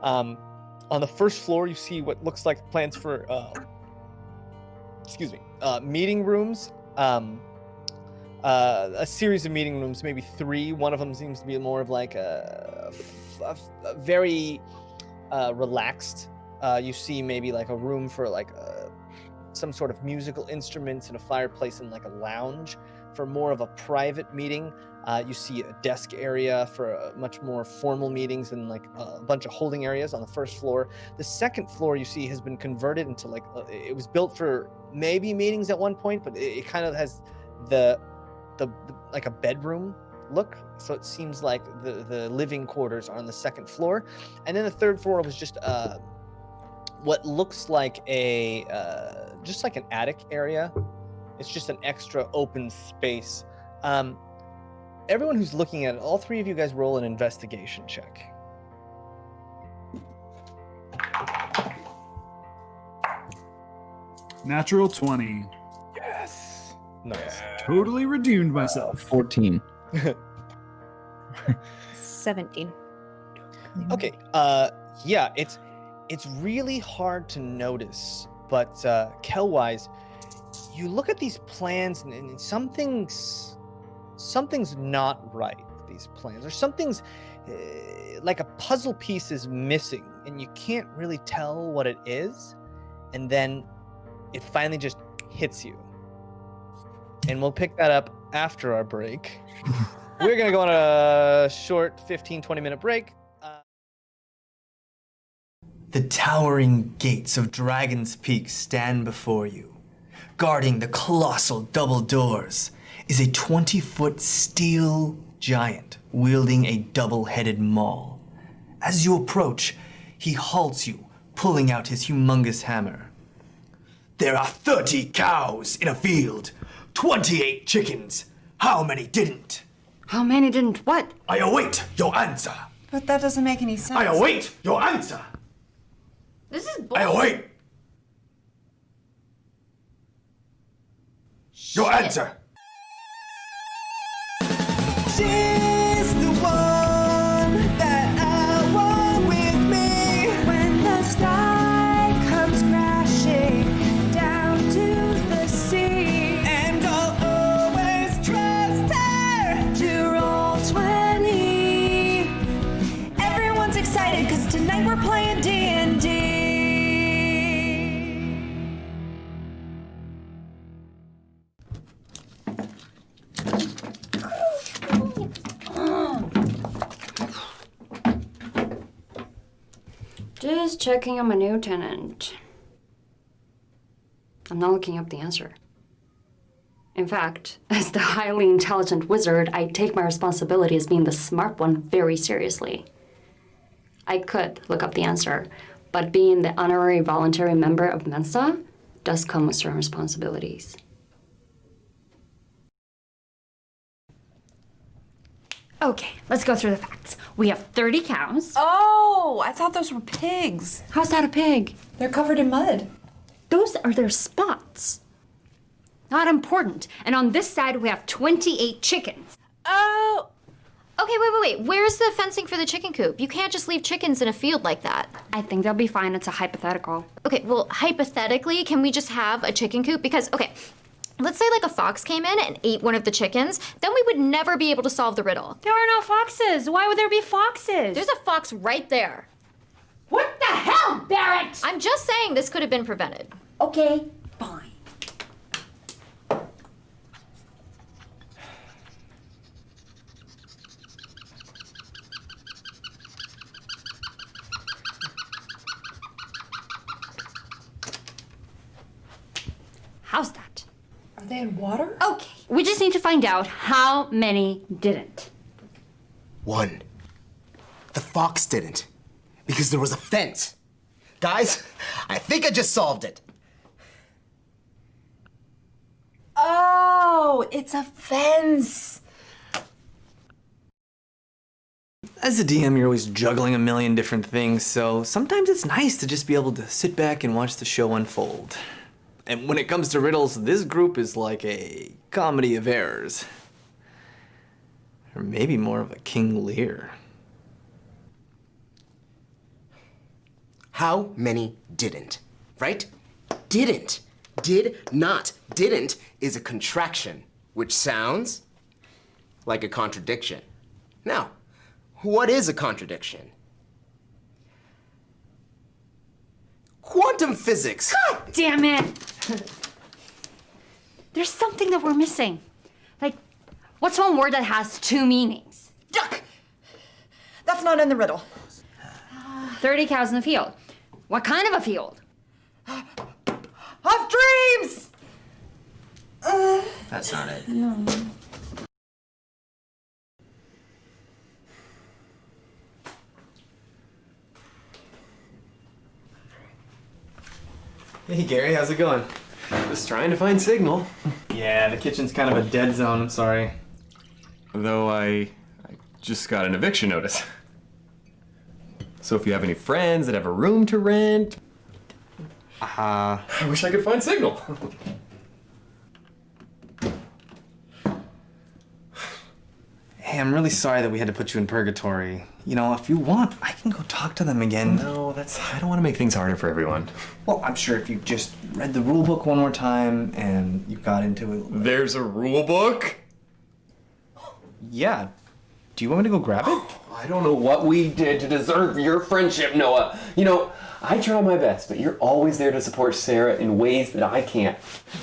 S3: On the first floor, you see what looks like plans for meeting rooms. A series of meeting rooms, maybe 3. One of them seems to be more of like a very relaxed. You see maybe like a room for like some sort of musical instruments and a fireplace and like a lounge for more of a private meeting. You see a desk area for much more formal meetings and like a bunch of holding areas on the first floor. The second floor you see has been converted into like, it was built for maybe meetings at one point, but it kind of has the like a bedroom look. So it seems like the living quarters are on the second floor. And then the third floor was just what looks like just like an attic area. It's just an extra open space. Everyone who's looking at it, all 3 of you guys roll an investigation check.
S8: Natural 20.
S3: Yes. Nice.
S8: Totally redeemed myself.
S5: 14.
S10: 17.
S3: Okay. Yeah, it's really hard to notice, but Kelwise, you look at these plans and something's not right with these plans, or something's like a puzzle piece is missing, and you can't really tell what it is, and then it finally just hits you. And we'll pick that up after our break. We're gonna go on a short 15-20 minute break. The towering gates of Dragon's Peak stand before you. Guarding the colossal double doors is a 20-foot steel giant wielding a double-headed maul. As you approach, he halts you, pulling out his humongous hammer. There are 30 cows in a field, 28 chickens. How many didn't?
S11: How many didn't what?
S3: I await your answer.
S10: But that doesn't make any sense.
S11: I await your answer.
S9: This is
S11: I
S9: bullshit.
S11: await your answer.
S12: She's the one that I want with me.
S10: When the sky comes crashing down to the sea,
S12: And I'll always trust her.
S10: to roll 20. Everyone's excited because tonight we're playing D&D.
S13: Just checking on my new tenant. I'm not looking up the answer. In fact, as the highly intelligent wizard, I take my responsibility as being the smart one very seriously. I could look up the answer, but being the honorary voluntary member of Mensa does come with certain responsibilities. Okay, let's go through the facts. We have 30 cows.
S7: Oh, I thought those were pigs.
S13: How's that a pig?
S7: They're covered in mud.
S13: Those are their spots. Not important. And on this side, we have 28 chickens.
S2: Oh. Okay, wait. Where's the fencing for the chicken coop? You can't just leave chickens in a field like that.
S13: I think they'll be fine. It's a hypothetical.
S2: Okay, well, hypothetically, can we just have a chicken coop? Because, okay, let's say like a fox came in and ate one of the chickens, then we would never be able to solve the riddle.
S13: There are no foxes. Why would there be foxes?
S2: There's a fox right there.
S9: What the hell, Barrett?
S2: I'm just saying this could have been prevented.
S9: Okay, fine.
S13: How's that?
S7: Are they in water?
S13: Okay. We just need to find out how many didn't.
S11: 1. The fox didn't, because there was a fence. Guys, I think I just solved it.
S7: Oh, it's a fence.
S14: As a DM, you're always juggling a million different things, so sometimes it's nice to just be able to sit back and watch the show unfold. And when it comes to riddles, this group is like a comedy of errors. Or maybe more of a King Lear.
S11: How many didn't? Right? Didn't. Did not. Didn't is a contraction, which sounds like a contradiction. Now, what is a contradiction? Quantum physics.
S13: God damn it! There's something that we're missing. Like, what's one word that has two meanings?
S7: Duck! That's not in the riddle.
S13: 30 cows in the field. What kind of a field?
S7: Of dreams!
S14: That's not it.
S13: No.
S14: Hey Gary, how's it going? Just trying to find signal. Yeah, the kitchen's kind of a dead zone, I'm sorry.
S15: Though I just got an eviction notice. So if you have any friends that have a room to rent, I wish I could find signal.
S14: Hey, I'm really sorry that we had to put you in purgatory. You know, if you want, I can go talk to them again.
S15: No, I don't want to make things harder for everyone.
S14: Well, I'm sure if you just read the rule book one more time and you got into it.
S15: There's a rule book?
S14: Yeah. Do you want me to go grab it?
S15: I don't know what we did to deserve your friendship, Noah. You know, I try my best, but you're always there to support Sarah in ways that I can't.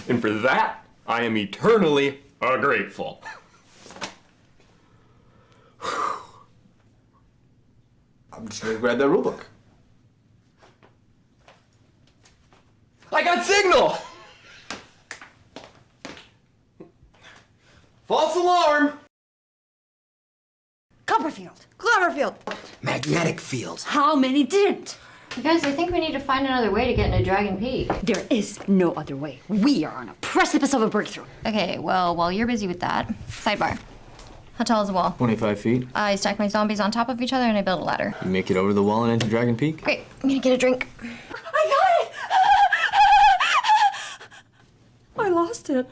S15: And for that, I am eternally grateful.
S14: I'm just gonna grab that rule book.
S15: I got signal! False alarm!
S13: Copperfield.
S7: Cloverfield.
S11: Magnetic field.
S13: How many didn't?
S2: You guys, I think we need to find another way to get into Dragon Peak.
S13: There is no other way. We are on a precipice of a breakthrough.
S2: Okay, well, while you're busy with that, sidebar.
S16: How tall is the wall?
S14: 25 feet.
S16: I stack my zombies on top of each other and I build a ladder.
S14: You make it over the wall and into Dragon Peak?
S16: Great. I'm gonna get a drink.
S7: I got it! I lost it.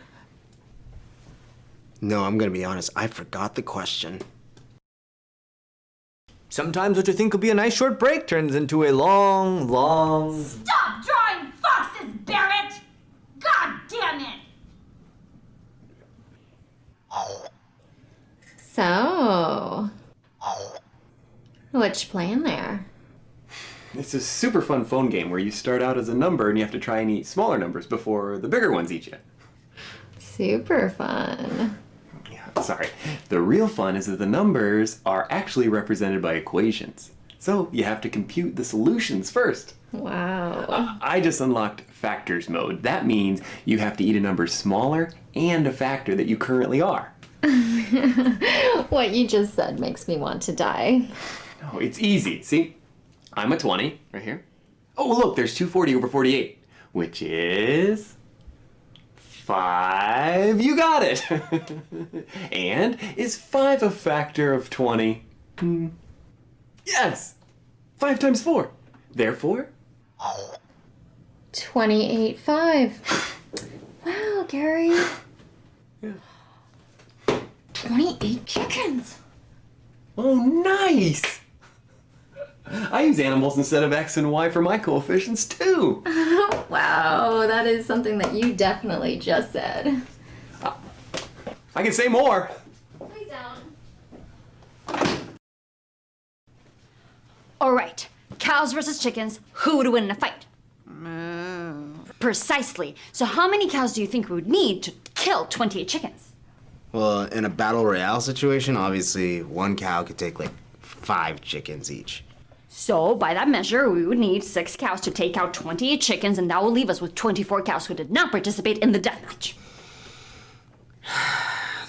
S11: No, I'm gonna be honest. I forgot the question.
S14: Sometimes what you think will be a nice short break turns into a long...
S9: Stop drawing foxes, Barrett! God damn it!
S16: So, what you playing there?
S15: It's a super fun phone game where you start out as a number and you have to try and eat smaller numbers before the bigger ones eat you.
S16: Super fun.
S15: Yeah, sorry. The real fun is that the numbers are actually represented by equations. So you have to compute the solutions first.
S16: Wow.
S15: I just unlocked factors mode. That means you have to eat a number smaller and a factor that you currently are.
S16: What you just said makes me want to die.
S15: No, it's easy. See? I'm a 20 right here. Oh, look, there's 240 over 48, which is 5. You got it. And is 5 a factor of 20? Yes. 5 times 4. Therefore,
S16: 28.5. Wow, Gary.
S15: Yeah.
S16: 28 chickens.
S15: Oh, nice. I use animals instead of X and Y for my coefficients too.
S16: Wow, that is something that you definitely just said.
S15: I can say more.
S16: Please don't.
S13: All right, cows versus chickens. Who would win in a fight? Precisely. So how many cows do you think we would need to kill 28 chickens?
S11: Well, in a battle royale situation, obviously one cow could take like 5 chickens each.
S13: So by that measure, we would need 6 cows to take out 28 chickens, and that will leave us with 24 cows who did not participate in the deathmatch.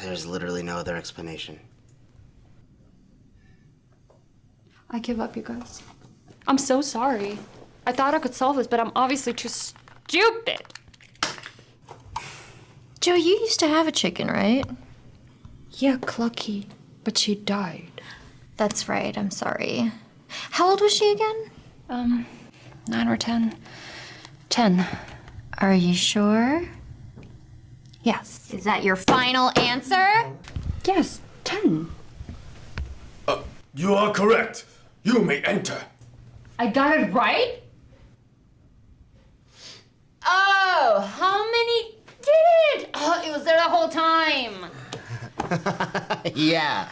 S11: There's literally no other explanation.
S13: I give up, you guys. I'm so sorry. I thought I could solve this, but I'm obviously too stupid.
S16: Joe, you used to have a chicken, right?
S13: Yeah, Clucky, but she died.
S16: That's right, I'm sorry. How old was she again?
S13: 9 or 10. 10.
S16: Are you sure?
S13: Yes.
S16: Is that your final answer?
S13: Yes, 10.
S17: You are correct. You may enter.
S13: I got it right?
S2: Oh, how many did it? Oh, it was there the whole time.
S11: Yeah.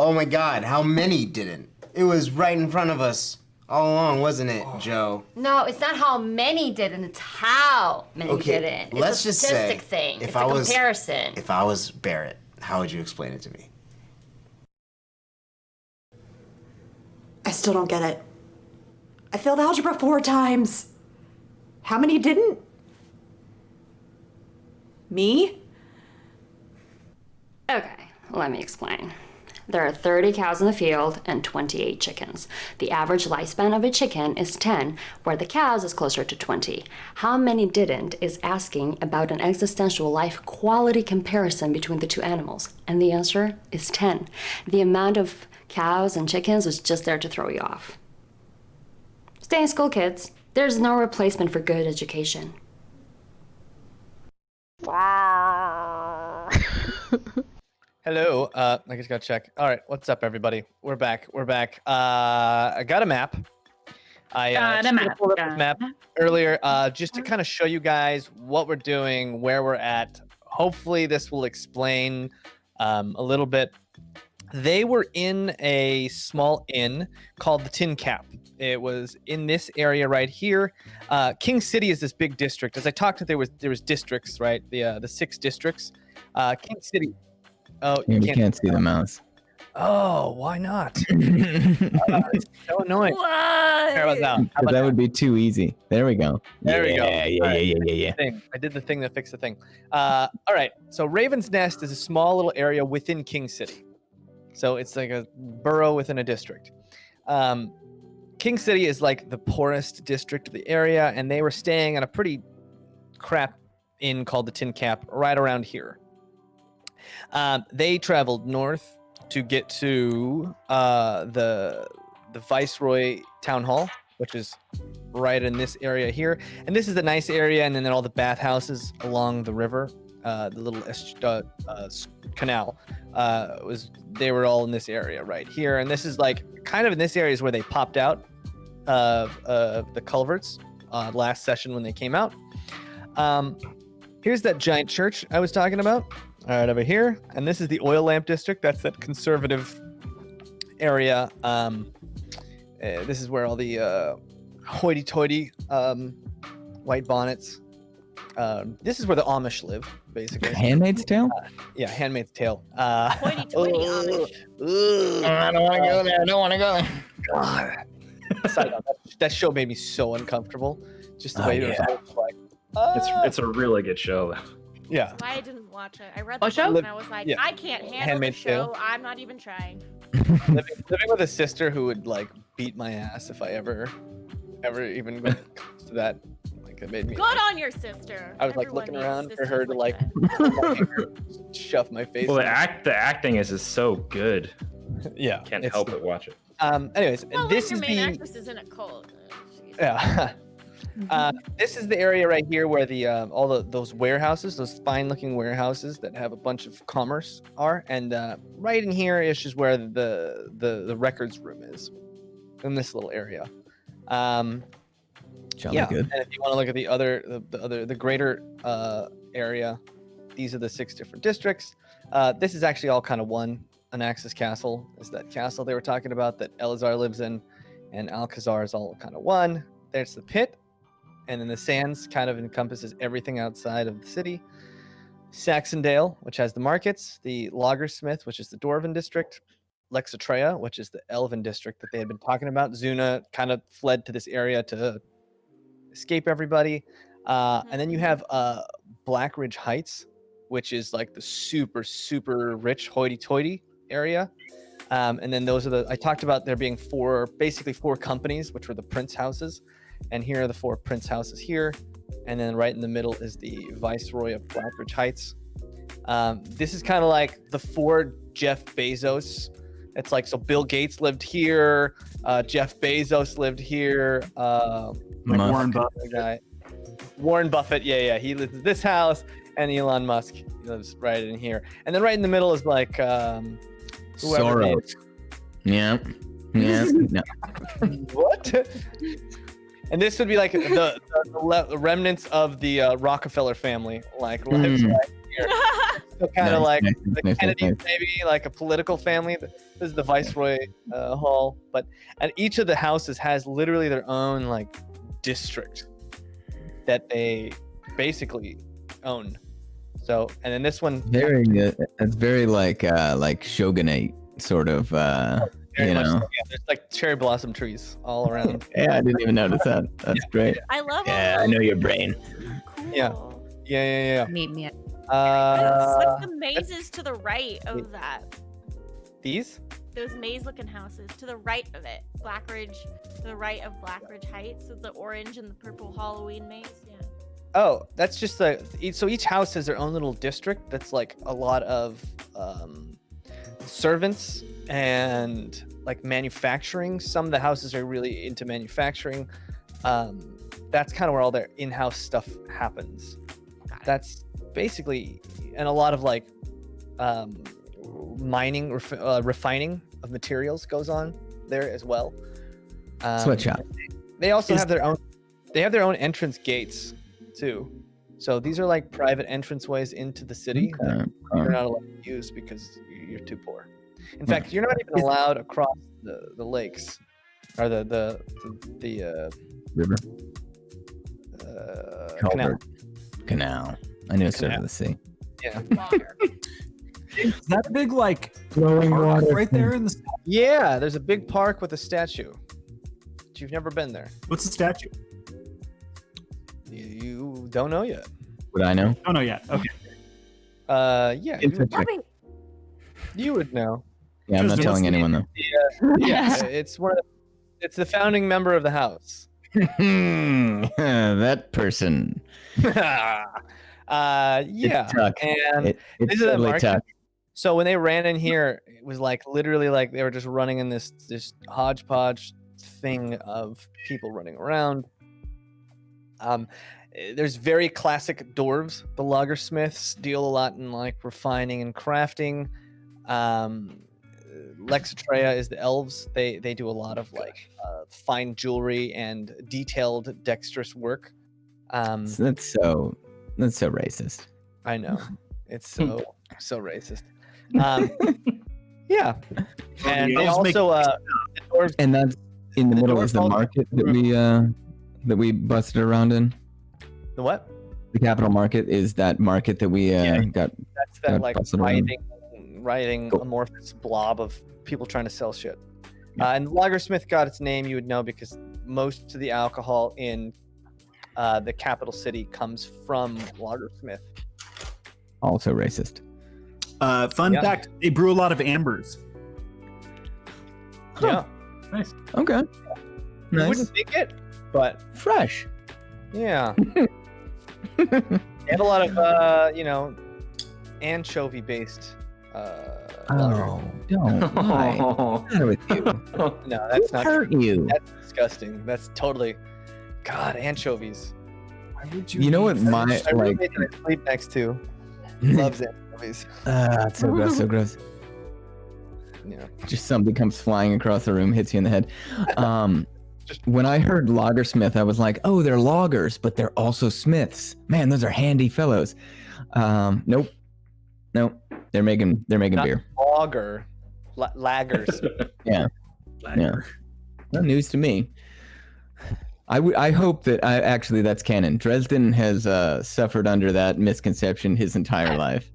S11: Oh my god, how many didn't? It was right in front of us all along, wasn't it, Joe?
S2: No, it's not how many didn't, it's how many didn't. It's
S11: let's
S2: a
S11: just
S2: statistic
S11: say,
S2: thing.
S11: if
S2: It's
S11: I
S2: a
S11: was
S2: comparison.
S11: If I was Barrett, how would you explain it to me?
S7: I still don't get it. I failed algebra 4 times. How many didn't? Me?
S13: Okay, let me explain. There are 30 cows in the field and 28 chickens. The average lifespan of a chicken is 10, where the cows is closer to 20. How many didn't is asking about an existential life quality comparison between the two animals, and the answer is 10. The amount of cows and chickens was just there to throw you off. Stay in school, kids. There's no replacement for good education.
S2: Wow.
S3: Hello. I just gotta check. All right, what's up, everybody? We're back. I got a map. I pulled up this map earlier just to kind of show you guys what we're doing, where we're at. Hopefully, this will explain a little bit. They were in a small inn called the Tin Cap. It was in this area right here. King City is this big district. As I talked to, there was districts, right? The 6 districts. King City. Oh,
S5: you can't see the mouse.
S3: Oh, why not? It's so annoying.
S2: Why?
S3: Here, how about now? How about
S5: That
S3: now?
S5: would be too easy. There we go.
S3: There we go.
S5: Yeah.
S3: I did the thing that fixed the thing. All right. So Raven's Nest is a small little area within King City. So it's like a borough within a district. King City is like the poorest district of the area, and they were staying at a pretty crap inn called the Tin Cap right around here. They traveled north to get to the Viceroy Town Hall, which is right in this area here. And this is the nice area, and then all the bathhouses along the river, the little canal, they were all in this area right here. And this is like kind of in this area is where they popped out of the culverts last session when they came out. Here's that giant church I was talking about, right over here. And this is the oil lamp district. That's that conservative area. This is where all the hoity-toity white bonnets. This is where the Amish live, basically.
S5: Handmaid's Tale?
S3: Yeah, Handmaid's Tale.
S2: Hoity-toity Amish.
S5: I don't want to go there. I don't want to go there.
S3: God. Side note, that show made me so uncomfortable. Just the way it was like.
S1: It's a really good show.
S3: Yeah.
S2: That's why I didn't watch it. I read
S6: What
S2: the book
S6: show?
S2: and I was like,
S3: Yeah.
S2: I can't handle
S3: Handmaid's
S2: the show.
S3: Tale.
S2: I'm not even trying.
S3: living with a sister who would like beat my ass if I ever even got close to that. Like it made me.
S2: Good on your sister.
S3: I was like
S2: Everyone
S3: looking
S2: needs
S3: around for
S2: sisters
S3: her to like shove my face.
S1: Well,
S3: in.
S1: the acting is so good.
S3: Yeah,
S1: Can't
S3: it's-
S1: help but watch it.
S3: Anyways,
S2: Well,
S3: this
S2: when
S3: is
S2: your main
S3: the
S2: actress is in a cult.
S3: yeah. This is the area right here where the all those warehouses, those fine-looking warehouses that have a bunch of commerce are, and right in here is just where the records room is, in this little area.
S5: Jolly good.
S3: And if you want to look at the greater area, these are the 6 different districts. This is actually all kind of one. Anaxis Castle is that castle they were talking about that Elazar lives in, and Alcazar is all kind of one. There's the pit, and then the sands kind of encompasses everything outside of the city. Saxondale, which has the markets, the Logersmith, which is the Dwarven district, Lexatrea, which is the Elven district that they had been talking about. Zuna kind of fled to this area to escape everybody. And then you have Blackridge Heights, which is like the super, super rich hoity-toity area. And then those are I talked about there being basically four companies, which were the Prince houses. And here are the 4 Prince houses here. And then right in the middle is the Viceroy of Blackridge Heights. This is kind of like the 4 Jeff Bezos. It's like, so Bill Gates lived here. Jeff Bezos lived here.
S8: Warren Buffett.
S3: Guy. Warren Buffett, yeah. He lives in this house. And Elon Musk lives right in here. And then right in the middle is like whoever
S5: Soros. Yeah. No.
S3: What? And this would be like the remnants of the Rockefeller family, like lives right here. So kind of like the Kennedys, maybe like a political family. This is the Viceroy Hall, and each of the houses has literally their own like district that they basically own. So, and then this one,
S5: Very good. It's very like shogunate sort of.
S3: very much so, yeah, there's like cherry blossom trees all around.
S5: Yeah, I didn't even notice that. That's great.
S2: I love
S5: Yeah,
S2: all
S5: I know your brain.
S3: Yeah.
S10: Meet me at
S2: What's the mazes to the right of that?
S3: These?
S2: Those maze-looking houses to the right of it. Blackridge, to the right of Blackridge Heights, with the orange and the purple Halloween maze. Yeah.
S3: Oh, that's just so each house has their own little district. That's like a lot of servants and like manufacturing. Some of the houses are really into manufacturing. That's kind of where all their in-house stuff happens. That's basically, and a lot of like mining, refining of materials goes on there as well.
S5: Sweatshop.
S3: They also have their own. They have their own entrance gates too. So these are like private entranceways into the city that you're not allowed to use because you're too poor. In fact, you're not even allowed across the lakes or the
S5: river.
S3: Canal.
S5: Canal. I knew it started with the sea.
S3: Yeah.
S8: Is that a big like
S5: flowing
S8: park
S5: water
S8: right there in the?
S3: Yeah, there's a big park with a statue. But you've never been there.
S8: What's the statue?
S3: You don't know yet.
S5: Would I know?
S8: Oh no, yet. Okay.
S3: Yeah.
S5: Interesting.
S3: You would know.
S5: Yeah, I'm not telling anyone though.
S3: Yeah, it's it's the founding member of the house.
S5: That person.
S3: Yeah.
S5: It's Tuck.
S3: And
S5: it's
S3: these are the
S5: totally
S3: markets.
S5: Tuck.
S3: So when they ran in here, it was like literally like they were just running in this hodgepodge thing of people running around. There's very classic dwarves. The logersmiths deal a lot in like refining and crafting. Lexitrea is the elves. They do a lot of like fine jewelry and detailed dexterous work.
S5: That's so racist.
S3: I know. It's so racist. Yeah. And they also the dwarves,
S5: and that's in the middle of the
S3: dwarves
S5: market that we busted around in.
S3: The what?
S5: The capital market is that market that we got.
S3: That's that like
S5: busted around.
S3: writhing amorphous blob of people trying to sell shit. And Lagersmith got its name, you would know, because most of the alcohol in the capital city comes from Lagersmith.
S5: Also racist.
S8: Fun fact: they brew a lot of ambers.
S3: Yeah.
S1: Nice.
S5: Okay.
S3: You
S5: Nice.
S3: wouldn't think it, but
S5: Fresh.
S3: yeah. They have a lot of anchovy-based.
S5: Oh, don't lie. What's the matter with you?
S3: No, that's
S5: Who
S3: not.
S5: hurt you?
S3: That's disgusting. That's totally. God, anchovies. Why would
S5: You know what my
S3: My
S5: like?
S3: roommate that I sleep next to loves anchovies.
S5: It's so gross, so gross.
S3: Yeah.
S5: Just something comes flying across the room, hits you in the head. When I heard logersmith, I was like, oh, they're loggers, but they're also smiths. Man, those are handy fellows. Nope. They're making
S3: Not
S5: beer.
S3: Lager. Lagers.
S5: Yeah.
S8: Lager.
S5: No news to me. I hope that that's canon. Dresden has suffered under that misconception his entire life.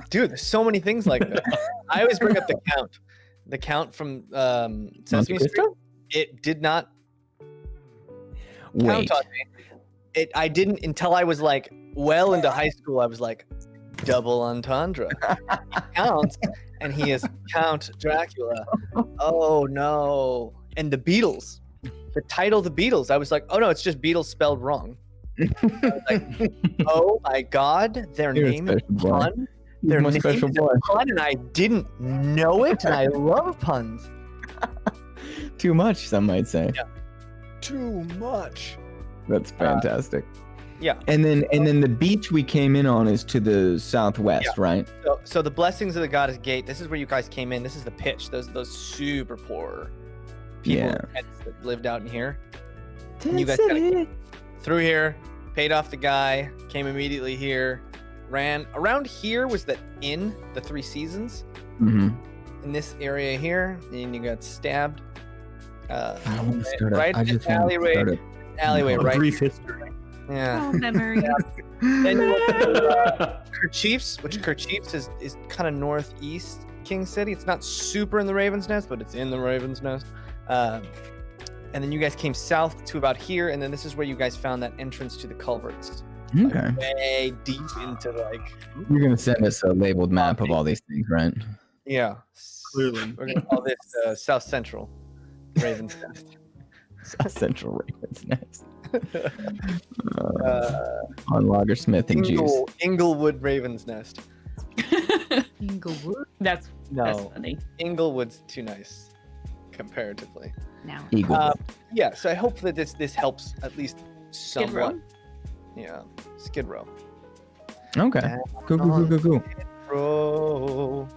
S3: Dude, there's so many things like that. I always bring up the count. The count from Sesame Street. It did not
S5: Wait.
S3: count on me. I didn't until I was like well into high school. I was like, double entendre. He counts, and he is Count Dracula. Oh no! And the Beatles. The title, the Beatles. I was like, oh no, it's just Beatles spelled wrong. I was like, oh my God, their
S5: You're a
S3: name is
S5: special boy.
S3: pun.
S5: You're
S3: Their
S5: my
S3: name
S5: special
S3: is
S5: boy.
S3: a pun, and I didn't know it, and I love puns.
S5: Too much, some might say.
S3: Yeah. Too much.
S5: That's fantastic.
S3: Yeah.
S5: And then the beach we came in on is to the southwest, right?
S3: So the blessings of the Goddess Gate. This is where you guys came in. This is the pitch. Those super poor people that lived out in here. And you guys kinda through here, paid off the guy, came immediately here, ran around here was the inn, the Three Seasons.
S5: Mm-hmm.
S3: In this area here, and you got stabbed.
S5: I want to start
S3: right
S5: I
S3: in
S5: just
S3: this
S5: want to start it.
S3: alleyway, right?
S8: Brief history.
S3: Yeah.
S9: Oh, memories.
S3: Then you went to Kerchiefs, which Kerchiefs is kind of northeast King City. It's not super in the Raven's Nest, but it's in the Raven's Nest. And then you guys came south to about here, and then this is where you guys found that entrance to the culverts.
S5: Okay.
S3: Like way deep into like.
S5: You're gonna send us a labeled map of all these things, right?
S3: Yeah.
S8: Clearly.
S3: We're gonna call this South Central Raven's Nest.
S5: South Central Raven's Nest. On Lagersmith and juice.
S3: Inglewood Raven's Nest.
S6: Inglewood? That's funny.
S3: Inglewood's too nice, comparatively.
S10: Now.
S3: Yeah, so I hope that this helps at least
S6: Skid
S3: somewhat.
S6: Row?
S3: Yeah, Skid Row.
S5: Okay. Cool.
S3: Bro.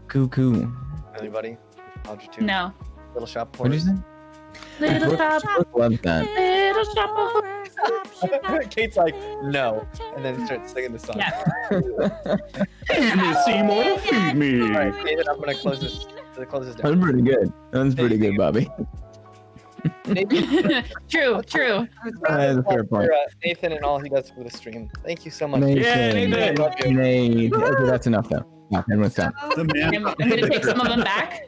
S5: Cool.
S3: Anybody? How'd you do?
S6: No.
S3: Little Shop of
S5: What'd you
S3: Horrors.
S5: say?
S6: Little shop.
S5: Brooke loves that.
S6: Little shop of horrors.
S3: Kate's like, no, and then starts singing the song.
S6: Yeah.
S1: Seymour, feed me.
S3: All right, David, I'm gonna close this down.
S5: That's pretty good. That's pretty good, Bobby.
S6: True.
S5: That's a fair point.
S3: Nathan and all he does for the stream. Thank you so much.
S5: Nathan.
S3: I love you.
S5: Nate. Okay, that's enough though. No, everyone's done.
S8: The man.
S6: I'm gonna take some of them back.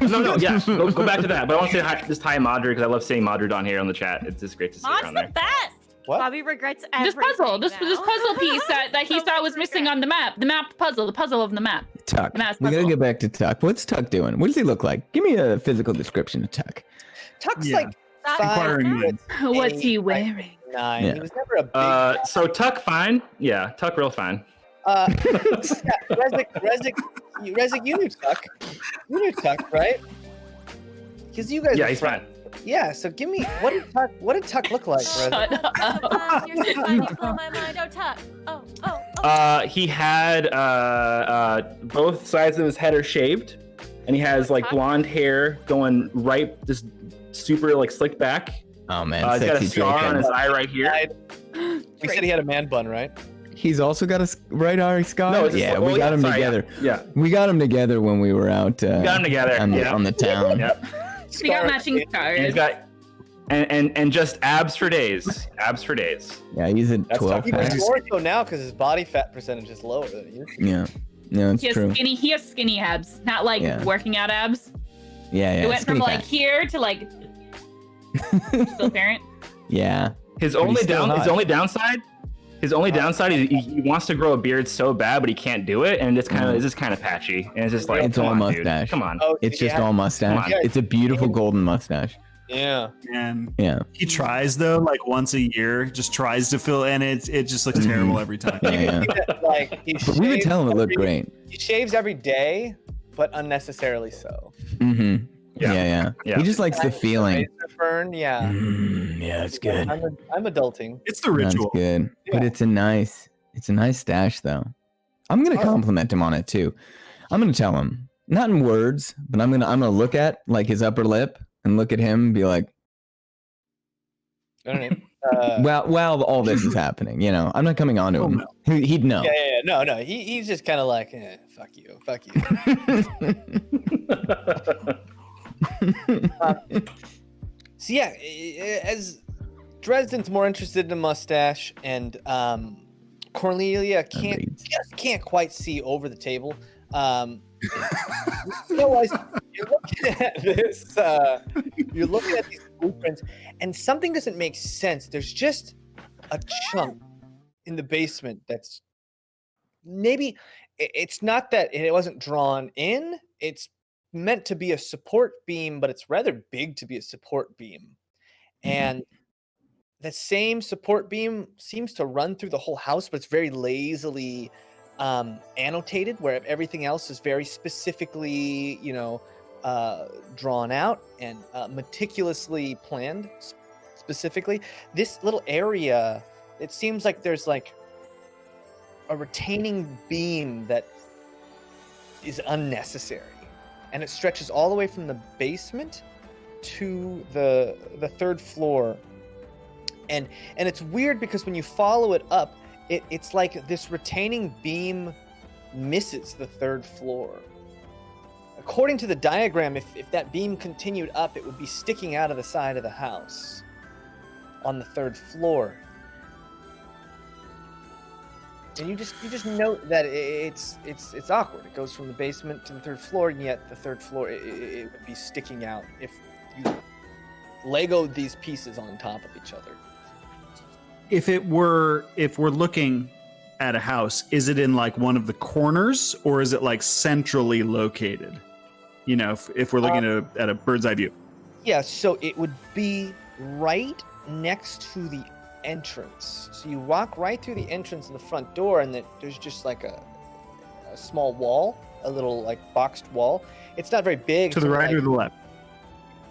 S1: No, yeah, go back to that. But I want to say hi, just hi, Madrid, because I love saying Madrid on here on the chat. It's just great to see her
S2: Mod's
S1: on
S2: the
S1: there.
S2: best.
S3: What?
S2: Bobby regrets everything.
S6: This puzzle piece that he thought was missing on the map. The puzzle of the map.
S5: Tuck.
S6: The mouse
S5: We gotta
S6: puzzle.
S5: get back to Tuck. What's Tuck doing? What does he look like? Give me a physical description of Tuck.
S3: Tuck's
S8: Yeah.
S3: like
S8: Inquiring minds.
S6: What's he wearing?
S3: 9.
S5: Yeah.
S3: He was never a big.
S1: So Tuck fine. Yeah, Tuck real fine.
S3: Rezik Rezik, you knew Tuck. You knew Tuck, right? Because you guys.
S1: Yeah,
S3: were
S1: he's
S3: friends. Yeah. So give me what did Tuck look like, Rezik?
S2: You're so funny, blow my mind. Oh, Tuck. Oh.
S1: He had both sides of his head are shaved, and he has like blonde hair going right, just super like slicked back.
S5: Oh man,
S1: he's got a
S5: sexy
S1: scar
S5: Draco.
S1: on his eye right here.
S3: We said he had a man bun, right?
S5: He's also got a right eye scar.
S1: No, it's just-
S5: yeah,
S1: well,
S5: we got
S1: yeah,
S5: him
S1: sorry,
S5: together.
S1: yeah.
S5: We got him together when we were out.
S1: We got him together
S5: on the town.
S1: Yep.
S6: We got matching scars.
S1: And he's got and just abs for days. Abs for days.
S5: Yeah, he's at 12
S3: He's
S5: packs.
S3: more so now because his body fat percentage is lower than you.
S5: Yeah, it's true.
S6: He has skinny abs, not like
S5: Yeah.
S6: working out abs.
S5: Yeah,
S6: It went from
S5: skinny
S6: like
S5: fat.
S6: here to like still parent.
S5: Yeah.
S1: His
S5: But
S1: only
S5: he's still hot.
S1: his only downside is he wants to grow a beard so bad, but he can't do it, and it's just kind of patchy, and it's just like
S5: It's
S1: come
S5: all
S1: on,
S5: mustache.
S1: dude. Come on.
S5: It's just all mustache.
S1: Come on.
S5: It's a beautiful golden mustache.
S3: Yeah.
S8: And
S5: Yeah.
S8: he tries though, like once a year, just tries to fill, and it just looks terrible every time.
S5: Yeah.
S3: Like
S5: But we would tell him it looked great.
S3: He shaves every day, but unnecessarily so.
S5: Mm-hmm. Yeah. He just likes the feeling.
S3: Razor burn, yeah.
S5: Yeah, it's good.
S3: I'm adulting.
S8: It's the
S5: That's
S8: ritual.
S5: good. But it's a nice stash though. I'm gonna compliment him on it too. I'm gonna tell him, not in words, but I'm gonna look at like his upper lip and look at him and be like,
S3: I don't know.
S5: while all this is happening, I'm not coming on to him. He'd know.
S3: Yeah. No. He's just kind of like, fuck you. So yeah, as Dresden's more interested in the mustache, and Cornelia can't quite see over the table. Otherwise, you're looking at this. You're looking at these blueprints, and something doesn't make sense. There's just a chunk in the basement that's maybe it's not that it wasn't drawn in. It's meant to be a support beam, but it's rather big to be a support beam. And the same support beam seems to run through the whole house, but it's very lazily annotated, where everything else is very specifically, drawn out and meticulously planned specifically. This little area, it seems like there's like a retaining beam that is unnecessary. And it stretches all the way from the basement to the third floor. And it's weird because when you follow it up, it's like this retaining beam misses the third floor. According to the diagram, if that beam continued up, it would be sticking out of the side of the house on the third floor. And you just note that it's awkward. It goes from the basement to the third floor, and yet the third floor it would be sticking out if you Legoed these pieces on top of each other.
S8: If we're looking at a house, is it in like one of the corners, or is it like centrally located? If we're looking at a bird's eye view.
S3: Yeah, so it would be right next to the entrance. So you walk right through the entrance of the front door, and there's just like a small wall, a little like boxed wall. It's not very big.
S8: To the right or the left?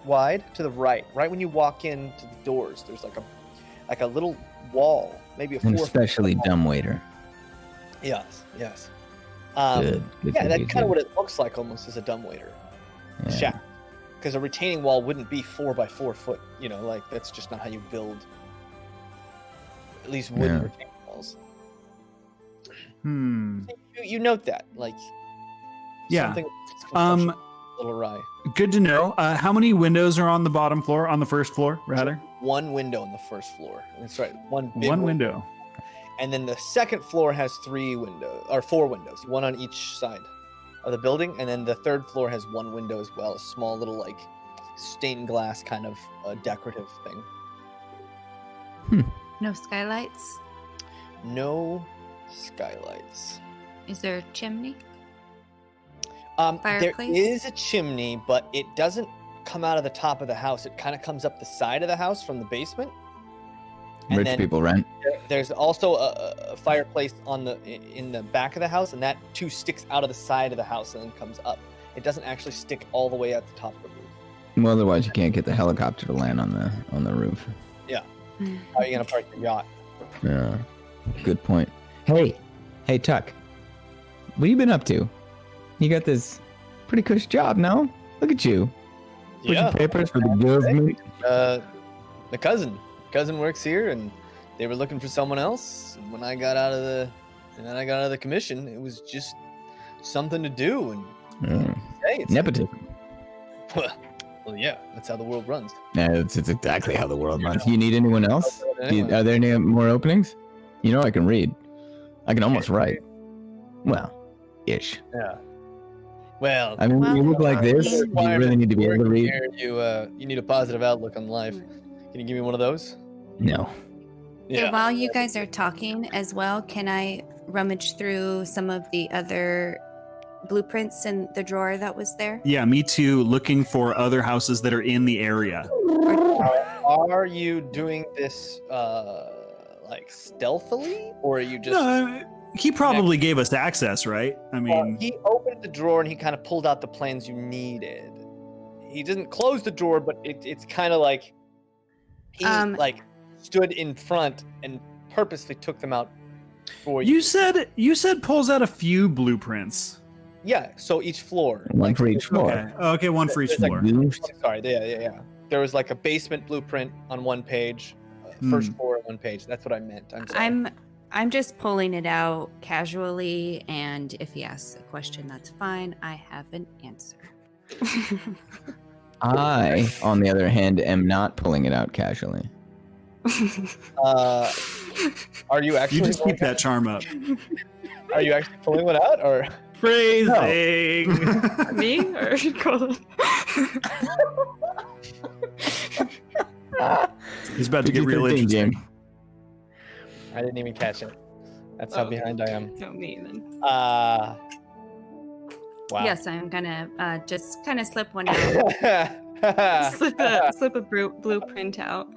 S3: Wide to the right. Right when you walk into the doors, there's like a little wall, maybe a 4
S5: An especially dumbwaiter.
S3: Yes.
S5: Good.
S3: Yeah, that's kind of what it looks like, almost as a dumbwaiter shack. Because a retaining wall wouldn't be 4 by 4 foot. Like that's just not how you build. At least wooden retaining walls. You note that, like.
S8: Yeah.
S3: Something a little awry.
S8: Good to know. How many windows are on the bottom floor? On the first floor, rather.
S3: One window on the first floor. That's right. One
S8: window.
S3: And then the second floor has 4 windows, one on each side of the building. And then the third floor has 1 window as well, a small little like stained glass kind of decorative thing.
S10: No skylights?
S3: No skylights.
S10: Is there a chimney?
S3: There
S10: Fireplace?
S3: is a chimney, but it doesn't come out of the top of the house. It kind of comes up the side of the house from the basement. And
S5: Rich
S3: then
S5: people rent.
S3: There's also a fireplace in the back of the house, and that too sticks out of the side of the house and then comes up. It doesn't actually stick all the way at the top of the roof.
S5: Well, otherwise you can't get the helicopter to land on the roof.
S3: Yeah. How are you gonna park your yacht?
S5: Yeah. Good point. Hey, Tuck. What you been up to? You got this pretty cush job, no? Look at you. Pushing papers for the government.
S3: The cousin works here, and they were looking for someone else. When I got out of the commission, it was just something to do. And hey,
S5: Nepotism.
S3: Well, yeah, that's how the world runs.
S5: Yeah, it's exactly how the world runs. You need anyone else? Are there any more openings? You know I can read. I can almost write. Well, ish.
S3: Yeah. Well,
S5: I mean, when you look like this, you really need to be able to read.
S3: You need a positive outlook on life. Can you give me one of those?
S5: No.
S10: Yeah. While you guys are talking as well, can I rummage through some of the other blueprints in the drawer that was there?
S8: Yeah, me too. Looking for other houses that are in the area.
S3: Are you doing this like stealthily, or are you just?
S8: No, he probably gave us access, right? I mean,
S3: he opened the drawer and he kind of pulled out the plans you needed. He didn't close the drawer, but it's kind of like he like stood in front and purposely took them out for you.
S8: You said pulls out a few blueprints.
S3: Yeah, so each floor.
S5: One for each floor.
S8: Okay, one for each floor.
S3: Sorry, yeah. There was like a basement blueprint on one page, first floor on one page. That's what I meant. I'm sorry.
S10: I'm just pulling it out casually, and if he asks a question, that's fine. I have an answer.
S5: I, on the other hand, am not pulling it out casually.
S3: Are you actually?
S8: You just keep that charm up.
S3: Are you actually pulling one out, or
S8: phrasing?
S10: Me or Cullen?
S8: He's about to get real interesting.
S3: I didn't even catch it. That's how behind I am.
S10: Don't me then.
S3: Wow.
S10: Yes, I'm gonna just kind of slip one out. slip a blueprint out.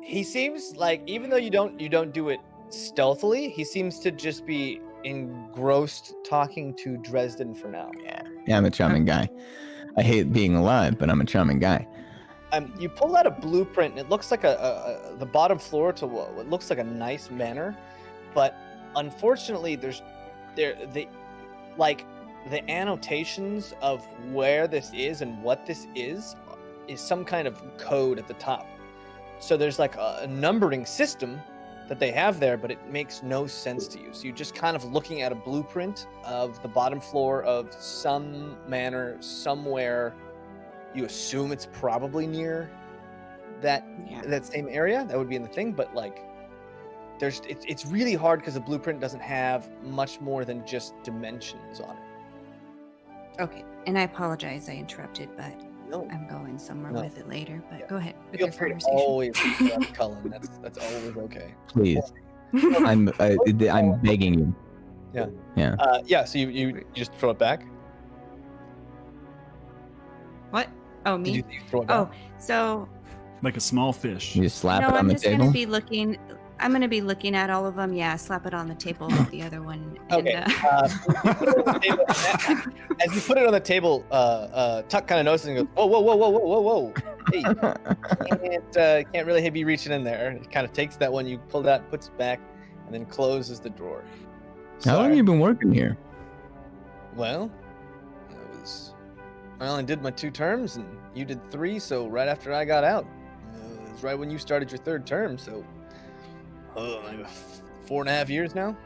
S3: He seems like, even though you don't do it stealthily, he seems to just be engrossed talking to Dresden for now.
S5: Yeah, I'm a charming guy. I hate being alive, but I'm a charming guy.
S3: You pull out a blueprint, and it looks like the bottom floor to what looks like a nice manor, but unfortunately, the annotations of where this is and what this is some kind of code at the top. So there's like a numbering system that they have there, but it makes no sense to you. So you're just kind of looking at a blueprint of the bottom floor of some manor somewhere. You assume it's probably near that same area. That would be in the thing, but like it's really hard because the blueprint doesn't have much more than just dimensions on it.
S10: Okay, and I apologize I interrupted, but I'm going somewhere with it later. But go ahead with your conversation.
S3: Always interrupt Cullen. That's always okay.
S5: Please, I'm begging you.
S3: Yeah. So you just throw it back.
S10: What? Oh, me?
S3: Did you throw it back?
S10: Oh, so
S8: like a small fish.
S5: You just slap it
S10: I'm
S5: on the
S10: just
S5: table.
S10: gonna be looking. I'm gonna be looking at all of them. Yeah, slap it on the table with the other one.
S3: Okay. As you put it on the table, Tuck kind of notices and goes, "Whoa! Hey, can't really be reaching in there." He kind of takes that one you pulled out, puts it back, and then closes the drawer.
S5: How long have you been working here?
S3: Well, I only did my 2 terms, and you did 3. So right after I got out, it was right when you started your 3rd term. So, like 4.5 years now.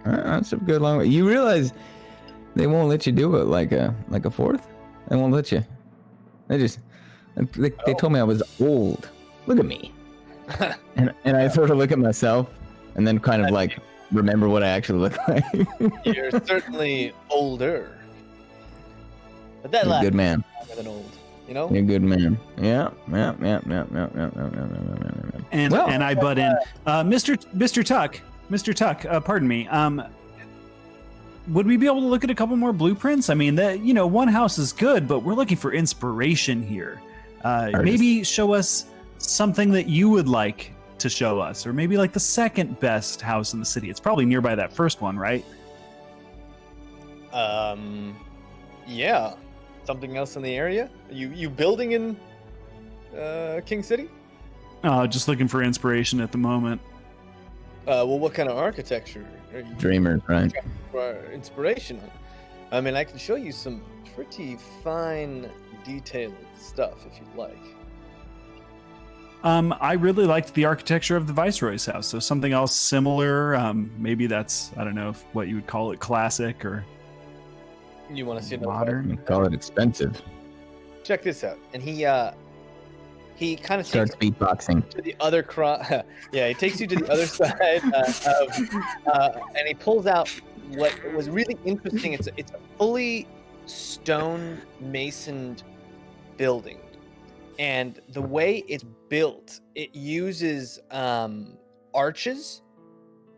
S5: That's a good long way. You realize they won't let you do it like a 4th? They won't let you. They told me I was old. Look at me. and I sort of look at myself and then kind of like remember what I actually look like.
S3: You're certainly older. But that
S5: You're a good man.
S3: Longer than old, you know?
S5: You're a good man. Yeah.
S8: And I butt in. Mr. Tuck, pardon me. Would we be able to look at a couple more blueprints? I mean, one house is good, but we're looking for inspiration here. Maybe show us something that you would like to show us, or maybe like the second best house in the city. It's probably nearby that first one, right?
S3: Yeah. Something else in the area? You building in King City?
S8: Just looking for inspiration at the moment.
S3: Well, what kind of architecture are you
S5: Dreamers, right?
S3: for inspiration on? I mean, I can show you some pretty fine, detailed stuff if you'd like.
S8: I really liked the architecture of the Viceroy's house, so something else similar. Maybe that's, I don't know what you would call it, classic or
S3: You want to see
S8: modern?
S5: You call it expensive.
S3: Check this out. And he kind of
S5: Starts beatboxing.
S3: to the other yeah, he takes you to the other side and he pulls out what was really interesting. It's a fully stone masoned building, and the way it's built, it uses arches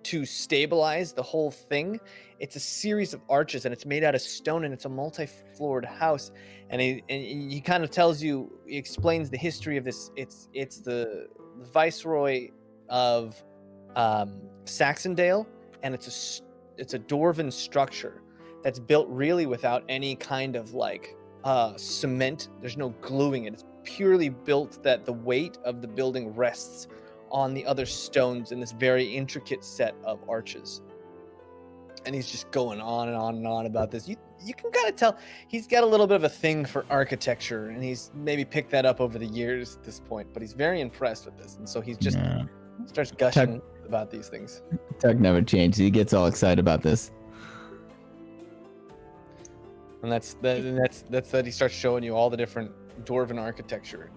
S3: to stabilize the whole thing. It's a series of arches, and it's made out of stone, and it's a multi-floored house. And he kind of tells you, he explains the history of this. It's the Viceroy of Saxondale, and it's a dwarven structure that's built really without any kind of like cement. There's no gluing it. It's purely built that the weight of the building rests on the other stones in this very intricate set of arches. And he's just going on and on and on about this. You can kind of tell he's got a little bit of a thing for architecture, and he's maybe picked that up over the years at this point, but he's very impressed with this. And so he's just starts gushing about these things.
S5: Tuck never changes. He gets all excited about this.
S3: And that's that he starts showing you all the different dwarven architecture.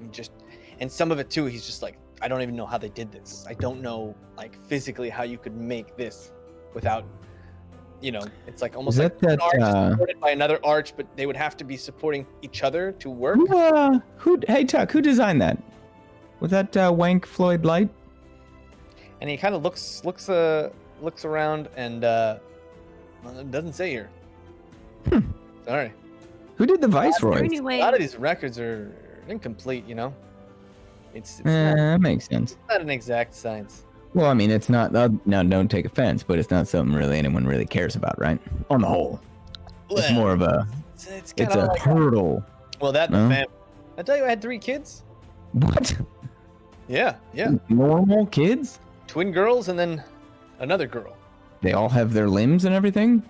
S3: And some of it too, he's just like, I don't even know how they did this. I don't know like physically how you could make this without, it's like almost like an arch is supported by another arch, but they would have to be supporting each other to work.
S5: Hey Tuck, who designed that? Was that Wank Floyd Light?
S3: And he kind of looks around and well, it doesn't say here. Sorry.
S5: Who did the Viceroy?
S3: A lot of these records are incomplete, It's
S5: that makes sense.
S3: It's not an exact science.
S5: Well, I mean, it's not. Now, don't take offense, but it's not something really anyone really cares about, right? On the whole, it's more of a. It's a
S3: like
S5: hurdle.
S3: Well, that and the family. I tell you, I had 3 kids.
S5: What?
S3: Yeah.
S5: Normal kids?
S3: Twin girls and then another girl.
S5: They all have their limbs and everything?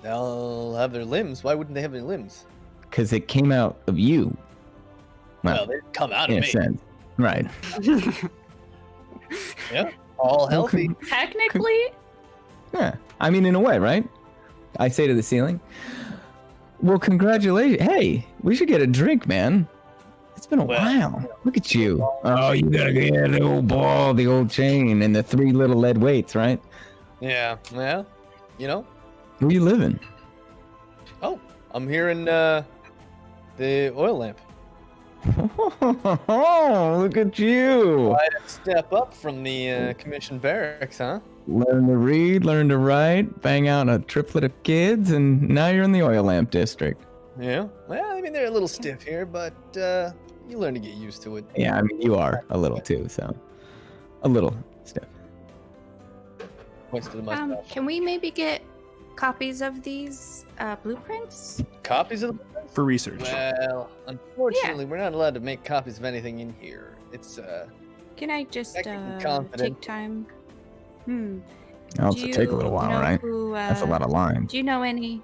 S3: They'll have their limbs. Why wouldn't they have their limbs?
S5: Because it came out of you.
S3: Well, they come out of
S5: in
S3: me.
S5: a sense. Right.
S3: Yeah. All healthy.
S6: Technically?
S5: Yeah. I mean, in a way, right? I say to the ceiling. Well, congratulations. Hey, we should get a drink, man. It's been a while. Look at you. Oh, you gotta get the old ball, the old chain, and the 3 little lead weights, right?
S3: Yeah. Well,
S5: Where you living?
S3: Oh, I'm here in the oil lamp.
S5: Oh, look at you.
S3: Quite a step up from the commissioned barracks, huh?
S5: Learn to read, learn to write, bang out a triplet of kids, and now you're in the oil lamp district.
S3: Yeah. Well, I mean, they're a little stiff here, but you learn to get used to it.
S5: Yeah, I mean, you are a little too, so. A little stiff.
S3: Points to the mustache.
S10: Can we maybe get copies of these blueprints?
S3: Copies of the blueprints?
S8: For research.
S3: Well, unfortunately, we're not allowed to make copies of anything in here. It's
S10: Can I just
S3: confident.
S10: take time?
S5: That'll take a little while,
S10: know
S5: right?
S10: who,
S5: That's a lot of lines.
S10: Do you know any?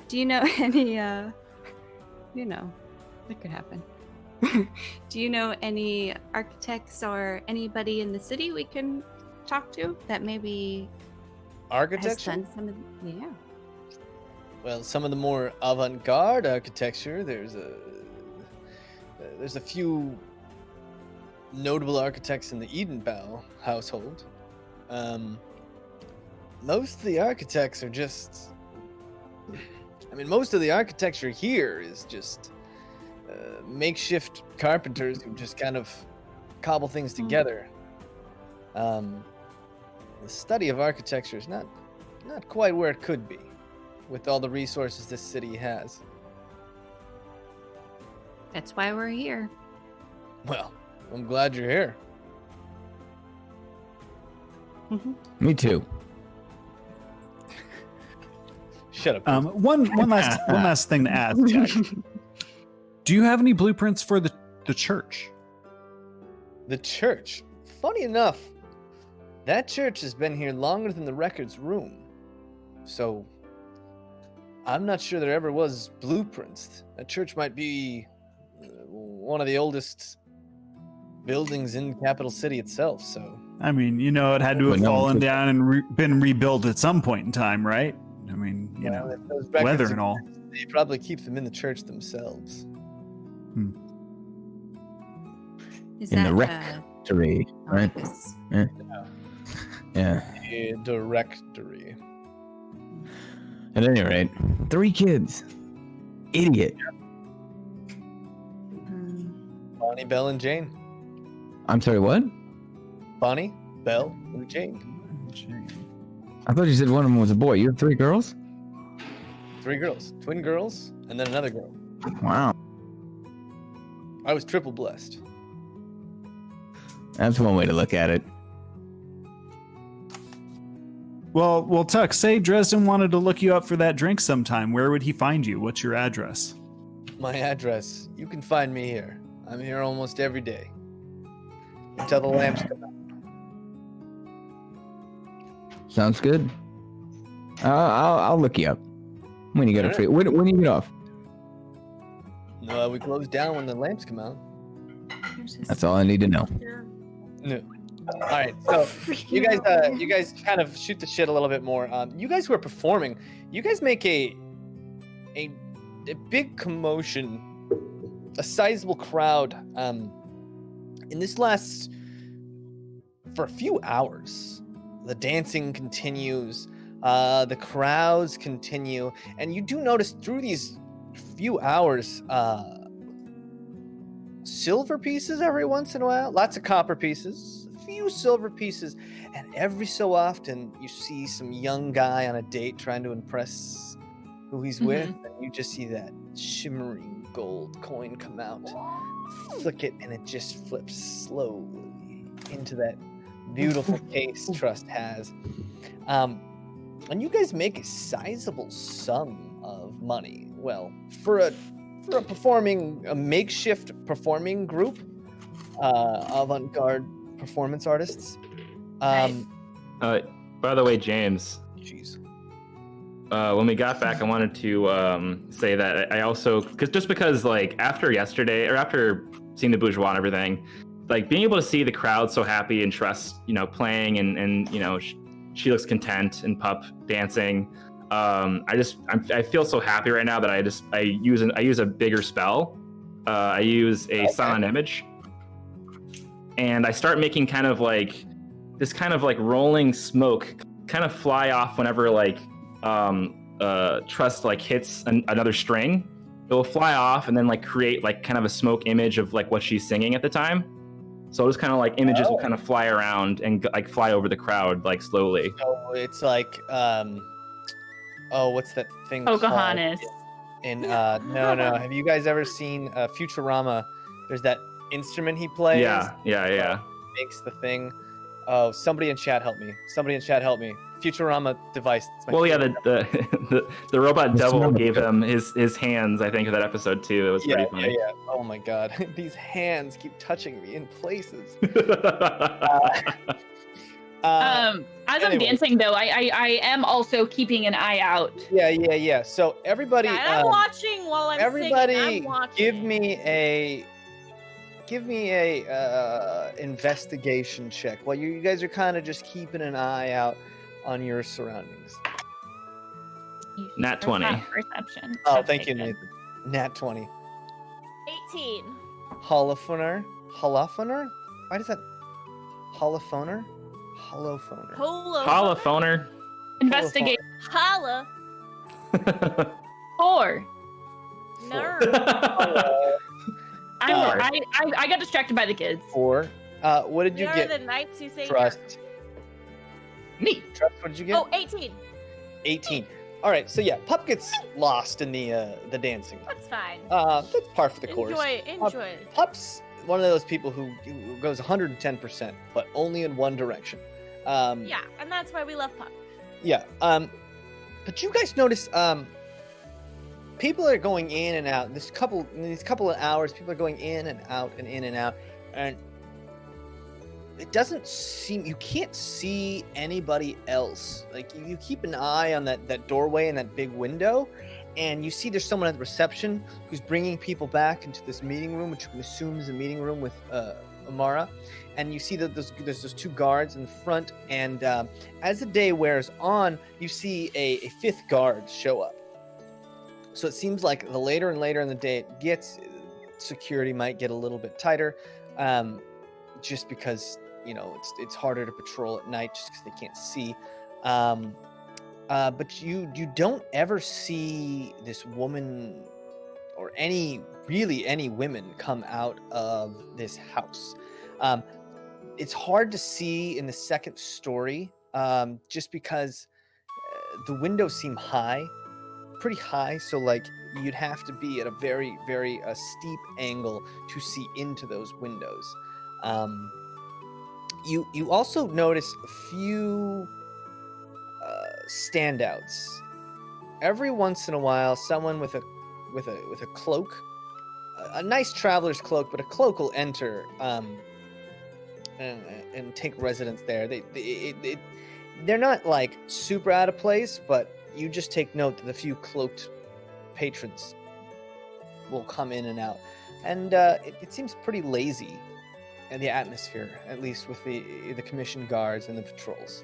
S10: Do you know any? That could happen. Do you know any architects or anybody in the city we can talk to that maybe
S3: architecture?
S10: has done some of yeah.
S3: Well, some of the more avant-garde architecture. There's a few notable architects in the Edenbow household. Most of the architects are just. I mean, most of the architecture here is just makeshift carpenters who just kind of cobble things together. The study of architecture is not quite where it could be, with all the resources this city has.
S10: That's why we're here.
S3: Well, I'm glad you're here.
S5: Me too.
S3: Shut up.
S8: One last thing to ask, Jack. Do you have any blueprints for the church?
S3: The church. Funny enough, that church has been here longer than the records room. So I'm not sure there ever was blueprints. That church might be one of the oldest buildings in Capital City itself. So
S8: I mean, it had to have fallen down and been rebuilt at some point in time, right? I mean,
S3: if those records
S8: weather and all.
S3: They probably keep them in the church themselves.
S10: Is
S5: In the
S10: that,
S5: rectory, right? Yeah.
S3: A directory.
S5: At any rate, 3 kids. Idiot.
S3: Bonnie, Belle, and Jane.
S5: I'm sorry, what?
S3: Bonnie, Belle, and Jane.
S5: I thought you said one of them was a boy. You have 3 girls?
S3: 3 girls. Twin girls, and then another girl.
S5: Wow.
S3: I was triple blessed.
S5: That's one way to look at it.
S8: Well, Tuck, say Dresden wanted to look you up for that drink sometime. Where would he find you? What's your address?
S3: My address. You can find me here. I'm here almost every day. Until the lamps come out.
S5: Sounds good. I'll look you up when you get a free. When do you get off?
S3: No, we close down when the lamps come out.
S5: That's all I need to know.
S3: No. All right, so you guys kind of shoot the shit a little bit more. You guys who are performing, you guys make a big commotion, a sizable crowd. In this lasts for a few hours. The dancing continues, the crowds continue, and you do notice through these few hours, silver pieces every once in a while, lots of copper pieces, a few silver pieces, and every so often you see some young guy on a date trying to impress who he's with, and you just see that shimmering gold coin come out, flick it, and it just flips slowly into that beautiful case Trust has. And you guys make a sizable sum of money. Well, for a makeshift performing group, avant-garde performance artists.
S1: By the way, Jaymes.
S3: Jeez.
S1: When we got back, I wanted to say that I also, because like after yesterday, or after seeing the bourgeois and everything, like being able to see the crowd so happy and Trust, playing and she looks content and Pup dancing. I feel so happy right now that I use a bigger spell. I use a silent image, and I start making kind of like this kind of like rolling smoke kind of fly off whenever like Trust like hits another string. It will fly off and then like create like kind of a smoke image of like what she's singing at the time. So just kind of like images will kind of fly around and like fly over the crowd like slowly.
S3: So it's like what's that thing
S6: Pocahontas.
S3: called? No. Have you guys ever seen Futurama? There's that instrument he plays.
S1: Yeah.
S3: Makes the thing. Oh, somebody in chat help me. Futurama device.
S1: Well, yeah, the robot devil gave him his hands, I think, in that episode too. It was pretty funny.
S3: Yeah. Oh my god, these hands keep touching me in places.
S6: As I'm dancing though, I am also keeping an eye out.
S3: Yeah. So everybody,
S2: I'm watching while I'm
S3: everybody,
S2: singing. I'm watching.
S3: give me a investigation check. While you guys are kind of just keeping an eye out on your surroundings.
S1: Nat 20.
S6: Perception.
S3: Oh, thank you, Nathan. Nat 20.
S2: 18.
S3: Holophoner? Why does that? Holophoner? Holophoner.
S1: Holophoner.
S6: Investigate.
S2: Holla.
S6: 4.
S2: Nerd.
S6: I got distracted by the kids.
S3: 4. What did you
S2: You're
S3: get?
S2: the knights who say
S3: Trust.
S6: Neat.
S3: Trust, what did you get?
S2: Oh, 18.
S3: 18. All right, so yeah, Pup gets lost in the dancing.
S2: That's fine.
S3: That's par for the course.
S2: Enjoy it.
S3: Pup's one of those people who goes 110%, but only in one direction.
S2: Yeah, and that's why we love Puck.
S3: Yeah. But you guys notice people are going in and out. These couple of hours, people are going in and out and in and out, and it doesn't seem, you can't see anybody else. Like you keep an eye on that doorway and that big window, and you see there's someone at the reception who's bringing people back into this meeting room, which you can assume is a meeting room with Amara. And you see that there's those two guards in the front, and as the day wears on, you see a fifth guard show up. So it seems like the later and later in the day it gets, security might get a little bit tighter, just because it's harder to patrol at night just because they can't see. But you don't ever see this woman or any women come out of this house. It's hard to see in the second story, just because the windows seem pretty high. So like you'd have to be at a very, very steep angle to see into those windows. You also notice a few standouts. Every once in a while, someone with a cloak, a nice traveler's cloak, but a cloak will enter and take residence there. They're not like super out of place, but you just take note that a few cloaked patrons will come in and out, and it seems pretty lazy in the atmosphere, at least with the commissioned guards and the patrols.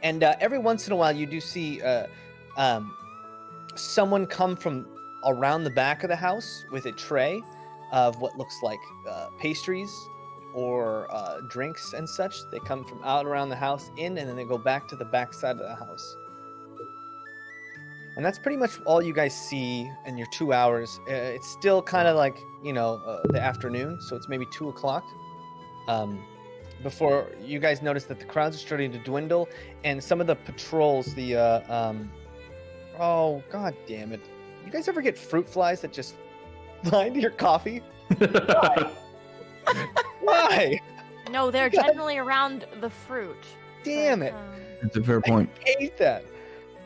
S3: And every once in a while, you do see someone come from around the back of the house with a tray of what looks like pastries or drinks and such. They come from out around the house and then they go back to the back side of the house. And that's pretty much all you guys see in your 2 hours. It's still kind of like, the afternoon, so it's maybe 2 o'clock. Before you guys notice that the crowds are starting to dwindle, and some of the patrols, oh, god damn it. You guys ever get fruit flies that just fly into your coffee? Why? Why?
S2: No, they're generally around the fruit.
S3: Damn it.
S5: That's a fair point.
S3: I hate that.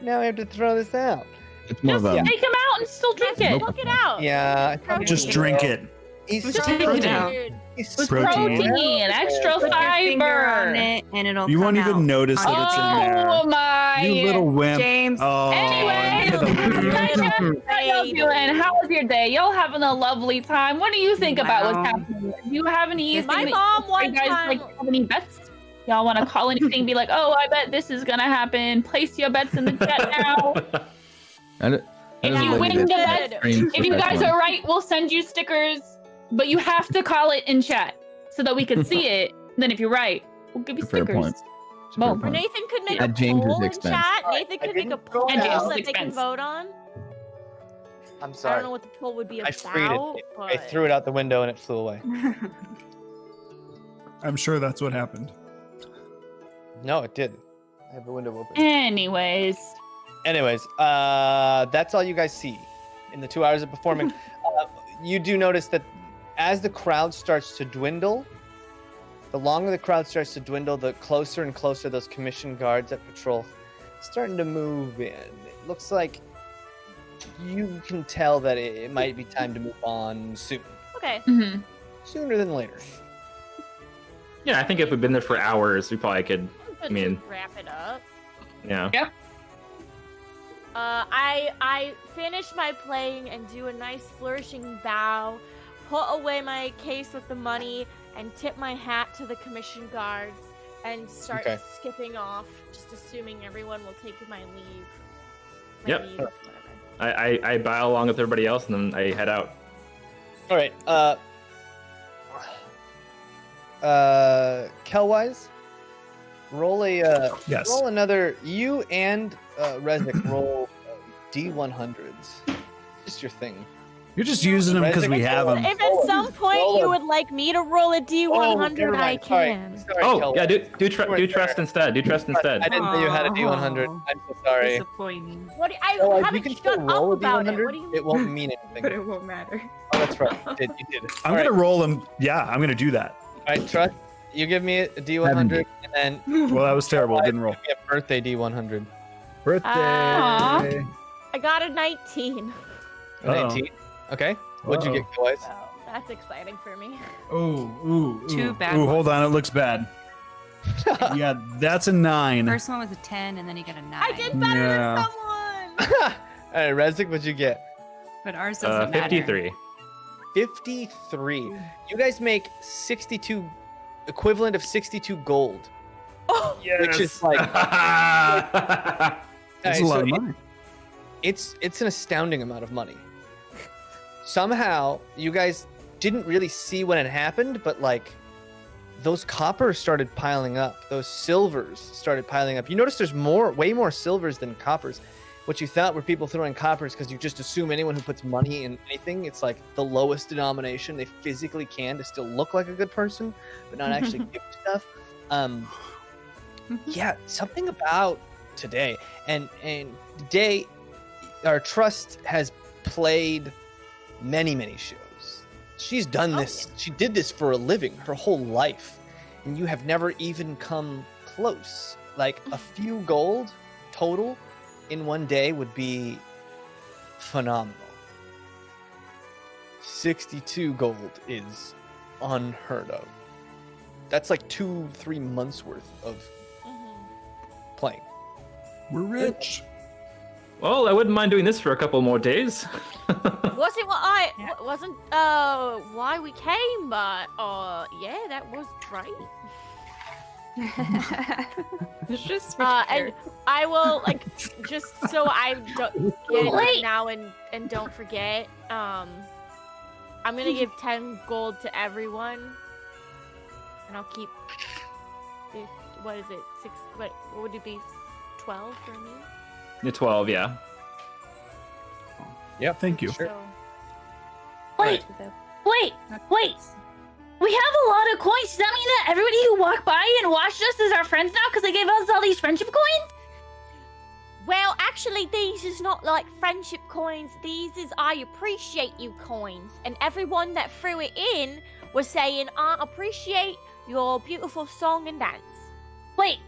S3: Now I have to throw this out.
S5: It's more of a...
S6: Take him out and still drink it.
S2: Look it out.
S3: Yeah. I probably
S8: Just drink it.
S3: He's
S6: Just take it out.
S3: It's
S6: protein, extra
S10: Put your finger on
S6: fiber.
S10: it and it'll
S8: You
S10: come
S8: won't
S10: out.
S8: even notice that it's in there.
S6: Oh my!
S8: You little wimp.
S10: Jaymes.
S8: Oh,
S6: Anyway,
S8: look at the leaves.
S6: how y'all doing? How was your day? Y'all having a lovely time? What do you think about what's happening? Do you have any?
S2: My mom one
S6: you guys
S2: time.
S6: have any bets? Y'all want to call anything? Be like, oh, I bet this is gonna happen. Place your bets in the chat now. If you win the bet, if you guys are right, we'll send you stickers. But you have to call it in chat so that we can see it. Then if you're right, we'll give you stickers.
S2: Or Nathan could make a
S5: James's
S2: poll in
S5: expense.
S2: chat. Nathan could make a poll
S6: At James's
S2: that they can
S6: expense.
S2: vote on.
S3: I'm
S2: I
S3: sorry.
S2: don't know what the poll would be
S3: I
S2: about.
S3: freed it. I
S2: but-
S3: threw it out the window and it flew away.
S8: I'm sure that's what happened.
S3: No, it did. I have the window open.
S6: Anyways,
S3: that's all you guys see in the 2 hours of performing. You do notice that as the crowd starts to dwindle, the longer the crowd starts to dwindle, the closer and closer those commissioned guards at patrol starting to move in. It looks like you can tell that it might be time to move on soon.
S2: Okay.
S3: Sooner than later.
S1: Yeah, I think if we've been there for hours, we probably could. I mean,
S2: wrap it up.
S1: yeah.
S6: Yeah.
S2: I finish my playing and do a nice flourishing bow, put away my case with the money, and tip my hat to the commission guards, and start skipping off, just assuming everyone will take my leave.
S1: Yep.
S2: Leave, whatever.
S1: I bow along with everybody else, and then I head out.
S3: All right. Kelwise, roll a
S8: Yes.
S3: roll another. You and Resnick roll D100s. Just your thing.
S8: You're just using them because we have them.
S2: If at some point you would like me to roll a D100,
S3: never
S2: I
S3: mind. Sorry.
S2: can.
S3: Sorry,
S1: Oh,
S3: Kelwise.
S1: yeah, do trust instead. Do trust instead.
S3: I didn't know you had a D100. I'm so sorry.
S10: Disappointing.
S2: What do I
S3: Kelwise, you
S2: haven't
S3: can
S2: shut
S3: still roll
S2: up
S3: a
S2: about it.
S3: D100.
S2: What do you
S3: It won't mean anything.
S10: But it won't matter.
S3: Oh, that's right. You did.
S8: I'm
S3: All
S8: gonna
S3: right.
S8: roll them. Yeah, I'm gonna do that.
S3: All right, Trust. You give me a D100, and then.
S8: Well, that was terrible. Didn't roll.
S3: Give me a birthday D100.
S8: Birthday.
S2: I got a 19.
S3: A 19. Okay. What'd you get, boys?
S2: Well, that's exciting for me.
S8: Ooh.
S10: Two bad
S8: Ooh, hold
S10: ones.
S8: on. It looks bad. Yeah, that's a 9.
S10: First one was a 10, and then he got a 9.
S2: I did better
S8: Yeah.
S2: than someone.
S3: All right, Rezik, what'd you get?
S10: But ours doesn't matter.
S1: 53.
S3: 53. You guys make 62, equivalent of 62 gold.
S2: Oh,
S3: Which is like.
S8: That's a lot of money.
S3: It's an astounding amount of money. Somehow, you guys didn't really see when it happened, but like those coppers started piling up. Those silvers started piling up. You notice there's way more silvers than coppers. What you thought were people throwing coppers because you just assume anyone who puts money in anything, it's like the lowest denomination they physically can to still look like a good person, but not actually give stuff. Yeah, something about today and Daye, our trust has played many shows. She's done this. She did this for a living her whole life, and you have never even come close. Like a few gold total in one day would be phenomenal. 62 gold is unheard of. That's like 2-3 months worth of playing.
S8: We're rich.
S1: Well, I wouldn't mind doing this for a couple more days.
S2: Wasn't wasn't why we came, but yeah, that was great.
S10: It's just
S2: and I will like just so I don't get it
S9: Wait.
S2: now and don't forget. I'm gonna give 10 gold to everyone, and I'll keep. What is it? 6? What would it be? 12 for me.
S1: You're 12, yeah.
S8: Yeah, thank you.
S2: So,
S9: Wait. We have a lot of coins. Does that mean that everybody who walked by and watched us is our friends now because they gave us all these friendship coins?
S2: well, actually, these is not like friendship coins. These is I appreciate you coins, and everyone that threw it in was saying I appreciate your beautiful song and dance.
S9: Wait.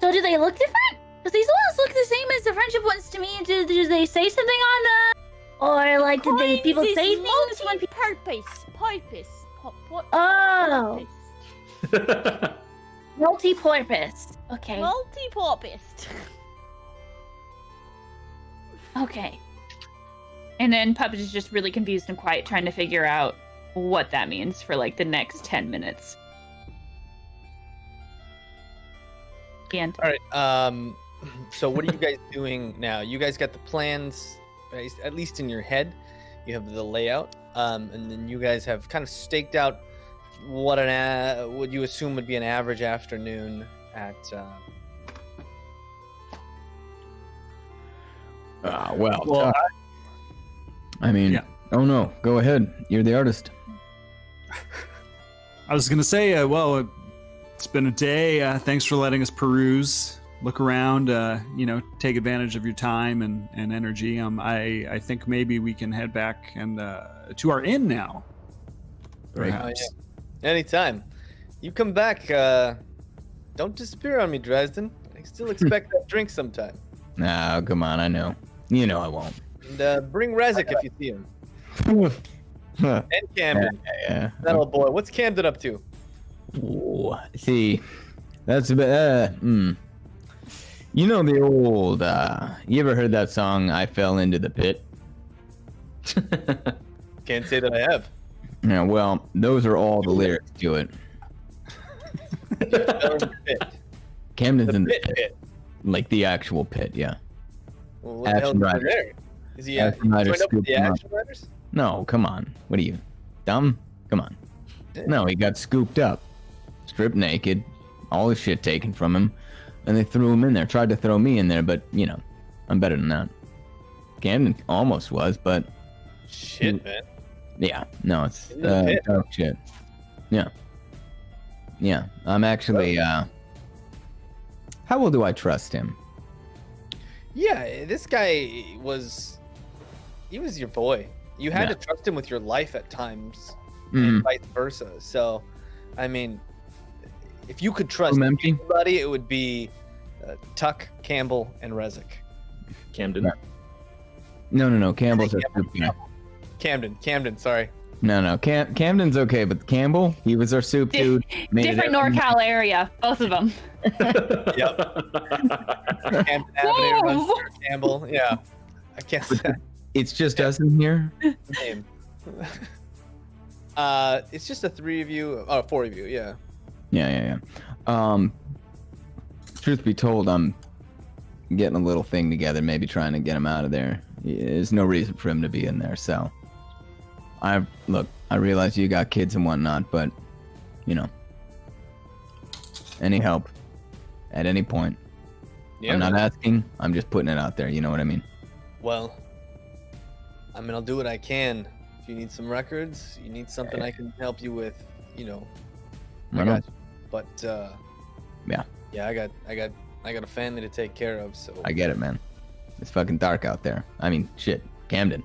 S9: So do they look different? Because these ones look the same as the friendship ones to me. Do they say something on the... Or like, did they people
S2: Coins
S9: say
S2: is
S9: things when people... Oh. Multi-purpose. Okay.
S2: Multi-purpose.
S6: Okay. And then Puppet is just really confused and quiet, trying to figure out what that means for like the next 10 minutes. And
S3: All right. So what are you guys doing now? You guys got the plans, at least in your head. You have the layout, and then you guys have kind of staked out what what you assume would be an average afternoon at.
S5: Well, I mean,
S8: yeah.
S5: Oh no, go ahead. You're the artist.
S8: I was gonna say, well, it's been a day. Thanks for letting us peruse, look around, take advantage of your time and energy. I think maybe we can head back and to our inn now. Perhaps.
S3: Oh, yeah. Anytime. You come back. Don't disappear on me, Dresden. I still expect that drink sometime.
S5: No, come on, I know. You know I won't.
S3: And bring Rezik if you see him. And Camden.
S5: Yeah.
S3: That old boy. What's Camden up to?
S5: Ooh, see, that's a bit. You know the old. You ever heard that song? I fell into the pit.
S3: Can't say that I have.
S5: Yeah, well, those are all the lyrics to it.
S3: Fell in the pit.
S5: Camden's
S3: The
S5: in the
S3: pit
S5: pit.
S3: pit.
S5: Like the actual pit, yeah.
S3: Well, what the hell is
S5: Action
S3: there?
S5: Riders.
S3: Is he
S5: Action Riders
S3: joined up with
S5: scooped
S3: the
S5: him up.
S3: Action Riders?
S5: No, come on. What are you, dumb? Come on. No, he got scooped up, stripped naked, all his shit taken from him, and they threw him in there. Tried to throw me in there, but, I'm better than that. Camden almost was, but...
S3: Shit, man.
S5: Yeah, no, it's
S3: In the pit.
S5: dark shit. Yeah. Yeah, I'm actually, How well do I trust him?
S3: Yeah, this guy he was your boy. You had
S5: Yeah.
S3: to trust him with your life at times,
S5: Mhm.
S3: and vice versa. So, I mean, if you could trust
S5: Room empty?
S3: anybody, it would be Tuck, Campbell, and Rezik.
S1: Camden.
S5: No. Campbell's a soup guy.
S3: Camden, sorry.
S5: No. Camden's okay, but Campbell, he was our soup dude. Made it
S6: Different
S5: every-
S6: NorCal area, both of them.
S3: Yep. Camden Avenue runs through Campbell. Yeah. I can't say
S5: It's just us in here.
S3: the name. It's just the 4 of you, yeah.
S5: Yeah. Truth be told, I'm getting a little thing together, maybe trying to get him out of there. There's no reason for him to be in there, so. I realize you got kids and whatnot, but, any help at any point.
S3: Yeah,
S5: I'm not asking, I'm just putting it out there, you know what I mean?
S3: Well, I mean, I'll do what I can. If you need some records, you need something I can help you with, I got you. But
S5: Yeah,
S3: I got a family to take care of, so
S5: I get it, man. It's fucking dark out there. I mean, shit, Camden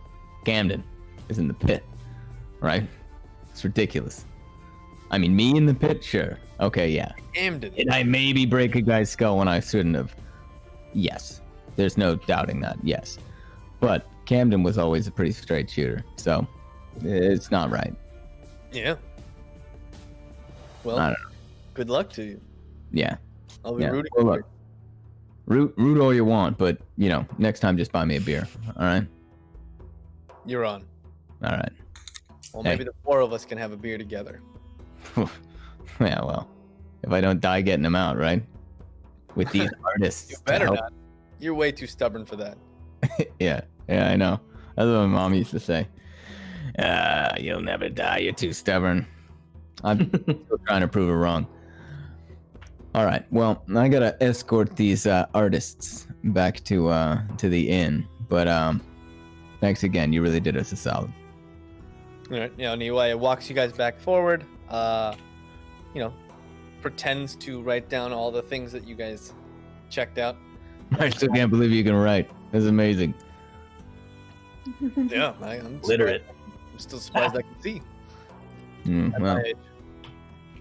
S5: is in the pit, right? It's ridiculous. I mean, me in the pit, sure. Okay, yeah.
S3: Camden.
S5: Did I maybe break a guy's skull when I shouldn't have? Yes. There's no doubting that, yes. But Camden was always a pretty straight shooter, so it's not right.
S3: Yeah. Well,
S5: I don't know.
S3: good luck to you.
S5: Yeah.
S3: I'll be rooting
S5: Well,
S3: for
S5: look, root all you want, but, next time just buy me a beer, all right?
S3: you. You're on.
S5: All right.
S3: Well,
S5: Hey.
S3: maybe the 4 of us can have a beer together.
S5: Yeah, well, if I don't die getting them out, right? With these artists.
S3: You
S5: to
S3: better
S5: help-
S3: not. You're way too stubborn for that.
S5: Yeah, I know. That's what my mom used to say. You'll never die. You're too stubborn. I'm still trying to prove her wrong. All right. Well, I gotta escort these artists back to the inn. But thanks again. You really did us a solid.
S3: All right. Niwa walks you guys back forward. Pretends to write down all the things that you guys checked out.
S5: I still can't believe you can write. That's amazing.
S3: Yeah, I'm
S5: Literate.
S3: I'm still surprised I can see. At
S5: Well,
S3: my age.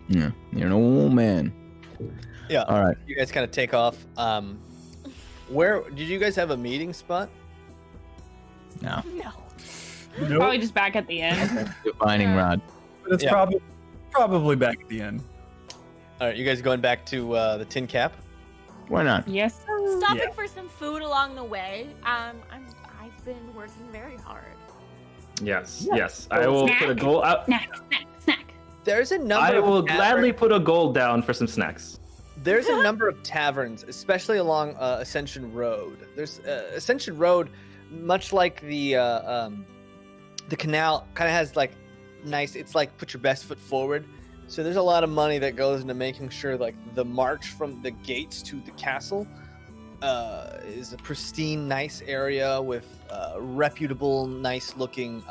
S5: yeah, you're an old man.
S3: Yeah.
S5: All right.
S3: You guys kind of take off. Where did you guys have a meeting spot?
S5: No.
S2: No.
S6: Probably just back at the end.
S5: Defining rod.
S8: But it's
S3: Yeah.
S8: probably back at the end.
S3: All right, you guys going back to the tin cap?
S5: Why not?
S6: Yes.
S2: Stopping for some food along the way. I've been working very hard.
S1: Yes. I will put a goal out.
S6: Snack.
S3: There's a number.
S1: I will
S3: of
S1: gladly put a goal down for some snacks.
S3: There's a number of taverns, especially along Ascension Road. There's Ascension Road, much like the canal, kind of has like nice. It's like put your best foot forward. So there's a lot of money that goes into making sure like the march from the gates to the castle is a pristine, nice area with reputable, nice-looking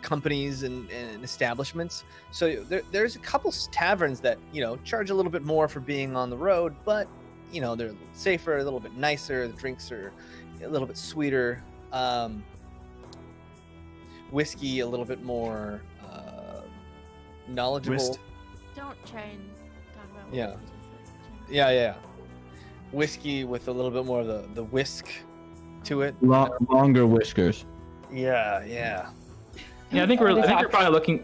S3: companies and establishments. So there's a couple taverns that charge a little bit more for being on the road, but they're a little safer, a little bit nicer. The drinks are a little bit sweeter. Whiskey a little bit more knowledgeable.
S8: Whist.
S2: Don't try and talk about what
S3: Yeah.
S2: we just said.
S3: Yeah. Whiskey with a little bit more of the whisk to it.
S5: Longer whiskers.
S3: Yeah.
S1: Yeah, I think we're probably looking.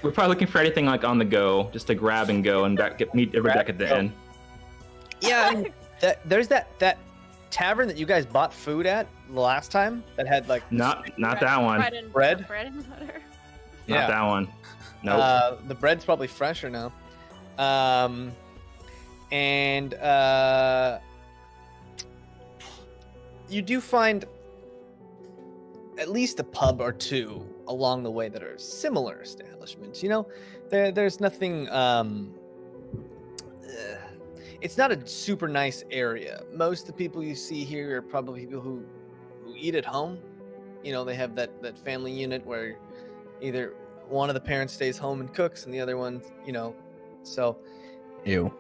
S1: We're probably looking for anything like on the go, just to grab and go and meet everybody back at the end.
S3: Yeah, I mean, there's that tavern that you guys bought food at the last time that had like
S1: Not that one.
S3: bread.
S2: Bread and butter.
S1: Not that one. Nope.
S3: The bread's probably fresher now. And you do find at least a pub or two along the way that are similar establishments. There's nothing. It's not a super nice area. Most of the people you see here are probably people who eat at home. They have that family unit where either one of the parents stays home and cooks, and the other one, so.
S5: Ew.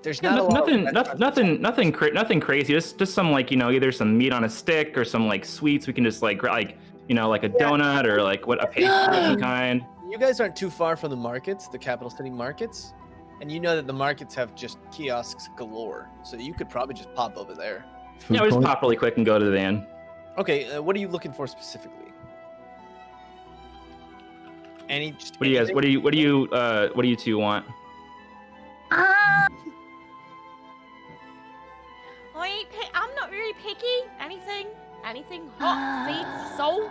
S3: There's
S1: Yeah,
S3: not
S1: nothing crazy. Just some either some meat on a stick or some sweets. We can just like a donut or a pastry of some kind.
S3: you guys aren't too far from the markets, the capital city markets, and you know that the markets have just kiosks galore. So you could probably just pop over there.
S1: Yeah, we just pop really quick and go to the van.
S3: Okay, what are you looking for specifically?
S1: What do you guys? What do you two want?
S2: I'm not really picky. Anything hot feeds the soul.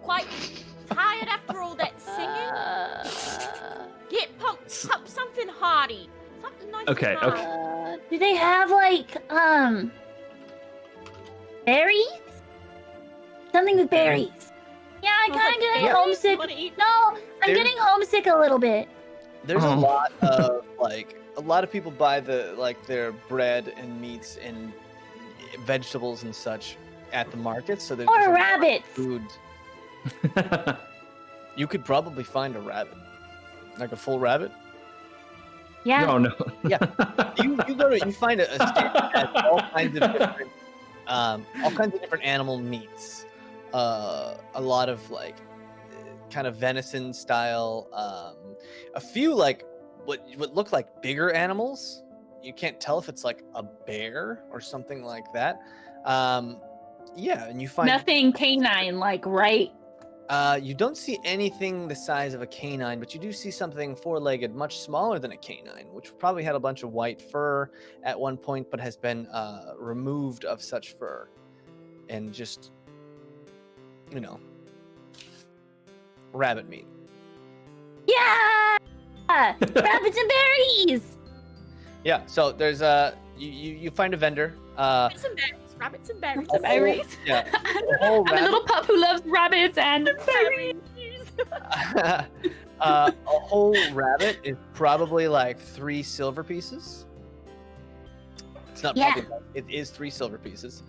S2: Quite tired after all that singing. Get pumped something hearty. Something nice.
S1: Okay,
S2: and
S1: okay.
S2: hearty.
S9: Do they have like berries? Something with berries. Yeah, I kind of getting homesick. No, I'm getting homesick a little bit.
S3: There's a lot of a lot of people buy their bread and meats and vegetables and such at the market. So there's
S9: Or
S3: a lot of
S9: rabbits.
S3: Food. You could probably find a rabbit, like a full rabbit.
S9: Yeah.
S1: No.
S3: Yeah. You find a stand that has all kinds of different animal meats. A lot of kind of venison style. A few what look like bigger animals. You can't tell if it's like a bear or something like that. Yeah, and you find
S9: Nothing canine, right?
S3: You don't see anything the size of a canine, but you do see something four-legged, much smaller than a canine, which probably had a bunch of white fur at one point, but has been removed of such fur, and just rabbit meat.
S9: Yeah! Rabbits and berries!
S3: Yeah, so there's you find a vendor.
S2: Rabbits and berries.
S3: Yeah, a whole
S6: I'm a little pup who loves rabbits and berries.
S3: a whole rabbit is probably 3 silver pieces. It's not probably, it is 3 silver pieces.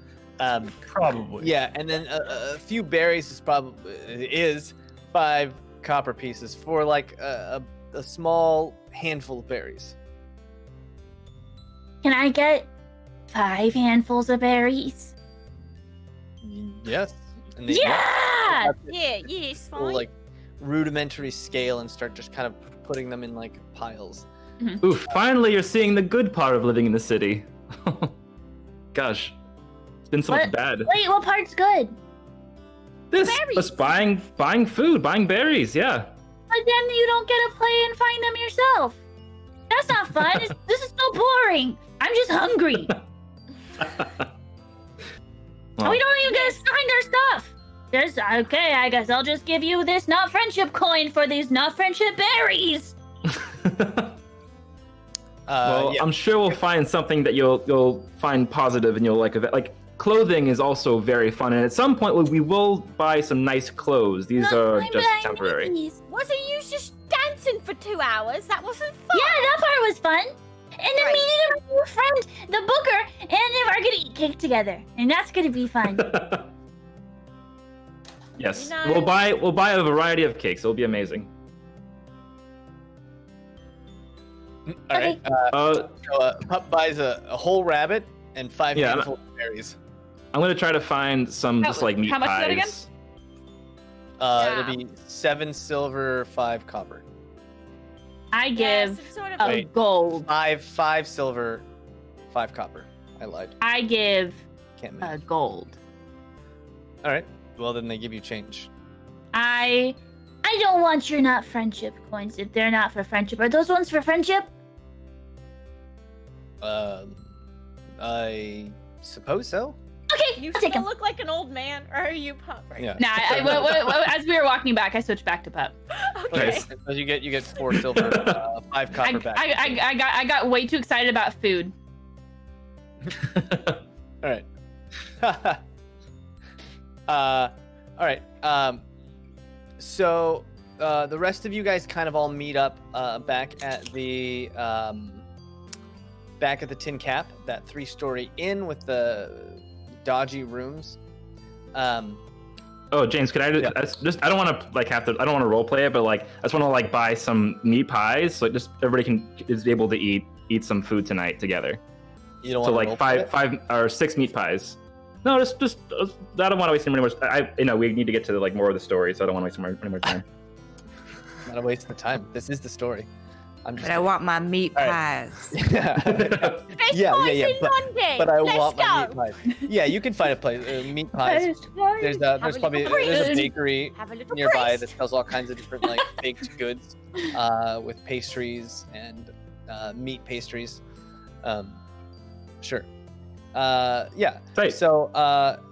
S17: Probably.
S3: Yeah, and then a few berries is 5 copper pieces for a small handful of berries.
S9: Can I get 5 handfuls of berries?
S3: Yes. And
S9: Yeah!
S2: It's fine.
S3: Little, rudimentary scale and start just kind of putting them in piles.
S1: Oof! Finally, you're seeing the good part of living in the city. Gosh, it's been so much bad.
S9: Wait, what part's good?
S1: Just buying food, buying berries. Yeah.
S9: But then you don't get to play and find them yourself. That's not fun. This is so boring. I'm just hungry. We don't even get to find our stuff. Okay, I guess I'll just give you this not friendship coin for these not friendship berries.
S1: Well, I'm sure we'll find something that you'll find positive and you'll like. Clothing is also very fun, and at some point we will buy some nice clothes. These are just temporary.
S2: Wasn't you just dancing for 2 hours? That wasn't fun.
S9: Yeah, that part was fun. And then meeting a new friend, the Booker, and then we're gonna eat cake together, and that's gonna be fun.
S1: Yes, we'll buy a variety of cakes. It'll be amazing.
S3: All right. Pup buys a whole rabbit and 5 handfuls of berries.
S1: I'm gonna try to find some meat pies.
S6: How much is that again?
S3: It'll be 7 silver, 5 copper.
S9: I give a gold.
S3: 5 silver, 5 copper. I lied.
S9: I give
S3: Can't
S9: a gold.
S3: All right. Well, then they give you change.
S9: I don't want your not friendship coins if they're not for friendship. Are those ones for friendship?
S3: I suppose so.
S9: Okay,
S2: You
S9: I'll take
S2: still
S9: 'em.
S2: look like an old man, or are you pup? Right?
S3: Yeah.
S6: Nah, as we were walking back, I switched back to pup.
S2: Okay.
S3: So you get 4 silver, 5 copper back.
S6: I got way too excited about food.
S3: All right. All right. So the rest of you guys kind of all meet up back at the Tin Cap, that 3-story inn with the dodgy rooms.
S1: Oh, James, could I just? I don't want to I don't want to role play it, but I just want to buy some meat pies, so just everybody is able to eat some food tonight together.
S3: You don't
S1: so
S3: want to
S1: 5 or 6 meat pies. No, just I don't want to waste any more. We need to get to like more of the story, so I don't want to waste any more time.
S3: Not a waste of time. This is the story.
S10: But I want my meat pies.
S3: Yeah. But I want my meat pies. Yeah, you can find a place. Meat pies. There's probably a bakery nearby that sells all kinds of different like baked goods, with pastries and meat pastries. Sure. Yeah.
S1: Right.
S3: So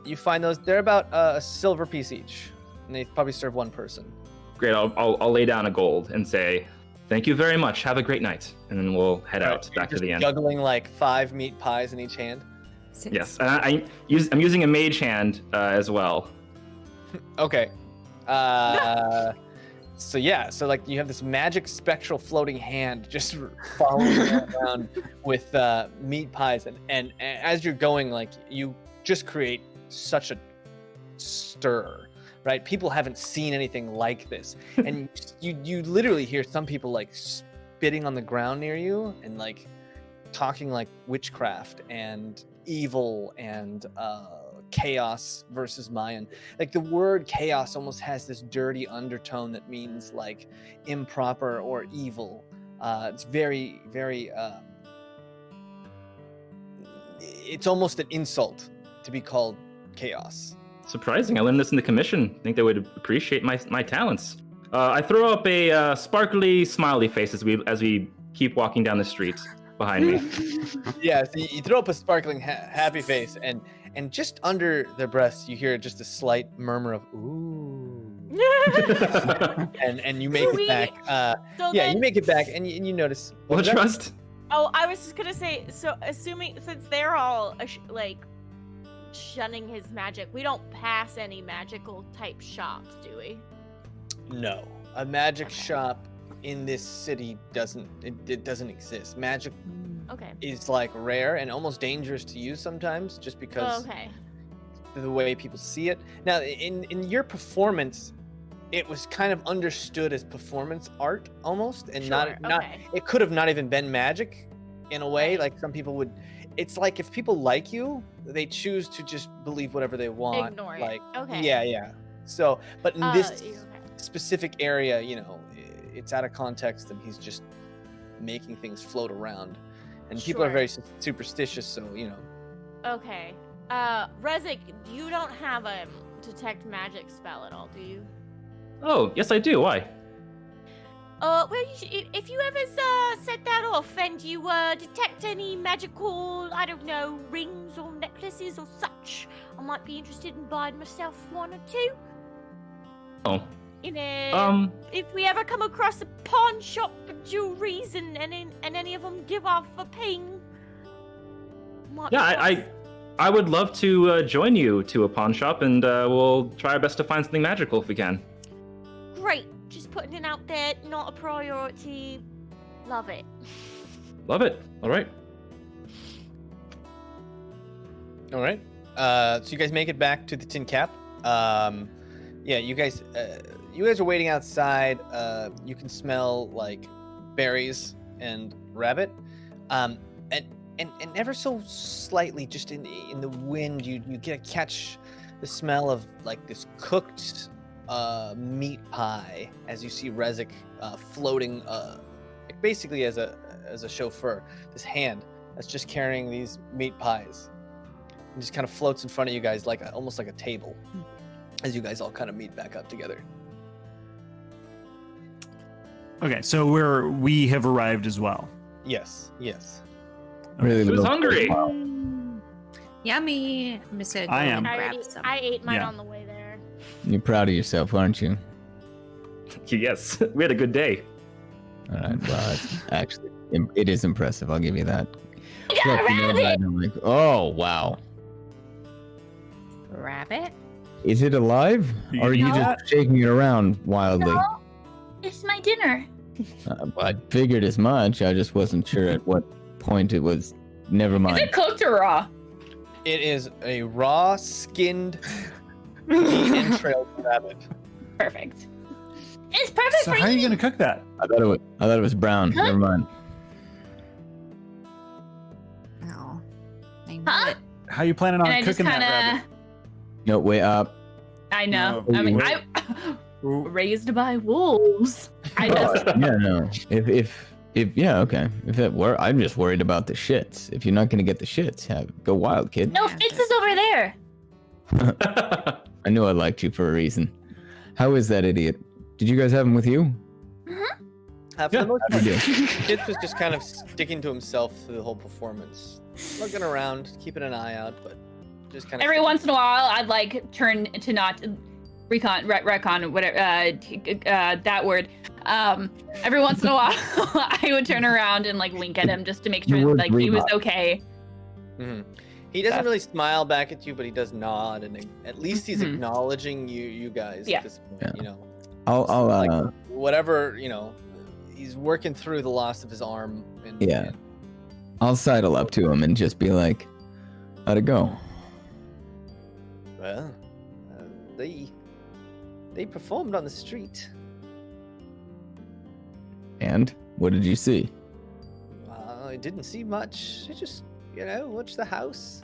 S3: you find those. They're about a silver piece each, and they probably serve one person.
S1: Great. I'll lay down a gold and say, "Thank you very much. Have a great night," and then we'll head out back to the end.
S3: Juggling like 5 meat pies in each hand.
S1: Yes, and I'm using a mage hand as well.
S3: Okay. So like you have this magic spectral floating hand just following around with meat pies, and as you're going, like you just create such a stir, right? People haven't seen anything like this, and you literally hear some people like spitting on the ground near you and like talking like witchcraft and evil and chaos versus Mayan. Like the word chaos almost has this dirty undertone that means like improper or evil. It's very, very. It's almost an insult to be called chaos.
S1: Surprising. I learned this in the commission. I think they would appreciate my talents. I throw up a sparkly smiley face as we keep walking down the street behind me.
S3: Yeah, so you throw up a sparkling happy face, and just under their breaths, you hear just a slight murmur of "ooh," and you make it back. You make it back, and you notice.
S1: What trust?
S2: Oh, I was just gonna say. So, assuming since they're all like shunning his magic, we don't pass any magical type shops, do we?
S3: No, a magic shop in this city doesn't exist. Magic is like rare and almost dangerous to use sometimes, just because the way people see it. Now, in your performance, it was kind of understood as performance art almost, and not it could have not even been magic in a way. Like some people would. It's like if people like you, they choose to just believe whatever they want.
S2: Ignore
S3: like,
S2: it.
S3: Yeah. So, but in this specific area, it's out of context, and he's just making things float around, and people are very superstitious. So
S2: Okay. Rezik, you don't have a detect magic spell at all, do you?
S1: Oh, yes, I do. Why?
S2: Well, if you ever set that off and you detect any magical, I don't know, rings or necklaces or such, I might be interested in buying myself one or two.
S1: Oh.
S2: If we ever come across a pawn shop for jewelries and any of them give off a ping.
S1: I would love to join you to a pawn shop, and we'll try our best to find something magical if we can.
S2: Great. Just putting it out there, not a priority. Love it.
S1: Love it. All right.
S3: So you guys make it back to the Tin Cap. You guys are waiting outside. You can smell like berries and rabbit, and ever so slightly, just in the wind, you catch the smell of like this cooked meat pie as you see Rezik floating basically as a chauffeur, this hand that's just carrying these meat pies and just kind of floats in front of you guys like almost like a table as you guys all kind of meet back up together.
S8: Okay, so we have arrived as well.
S3: Yes.
S5: Really
S1: Who's hungry?
S10: Yummy. I'm just gonna go
S8: I am.
S10: and grab some.
S2: I ate mine
S8: Yeah.
S2: on the way there.
S5: You're proud of yourself, aren't you?
S1: Yes, we had a good day.
S5: All right, well, it is impressive. I'll give you that.
S9: got a
S5: Look, you know
S9: rabbit!
S5: that, I'm like, oh wow.
S10: Rabbit?
S5: Is it alive? Or are you just shaking it around wildly?
S9: No, it's my dinner.
S5: I figured as much. I just wasn't sure at what point it was. Never mind.
S6: Is it cooked or raw?
S3: It is a raw skinned entrailed rabbit.
S6: Perfect.
S9: It's perfect
S8: So
S9: for
S8: how are you
S9: eating.
S8: gonna cook that?
S5: I thought it was brown.
S9: Huh?
S5: Never mind.
S10: Oh. I knew
S9: Huh?
S10: it.
S8: How you planning on
S6: And I just
S8: cooking that
S6: kind
S8: rabbit?
S5: No, wait up.
S6: I know.
S8: No,
S6: I mean,
S8: wait.
S6: I raised by wolves. I just
S5: Yeah, no. If yeah, okay. If it were, I'm just worried about the shits. If you're not gonna get the shits, go wild, kid.
S9: No, Fitz is over there.
S5: I knew I liked you for a reason. How is that idiot? Did you guys have him with you?
S3: For the most
S5: How'd
S3: part,
S5: you do?
S3: Fitz was just kind of sticking to himself through the whole performance, looking around, keeping an eye out, but just kind of.
S6: every once in a while I'd like turn to not retcon whatever that word. Every once in a while I would turn around and like wink at him just to make
S5: The
S6: sure
S5: word
S6: like he was
S5: rehab.
S6: okay.
S3: He doesn't really smile back at you, but he does nod, and at least he's acknowledging you guys
S6: Yeah.
S3: at this point. You know,
S5: I'll
S3: whatever, he's working through the loss of his arm. And,
S5: yeah. I'll sidle up to him and just be like, how'd it go?
S3: Well, they performed on the street.
S5: And what did you see?
S3: I didn't see much. I just, watched the house.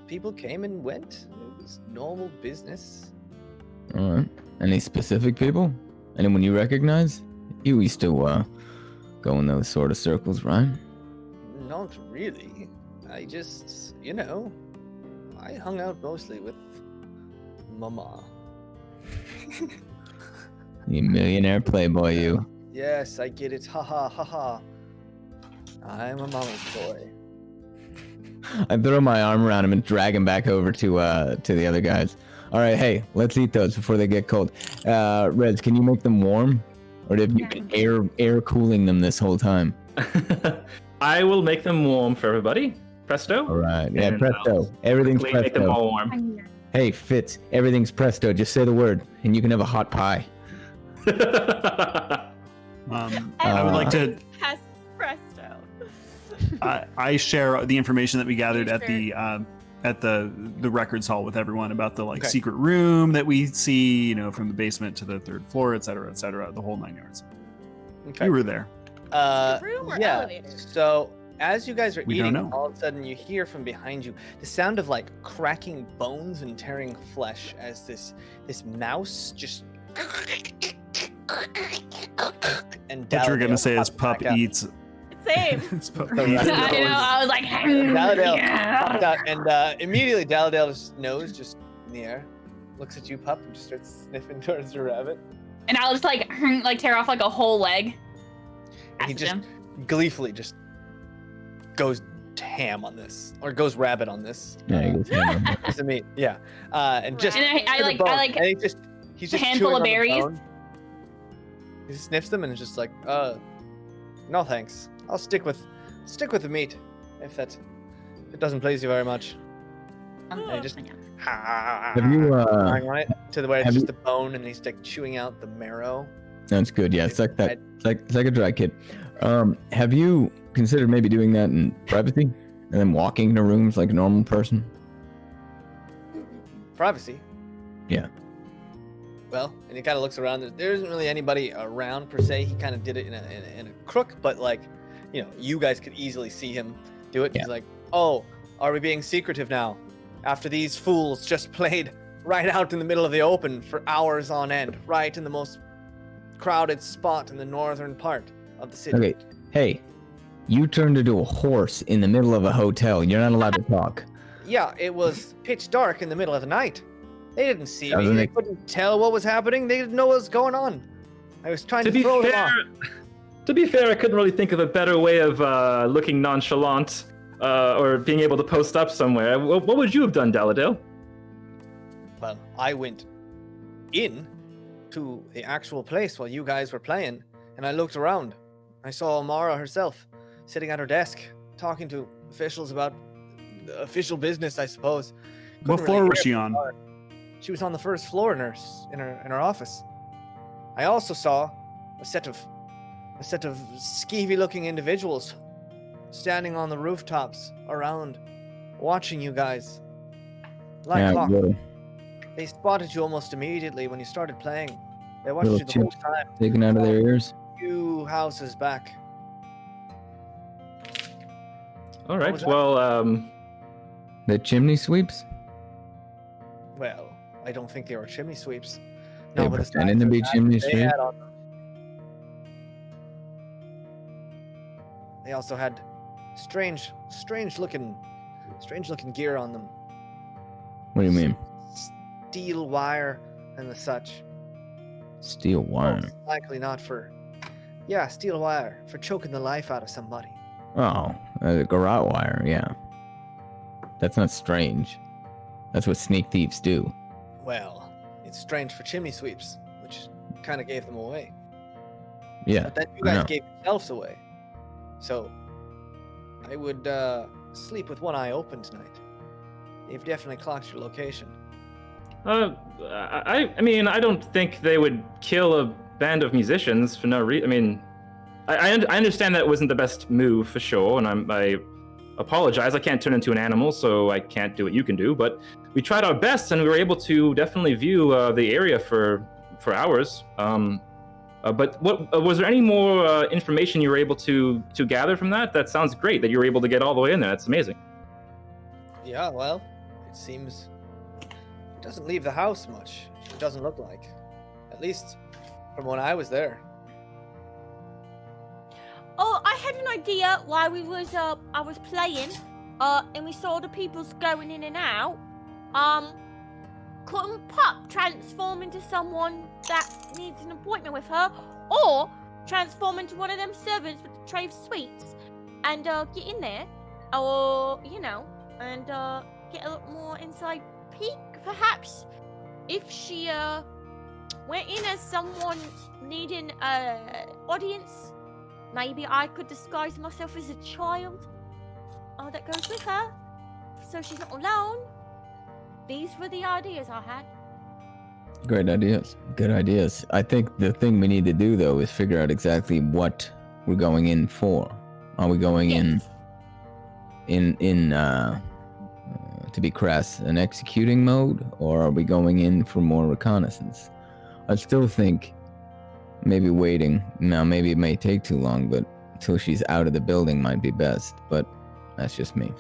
S3: People came and went. It was normal business.
S5: All right. Any specific people? Anyone you recognize? You used to go in those sort of circles, right?
S3: Not really. I just, I hung out mostly with Mama.
S5: You millionaire playboy, you.
S3: Yes, I get it. Ha ha ha ha. I'm a mama's boy.
S5: I throw my arm around him and drag him back over to the other guys. All right, hey, let's eat those before they get cold. Reds, can you make them warm, or have you been air cooling them this whole time?
S1: I will make them warm for everybody. Presto.
S5: All right, yeah,
S1: And
S5: presto. Everything's
S1: quickly make them
S5: presto.
S1: all warm.
S5: Hey, Fitz, everything's presto. Just say the word, and you can have a hot pie.
S8: I would like to.
S2: Past presto.
S8: I share the information that we gathered at the records hall with everyone about the secret room that we see, from the basement to the third floor, et cetera, the whole 9 yards.
S3: Okay.
S8: You were there.
S2: Room or
S3: yeah.
S2: elevator?
S3: So as you guys are
S8: We don't
S3: eating,
S8: know.
S3: all of a sudden you hear from behind you the sound of cracking bones and tearing flesh as this mouse just. And
S8: What you're gonna
S3: Daladale
S8: say is
S3: pops
S8: pup
S3: back up.
S8: eats.
S2: Same.
S8: It's pup
S3: I
S8: eats.
S6: know, I was like,
S3: Daladale
S6: yeah.
S3: popped out, and immediately Daladale's nose just in the air, looks at you, pup, and just starts sniffing towards your rabbit.
S6: And I'll just like tear off like a whole leg.
S3: And he
S6: Ask
S3: just
S6: him.
S3: gleefully just goes ham on this, or goes rabbit on this.
S5: Yeah, he goes ham on that.
S3: Piece of meat, yeah, and just
S6: And I
S3: to the
S6: like-
S3: bone.
S6: I like
S3: and he's just
S6: a handful
S3: chewing
S6: of
S3: on the
S6: berries.
S3: bone. He sniffs them and is just like, no thanks. I'll stick with the meat if it doesn't please you very much. And he just
S5: Have you
S3: right to the way it's
S5: have
S3: just
S5: you-
S3: the bone, and he's like chewing out the marrow.
S5: That's good. Yeah, it's like that. It's like a dry kid. Have you considered maybe doing that in privacy and then walking into rooms like a normal person?
S3: Privacy.
S5: Yeah.
S3: Well, and he kind of looks around. There isn't really anybody around per se. He kind of did it in a crook, but you guys could easily see him do it.
S5: Yeah.
S3: He's like, oh, are we being secretive now? After these fools just played right out in the middle of the open for hours on end, right in the most crowded spot in the northern part of the city.
S5: Okay. Hey, you turned into a horse in the middle of a hotel. You're not allowed to talk.
S3: Yeah, it was pitch dark in the middle of the night. They didn't see me.
S5: Doesn't
S3: They
S5: it-
S3: couldn't tell what was happening. They didn't know what was going on. I was trying
S1: To
S3: to
S1: be
S3: throw them
S1: fair,
S3: off.
S1: to be fair, I couldn't really think of a better way of looking nonchalant or being able to post up somewhere. What would you have done, Daladale?
S3: Well, I went in to the actual place while you guys were playing, and I looked around. I saw Amara herself sitting at her desk, talking to officials about official business, I suppose.
S8: What
S3: Couldn't
S8: floor
S3: really
S8: was
S3: hear
S8: she on?
S3: her. She was on the first floor in her office. I also saw a set of skeevy-looking individuals standing on the rooftops around, watching you guys. Like
S5: Yeah,
S3: clock.
S5: little-
S3: They spotted you almost immediately when you started playing. They watched
S5: little
S3: you the whole
S5: chips
S3: time.
S5: taken out of their ears.
S3: Few houses back.
S1: All
S3: What
S1: right.
S3: was that?
S1: Well,
S5: The chimney sweeps?
S3: Well, I don't think they were chimney sweeps.
S5: They
S3: but the
S5: pretending to
S3: size
S5: be
S3: of that
S5: chimney
S3: they
S5: sweep?
S3: had on them. They also had strange looking gear on them.
S5: What do you mean?
S3: Steel wire and the such.
S5: Steel wire.
S3: Most likely not for. Yeah, steel wire for choking the life out of somebody.
S5: Oh, garrote wire, yeah. That's not strange. That's what sneak thieves do.
S3: Well, it's strange for chimney sweeps, which kind of gave them away.
S5: Yeah.
S3: But then you
S5: I
S3: guys
S5: know.
S3: gave yourselves away. So, I would sleep with one eye open tonight. They've definitely clocked your location.
S1: I mean, I don't think they would kill a band of musicians for no reason. I mean, I understand that it wasn't the best move for sure, and I apologize. I can't turn into an animal, so I can't do what you can do. But we tried our best, and we were able to definitely view the area for hours. But what was there any more information you were able to gather from that? That sounds great that you were able to get all the way in there. That's amazing.
S3: Yeah, well, it seems it doesn't leave the house much. It doesn't look like. At least from when I was there.
S2: Oh, I had an idea while I was playing, and we saw the people's going in and out. Couldn't Pup transform into someone that needs an appointment with her, or transform into one of them servants with the tray of sweets, and get in there, or and get a little more inside peek, perhaps, if she went in as someone needing audience. Maybe I could disguise myself as a child that goes with her, so she's not alone. These were the ideas I had.
S5: Great ideas. Good ideas. I think the thing we need to do, though, is figure out exactly what we're going in for. Are we going in to be crass, an executing mode, or are we going in for more reconnaissance? I still think maybe waiting. Now, maybe it may take too long, but until she's out of the building might be best. But that's just me.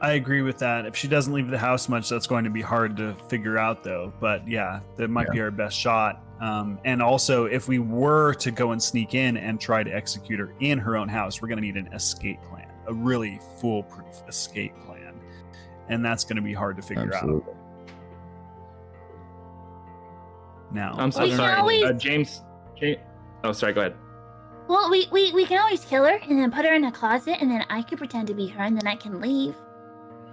S8: I agree with that. If she doesn't leave the house much, that's going to be hard to figure out, though. But yeah, that might be our best shot. And also, if we were to go and sneak in and try to execute her in her own house, we're going to need an escape plan, a really foolproof escape plan. And that's going to be hard to figure out. Now,
S1: I'm so
S9: We can
S1: sorry,
S9: always-
S1: Jaymes. Oh, sorry. Go ahead.
S9: Well, we can always kill her and then put her in a closet, and then I could pretend to be her, and then I can leave.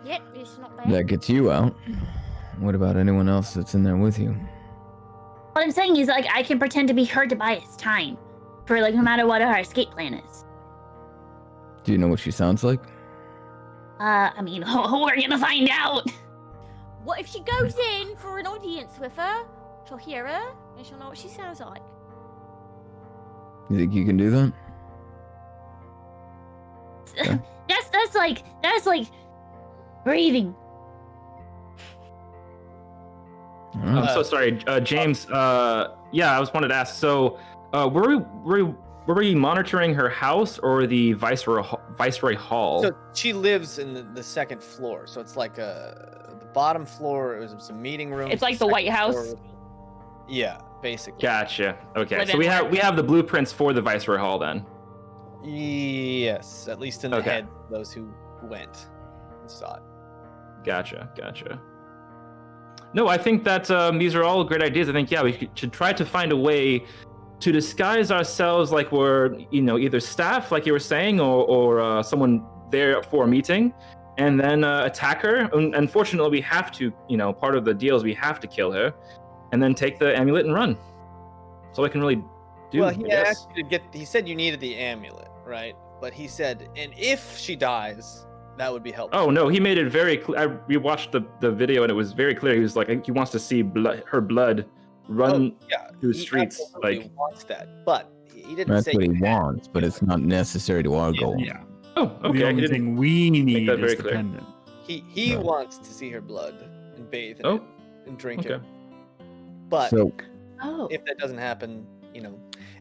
S2: Yep, it's not bad.
S5: That gets you out. What about anyone else that's in there with you?
S9: What I'm saying is, like, I can pretend to be her to buy us time, for like no matter what our escape plan is.
S5: Do you know what she sounds like?
S9: I mean, we're gonna find out.
S2: What if she goes in for an audience with her? She'll hear her, and she'll know what she sounds like.
S5: You think you can do that? Okay.
S9: That's like breathing.
S1: I'm so sorry, Jaymes. Yeah, I was wanted to ask. So, were we monitoring her house or the Viceroy Hall?
S3: So she lives in the second floor. So it's like the bottom floor. It was some meeting rooms.
S6: It's like the White House.
S3: Yeah, basically.
S1: Gotcha. Okay,
S6: Live
S1: so
S6: in
S1: we
S6: work.
S1: have the blueprints for the Viceroy Hall then.
S3: Yes, at least in the
S1: Okay.
S3: head of those who went and saw it.
S1: Gotcha. No, I think that these are all great ideas. I think we should try to find a way to disguise ourselves like we're either staff, like you were saying, or someone there for a meeting, and then attack her. Unfortunately, we have to. Part of the deal is we have to kill her, and then take the amulet and run. So I can really do.
S3: Well,
S1: I
S3: he
S1: guess.
S3: asked you to get. He said you needed the amulet, right? But he said, and if she dies, that would be helpful.
S1: Oh no, he made it very clear. We watched the video and it was very clear. He was like, he wants to see her blood run through the streets.
S3: He wants that, but he didn't
S5: That's
S3: say.
S5: what he wants, but it's not necessary to our goal.
S8: Yeah.
S1: Oh, okay.
S8: The only
S1: He didn't
S8: thing we
S1: make
S8: need
S1: that very
S8: is the
S1: clear.
S8: pendant.
S3: He wants to see her blood and bathe in it and drink it.
S1: okay.
S3: But
S5: So
S9: Oh.
S3: if that doesn't happen,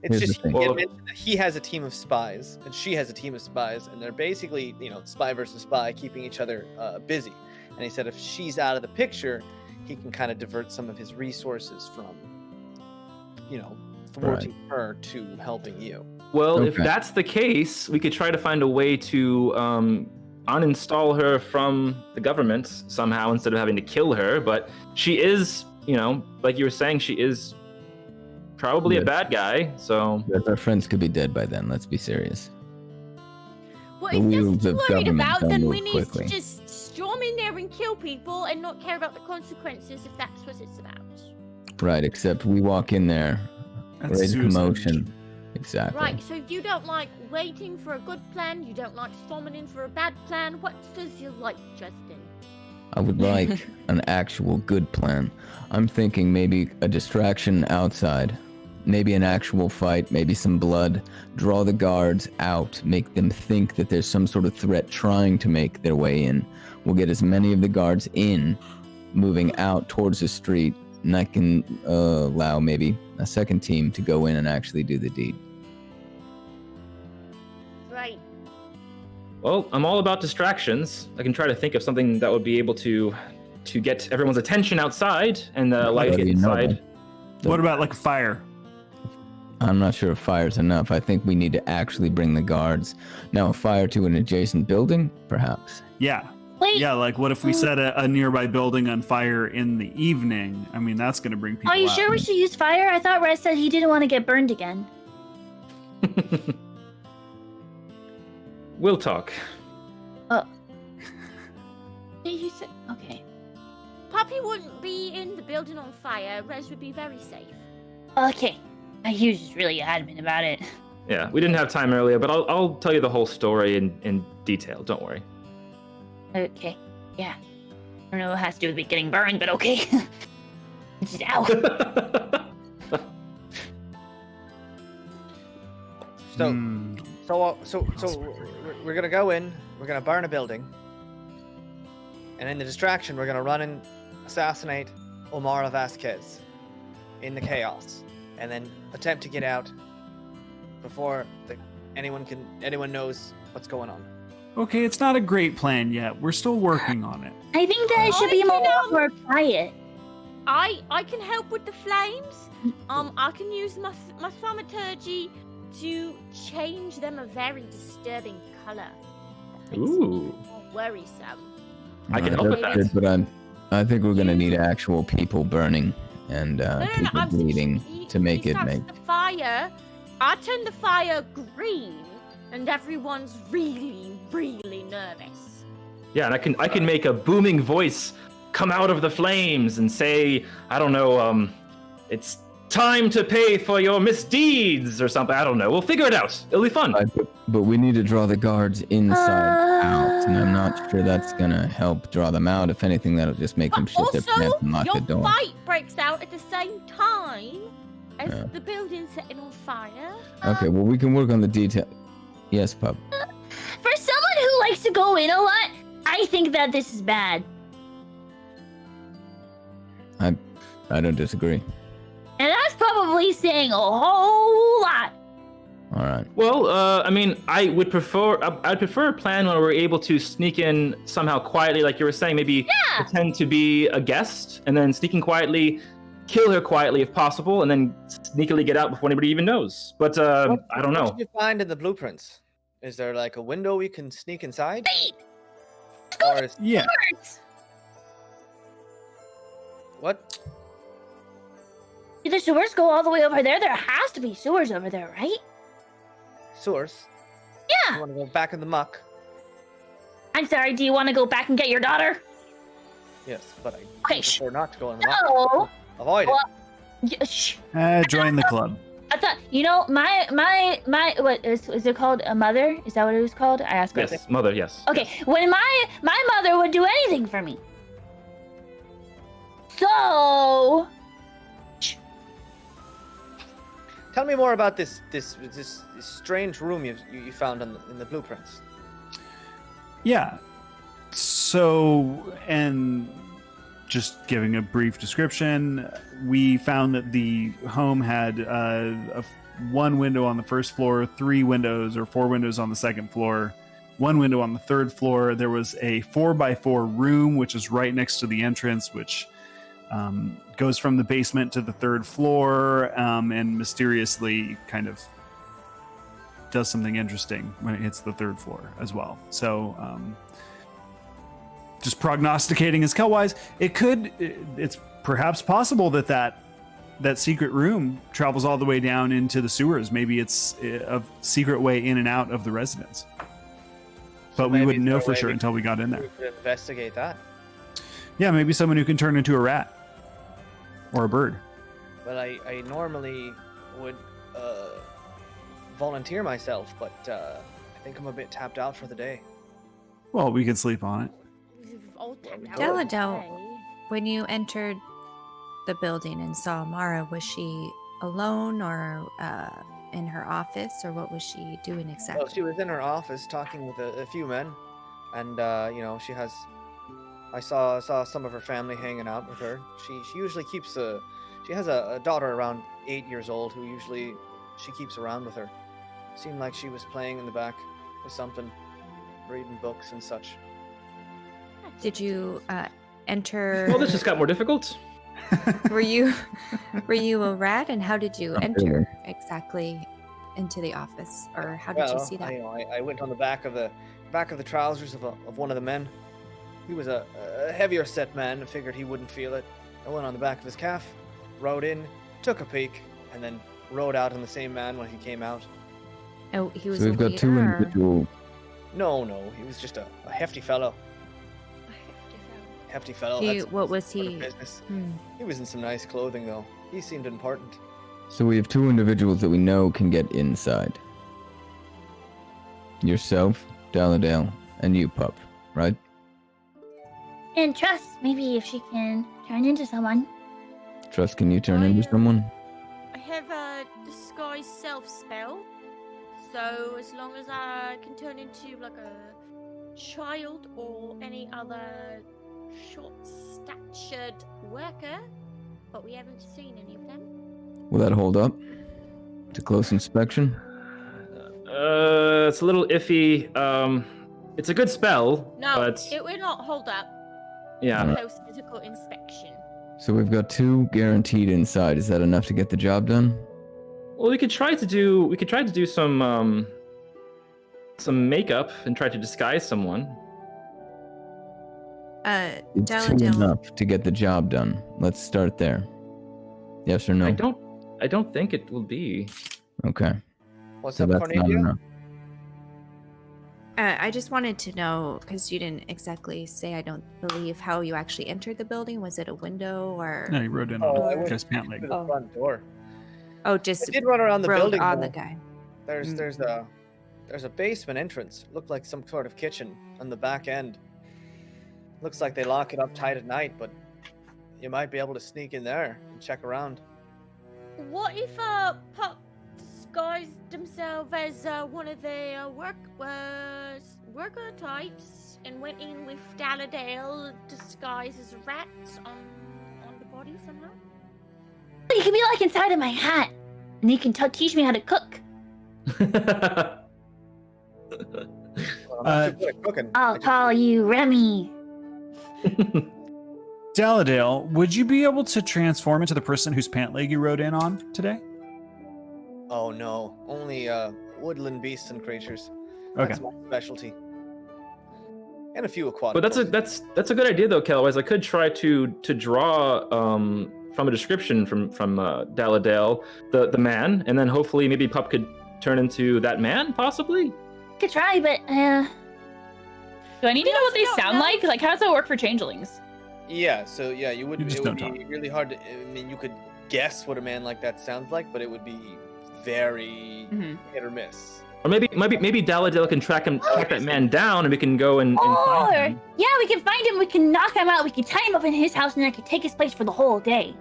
S3: It's
S5: Here's the
S3: just
S5: thing.
S3: he had mentioned that he has a team of spies and she has a team of spies, and they're basically, spy versus spy, keeping each other busy. And he said if she's out of the picture, he can kind of divert some of his resources from, thwarting her to helping you.
S1: Well, if that's the case, we could try to find a way to uninstall her from the government somehow instead of having to kill her. But she is, like you were saying, she is probably a bad guy. So
S5: our friends could be dead by then. Let's be serious.
S2: Well,
S5: The
S2: if
S5: wheels
S2: that's
S5: of
S2: what you're worried
S5: government
S2: about,
S5: don't
S2: then
S5: move
S2: we need
S5: quickly.
S2: to just storm in there and kill people and not care about the consequences if that's what it's about.
S5: Right, except we walk in there,
S8: That's
S5: raise
S8: suicide.
S5: commotion. Exactly.
S2: Right, so you don't like waiting for a good plan, you don't like storming in for a bad plan. What does you like, Justin?
S5: I would like an actual good plan. I'm thinking maybe a distraction outside. Maybe an actual fight, maybe some blood. Draw the guards out, make them think that there's some sort of threat trying to make their way in. We'll get as many of the guards in, moving out towards the street, and that can allow maybe a second team to go in and actually do the deed.
S2: Right.
S1: Well, I'm all about distractions. I can try to think of something that would be able to get everyone's attention outside and light it inside.
S8: What about like a fire?
S5: I'm not sure if fire's enough. I think we need to actually bring the guards. Now, a fire to an adjacent building, perhaps.
S8: Yeah.
S9: Wait.
S8: Yeah, like what if we set a nearby building on fire in the evening? I mean, that's going to bring people
S9: Are you
S8: out.
S9: sure we should use fire? I thought Rez said he didn't want to get burned again.
S1: We'll talk.
S2: You said,
S9: Okay.
S2: Poppy wouldn't be in the building on fire. Rez would be very safe.
S9: Okay. He was just really adamant about it.
S1: Yeah, we didn't have time earlier, but I'll tell you the whole story in detail. Don't worry.
S9: Okay. Yeah. I don't know what it has to do with me getting burned, but okay. Just ow.
S3: So we're gonna go in. We're gonna burn a building, and in the distraction, we're gonna run and assassinate Omar Vasquez in the chaos, and then attempt to get out before anyone knows what's going on.
S8: Okay, it's not a great plan yet. We're still working on it.
S9: I think that it should be more quiet.
S2: I can help with the flames. I can use my thaumaturgy to change them a very disturbing color. That makes
S1: Ooh.
S2: it more worrisome.
S1: I can help with that.
S5: Good, but I think we're going to need actual people burning and people bleeding to make it make.
S2: The fire. I turn the fire green, and everyone's really, really nervous.
S1: Yeah, and I can make a booming voice come out of the flames and say, I don't know, it's time to pay for your misdeeds or something. I don't know. We'll figure it out. It'll be fun.
S5: But we need to draw the guards inside out, and I'm not sure that's going to help draw them out. If anything, that'll just make them shit their pants and lock
S2: your
S5: the door.
S2: fight breaks out at the same time as the building setting on fire.
S5: Okay, well, we can work on the detail. Yes, pup.
S9: For someone who likes to go in a lot, I think that this is bad.
S5: I don't disagree.
S9: And that's probably saying a whole lot.
S5: All right.
S1: Well, I mean, I'd prefer a plan where we're able to sneak in somehow quietly, like you were saying, maybe pretend to be a guest, and then sneaking quietly, kill her quietly if possible, and then sneakily get out before anybody even knows. But I don't know.
S3: What did you find in the blueprints? Is there like a window we can sneak inside? Or is...
S8: Yeah.
S3: What?
S9: Do the sewers go all the way over there? There has to be sewers over there, right?
S3: Sewers?
S9: Yeah.
S3: You want to go back in the muck?
S9: I'm sorry, do you want to go back and get your daughter?
S3: Yes, but I
S9: Okay,
S3: prefer not to go in the muck.
S9: No.
S3: Avoid it.
S9: Shh.
S8: Join the club.
S9: I thought, my what is it called? A mother? Is that what it was called? I asked.
S1: Yes, mother, yes.
S9: Okay, when my mother would do anything for me. So.
S3: Tell me more about this strange room you found in the blueprints.
S8: Yeah. So, and just giving a brief description, we found that the home had a one window on the first floor, 3 windows or 4 windows on the second floor, 1 window on the third floor. There was a 4x4 room, which is right next to the entrance, which goes from the basement to the third floor, and mysteriously kind of does something interesting when it hits the third floor as well. So just prognosticating as Kelwise, it's perhaps possible that secret room travels all the way down into the sewers. Maybe it's a secret way in and out of the residence. But we wouldn't know for sure until we got in there.
S3: We could investigate that.
S8: Yeah, maybe someone who can turn into a rat or a bird.
S3: Well, I normally would volunteer myself, but I think I'm a bit tapped out for the day.
S8: Well, we could sleep on it.
S10: Daladel, when you entered the building and saw Mara, was she alone or in her office, or what was she doing exactly?
S3: Well, she was in her office talking with a few men, and she has. I saw some of her family hanging out with her. She usually keeps she has a daughter around 8 years old who usually she keeps around with her. Seemed like she was playing in the back with something, reading books and such.
S10: Did you enter?
S1: Well, this just got more difficult.
S10: Were you a rat, and how did you enter exactly into the office, or how did you see that?
S3: I went on the back of the trousers of one of the men. He was a heavier set man. I figured he wouldn't feel it. I went on the back of his calf, rode in, took a peek, and then rode out on the same man when he came out.
S10: Oh, he was.
S5: So we've got 2 individuals.
S3: No, he was just a hefty fellow. Hefty fellow.
S10: What was he?
S3: Business. He was in some nice clothing, though. He seemed important.
S5: So we have 2 individuals that we know can get inside. Yourself, Daladale, and you, Pup, right?
S9: And Trust, maybe if she can turn into someone.
S5: Trust, can you turn into someone?
S2: I have a disguise self spell, so as long as I can turn into like a child or any other short-statured worker, but we haven't seen any of them.
S5: Will that hold up to close inspection?
S1: It's a little iffy. It's a good spell,
S2: No,
S1: but
S2: it will not hold up.
S1: yeah.
S2: Close physical inspection.
S5: So we've got 2 guaranteed inside. Is that enough to get the job done?
S1: Well, we could try to do some makeup and try to disguise someone.
S5: It's 2 enough to get the job done. Let's start there. Yes or no?
S1: I don't think it will be.
S5: Okay.
S3: What's
S5: so
S3: up,
S5: that's
S3: Cornelia?
S5: not enough.
S10: I just wanted to know, because you didn't exactly say, I don't believe, how you actually entered the building. Was it a window or?
S8: No, you rode in on a guy's pant leg.
S3: To the front door.
S10: Oh, just
S3: I did run around the
S10: rode
S3: building.
S10: on
S3: though.
S10: the guy.
S3: There's a basement entrance. Looked like some sort of kitchen on the back end. Looks like they lock it up tight at night, but you might be able to sneak in there and check around.
S2: What if Pup disguised himself as one of the worker types and went in with Daladale disguised as rats on the body somehow?
S9: You can be like inside of my hat, and you can teach me how to cook. I'll call you Remy.
S8: Daladale, would you be able to transform into the person whose pant leg you rode in on today?
S3: Oh no, only woodland beasts and creatures.
S8: Okay.
S3: That's my specialty. And a few aquatic.
S1: But that's a good idea though, Kelwise. I could try to draw from a description from Daladale the man, and then hopefully maybe Pup could turn into that man, possibly.
S9: Could try, but
S6: do I need to know what they sound like? Like, how does that work for changelings?
S3: Yeah, so yeah, it would
S8: just
S3: be
S8: don't talk.
S3: really hard to, I mean, you could guess what a man like that sounds like, but it would be very hit or miss.
S1: Or maybe Daladale can track that man down, and we can go and find him.
S9: Yeah, we can find him, we can knock him out, we can tie him up in his house, and I can take his place for the whole day.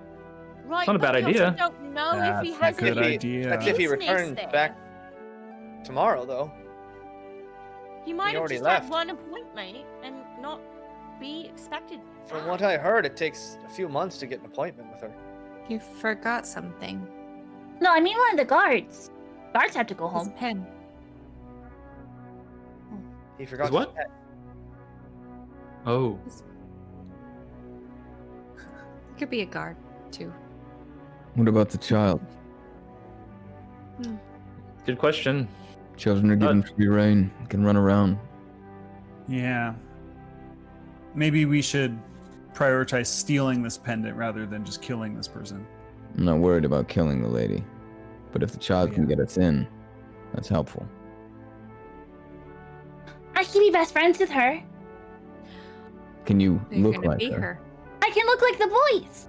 S2: Right,
S1: It's not a bad
S2: but we
S1: idea.
S2: also don't know if he
S8: That's
S2: has
S8: a good
S2: any
S8: idea.
S3: That's if he
S2: business
S3: returns
S2: there.
S3: back tomorrow, though.
S2: He might
S3: He
S2: have
S3: already
S2: just
S3: left.
S2: had one appointment and not be expected.
S3: From what I heard, it takes a few months to get an appointment with her.
S10: You forgot something.
S9: No, I mean one of the guards. Guards have to go home.
S10: Pen.
S3: He forgot
S1: What?
S3: his pet.
S1: Oh.
S10: It could be a guard, too.
S5: What about the child?
S1: Good question.
S5: Children are given free reign, can run around.
S8: Yeah. Maybe we should prioritize stealing this pendant rather than just killing this person.
S5: I'm not worried about killing the lady, but if the child can get us in, that's helpful.
S9: I can be best friends with her.
S5: Can you
S10: You're
S5: look
S10: gonna
S5: like
S10: be
S5: her?
S9: I can look like the boys.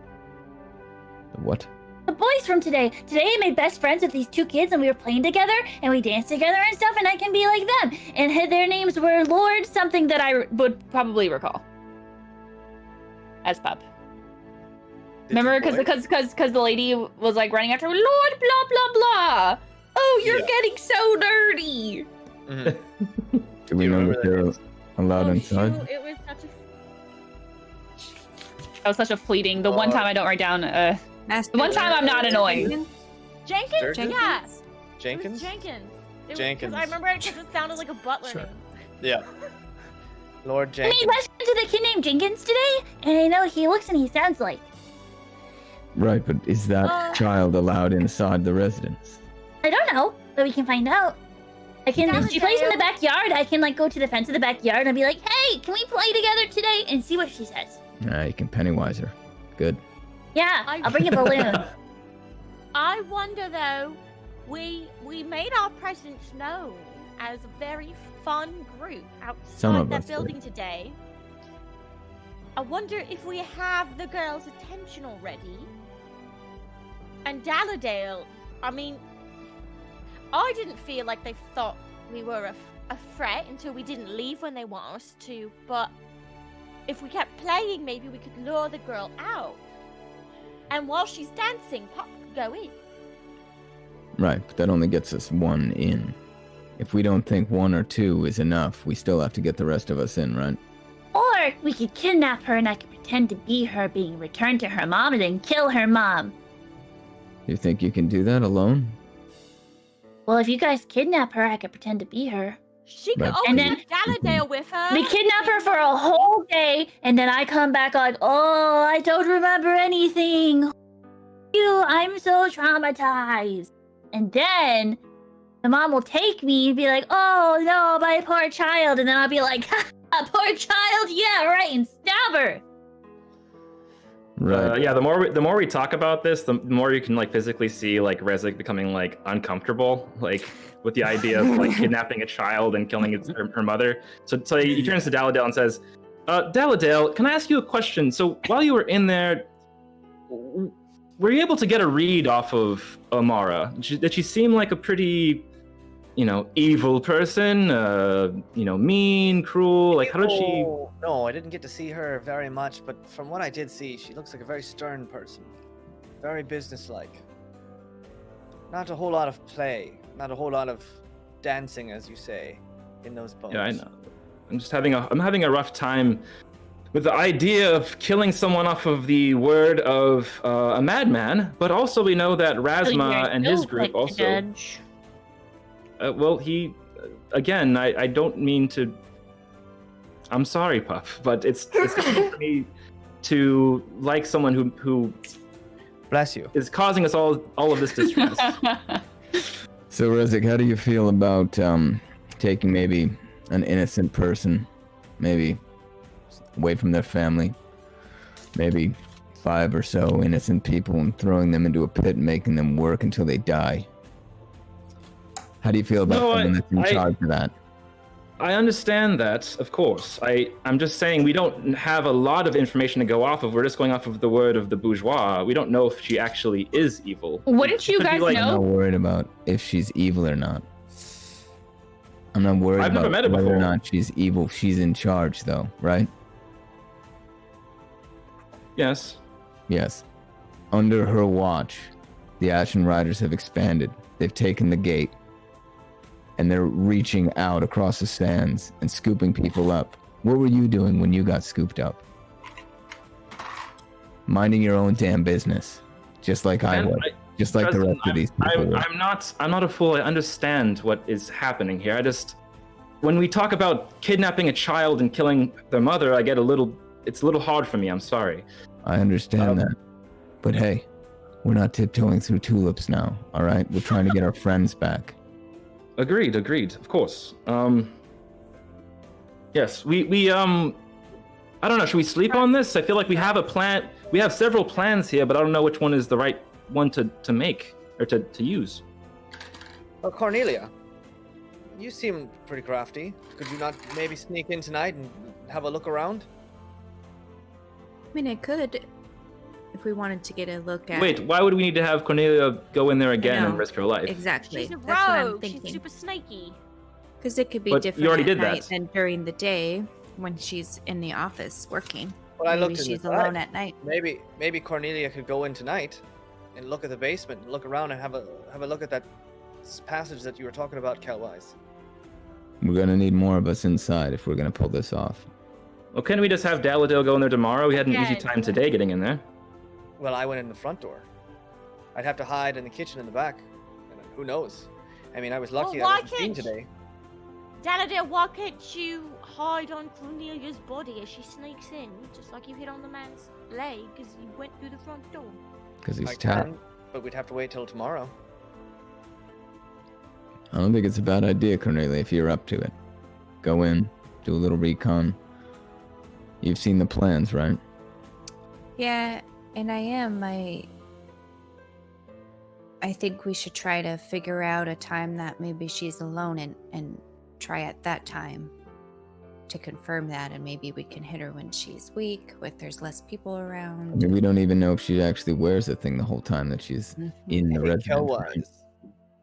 S5: The what?
S9: The boys from today. Today I made best friends with these two kids and we were playing together and we danced together and stuff and I can be like them. And their names were Lord something that I would probably recall. As Pup. Remember, because the lady was like running after Lord blah blah blah. Oh, you're getting so dirty.
S5: Do we know that they're allowed inside?
S2: It was such a.
S6: That was such a fleeting. The one time I don't write down. The one time I'm not annoying.
S2: Jenkins?
S3: Sturgeon?
S2: Yeah.
S3: Jenkins?
S2: It was Jenkins.
S3: Jenkins.
S2: I remember it because it sounded like a butler name.
S3: Yeah. Lord
S9: I
S3: Jenkins.
S9: made best friends with a kid named Jenkins today and I know what he looks and he sounds like.
S5: Right, but is that child allowed inside the residence?
S9: I don't know, but we can find out. I can. She plays in the backyard. I can like go to the fence of the backyard and be like, "Hey, can we play together today?" and see what she says.
S5: You can Pennywise her. Good.
S9: Yeah, I'll bring a balloon.
S2: I wonder though, we made our presence known as a very fun group
S5: Some
S2: outside
S5: of
S2: that
S5: us did.
S2: building today. I wonder if we have the girls' attention already. And Dalladale, I mean, I didn't feel like they thought we were a threat until we didn't leave when they want us to, but if we kept playing, maybe we could lure the girl out. And while she's dancing, Pop could go in.
S5: Right, but that only gets us one in. If we don't think one or two is enough, we still have to get the rest of us in, right?
S9: Or we could kidnap her and I could pretend to be her being returned to her mom and then kill her mom.
S5: You think you can do that alone?
S9: Well, if you guys kidnap her, I could pretend to be her.
S2: She could
S5: Right.
S9: And
S2: always
S9: then-
S2: have Dalladale with her.
S9: We kidnap her for a whole day, and then I come back like, oh, I don't remember anything. I'm so traumatized. And then the mom will take me and be like, oh no, my poor child. And then I'll be like, ha, poor child, yeah, right, and stab her.
S5: Right.
S1: Yeah, the more we talk about this, the more you can like physically see like Rezik becoming like uncomfortable, like with the idea of like kidnapping a child and killing her mother. So he turns to Dalladale and says, Dalladale, can I ask you a question? So while you were in there, were you able to get a read off of Amara? Did she seem like a pretty, evil person? Mean, cruel? Like, how did she?
S3: No, I didn't get to see her very much, but from what I did see, she looks like a very stern person. Very businesslike. Not a whole lot of play. Not a whole lot of dancing, as you say, in those boats.
S1: Yeah, I know. I'm having a rough time with the idea of killing someone off of the word of a madman, but also we know that Razma and his group also. Well, he, again, I don't mean to. I'm sorry, Puff, but it's difficult for me to like someone who
S3: bless you
S1: is causing us all of this distress.
S5: So, Rezik, how do you feel about taking maybe an innocent person, maybe away from their family, maybe 5 or so innocent people, and throwing them into a pit and making them work until they die? How do you feel about someone that's in charge of that?
S1: I understand that, of course. I'm just saying we don't have a lot of information to go off of. We're just going off of the word of the bourgeois. We don't know if she actually is evil.
S6: Wouldn't you guys
S5: I'm
S6: know?
S5: not worried about if she's evil or not. I'm not worried
S1: I've never
S5: about
S1: met her
S5: whether or
S1: before.
S5: not she's evil. She's in charge, though, right?
S1: Yes.
S5: Yes. Under her watch, the Ashen Riders have expanded. They've taken the gate. And they're reaching out across the sands and scooping people up. What were you doing when you got scooped up? Minding your own damn business, just like I would. Just like the rest of these people.
S1: I'm not a fool. I understand what is happening here. When we talk about kidnapping a child and killing their mother, it's a little hard for me. I'm sorry.
S5: I understand that. But hey, we're not tiptoeing through tulips now, all right? We're trying to get our friends back.
S1: Agreed, of course. Yes, we I don't know, should we sleep on this? I feel like we have a plan. We have several plans here, but I don't know which one is the right one to make or to use.
S3: Well, Cornelia, you seem pretty crafty. Could you not maybe sneak in tonight and have a look around?
S10: I mean, I could, if we wanted to get a look at.
S1: Wait, why would we need to have Cornelia go in there again and risk her life?
S10: Exactly.
S2: She's a
S10: That's what I'm
S2: rogue.
S10: thinking.
S2: She's super snaky.
S10: Because it could be
S1: But
S10: different
S1: you already
S10: at
S1: did
S10: night
S1: that.
S10: than during the day when she's in the office working.
S3: Well, I
S10: Maybe
S3: looked in
S10: she's
S3: the
S10: alone
S3: side.
S10: at night.
S3: Maybe Cornelia could go in tonight and look at the basement and look around and have a look at that passage that you were talking about, Calwise.
S5: We're gonna need more of us inside if we're gonna pull this off.
S1: Well, couldn't we just have Daladale go in there tomorrow? We had an easy
S2: Yeah.
S1: time today getting in there.
S3: Well, I went in the front door. I'd have to hide in the kitchen in the back. And who knows? I mean, I was lucky
S2: Well,
S3: I
S2: why
S3: wasn't seen
S2: can't
S3: today.
S2: Daladale, why can't you hide on Cornelia's body as she sneaks in, just like you hit on the man's leg as you went through the front door?
S5: Because he's
S3: I
S5: tapped.
S3: can, but we'd have to wait till tomorrow.
S5: I don't think it's a bad idea, Cornelia, if you're up to it. Go in, do a little recon. You've seen the plans, right?
S10: Yeah, and I am. I think we should try to figure out a time that maybe she's alone and try at that time to confirm that, and maybe we can hit her when she's weak, if there's less people
S5: I
S10: around.
S5: mean, we don't even know if she actually wears the thing the whole time that she's in the residence.
S3: Calwise,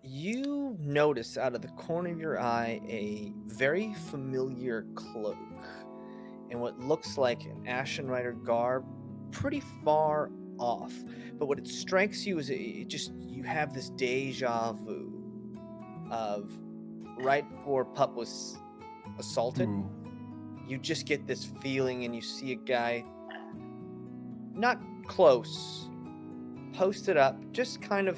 S3: you notice out of the corner of your eye a very familiar cloak and what looks like an Ashen Rider garb, pretty far off. But what it strikes you is you have this deja vu of right before Pup was assaulted. You just get this feeling, and you see a guy not close, posted up, just kind of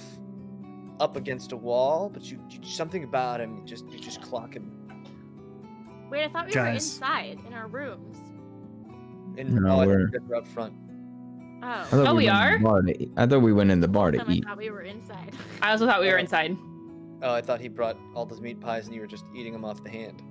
S3: up against a wall, but you something about him, you just clock him.
S2: Wait, I thought we were inside in our rooms.
S3: And
S5: No,
S3: I
S5: we're-
S3: think we're up front.
S2: Oh.
S5: I thought
S6: we
S5: went
S6: are?
S5: in the bar to eat. I thought we went in the bar to
S2: I
S5: eat.
S2: thought we were inside.
S6: I also thought we were inside.
S3: Oh, I thought he brought all those meat pies and you were just eating them off the hand.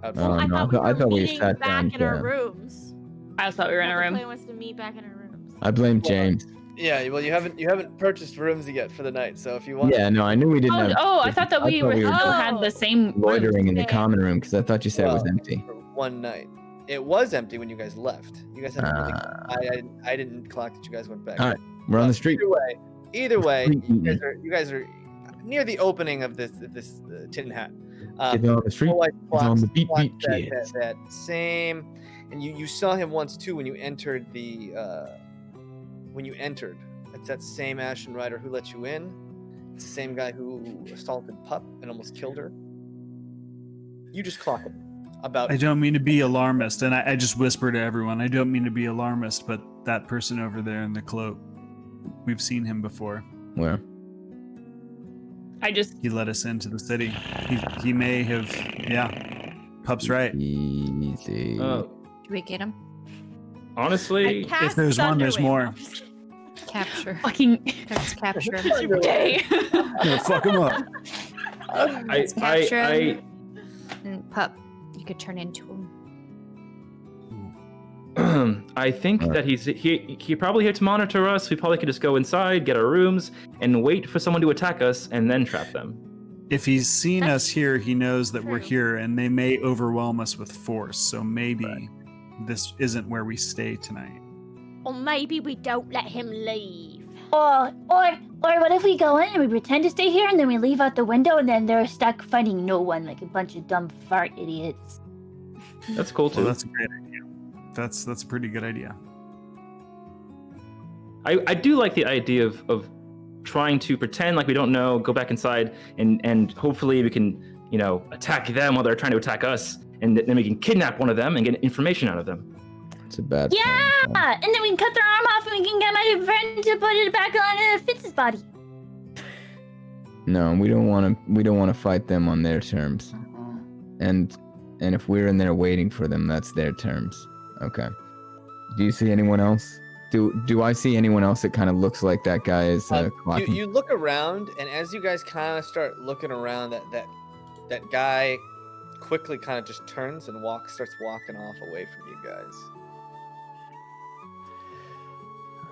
S3: Out
S5: Oh,
S3: front.
S5: no, I thought we
S2: meeting
S5: sat
S2: back
S5: down.
S2: in our
S5: Yeah.
S2: rooms.
S6: I also thought we were in a
S2: The
S6: room.
S2: plan was to meet back in our rooms.
S5: I blame James.
S3: Yeah, well, you haven't purchased rooms yet for the night, so if you want.
S5: Yeah, no, I knew we didn't have.
S6: I thought that we had the same
S5: loitering in the
S2: Okay.
S5: common room because I thought you said it was
S3: Well,
S5: empty.
S3: For one night, it was empty when you guys left. You guys had. I didn't clock that you guys went back.
S5: All right, we're on the street.
S3: Either way,
S5: Street eating.
S3: you guys are near the opening of this tin hat.
S5: Get on the street.
S3: Always
S5: Get on the beat,
S3: clocks
S5: beat, kids.
S3: that same, and you saw him once too when you entered the It's that same Ashen Rider who let you in. It's the same guy who assaulted Pup and almost killed her. You just clock him. About
S8: I don't mean to be alarmist, and I just whisper to everyone, I don't mean to be alarmist, but that person over there in the cloak, we've seen him before.
S5: Where?
S8: He let us into the city. He may have, yeah. Pup's right.
S5: Easy.
S10: Should we get him?
S1: Honestly,
S8: if there's one, there's more.
S10: Capture.
S6: Fucking.
S10: Let's capture him.
S6: Day.
S8: No, fuck him up.
S10: Let's capture him. And Pup, you could turn into him.
S1: I think that he probably here to monitor us. We probably could just go inside, get our rooms, and wait for someone to attack us, and then trap them.
S8: If he's seen us here, he knows that we're here, and they may overwhelm us with force. So maybe this isn't where we stay tonight.
S2: Or maybe we don't let him leave.
S9: Or what if we go in and we pretend to stay here and then we leave out the window and then they're stuck finding no one like a bunch of dumb fart idiots.
S1: That's cool too.
S8: Well, that's a great idea. That's a pretty good idea.
S1: I do like the idea of trying to pretend like we don't know, go back inside, and hopefully we can, attack them while they're trying to attack us, and then we can kidnap one of them and get information out of them.
S5: It's a bad.
S9: Yeah! And then we can cut their arm off and we can get my friend to put it back on Fitz's body.
S5: No, we don't want to fight them on their terms. And if we're in there waiting for them, that's their terms. Okay. Do you see anyone else? Do I see anyone else that kind of looks like that guy is clocking?
S3: You look around, and as you guys kind of start looking around, that guy quickly kind of just turns and starts walking off away from you guys.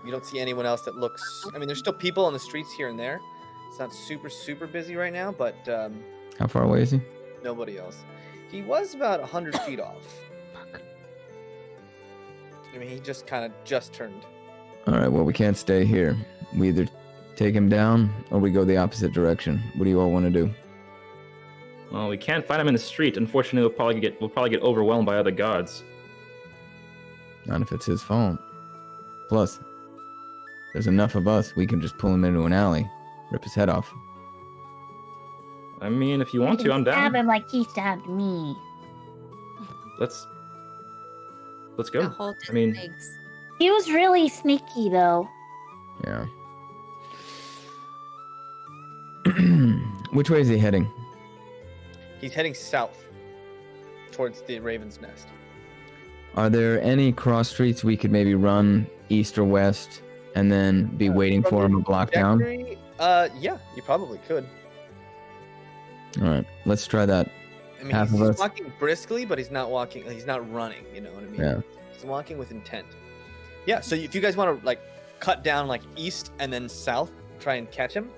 S3: You don't see anyone else that looks. I mean, there's still people on the streets here and there. It's not super busy right now, but
S5: How far away is he?
S3: nobody else. He was about 100 feet off. I mean, he just kind of turned.
S5: All right. Well, we can't stay here. We either take him down or we go the opposite direction. What do you all want to do?
S1: Well, we can't fight him in the street. Unfortunately, we'll probably get overwhelmed by other guards.
S5: Not if it's his fault. Plus, there's enough of us. We can just pull him into an alley, rip his head off.
S1: I mean, if you want to, I'm down.
S9: Stab him like he stabbed me.
S1: Let's go. I mean,
S9: He was really sneaky, though.
S5: Yeah. Which way is he heading?
S3: He's heading south towards the Raven's Nest.
S5: Are there any cross streets we could maybe run east or west and then be waiting for him a block down?
S3: Yeah, you probably could.
S5: All right, let's try that.
S3: I mean,
S5: Half
S3: he's
S5: of us.
S3: walking briskly, but he's not walking. He's not running. You know what I mean?
S5: Yeah.
S3: He's walking with intent. Yeah. So if you guys want to like cut down like east and then south, try and catch him.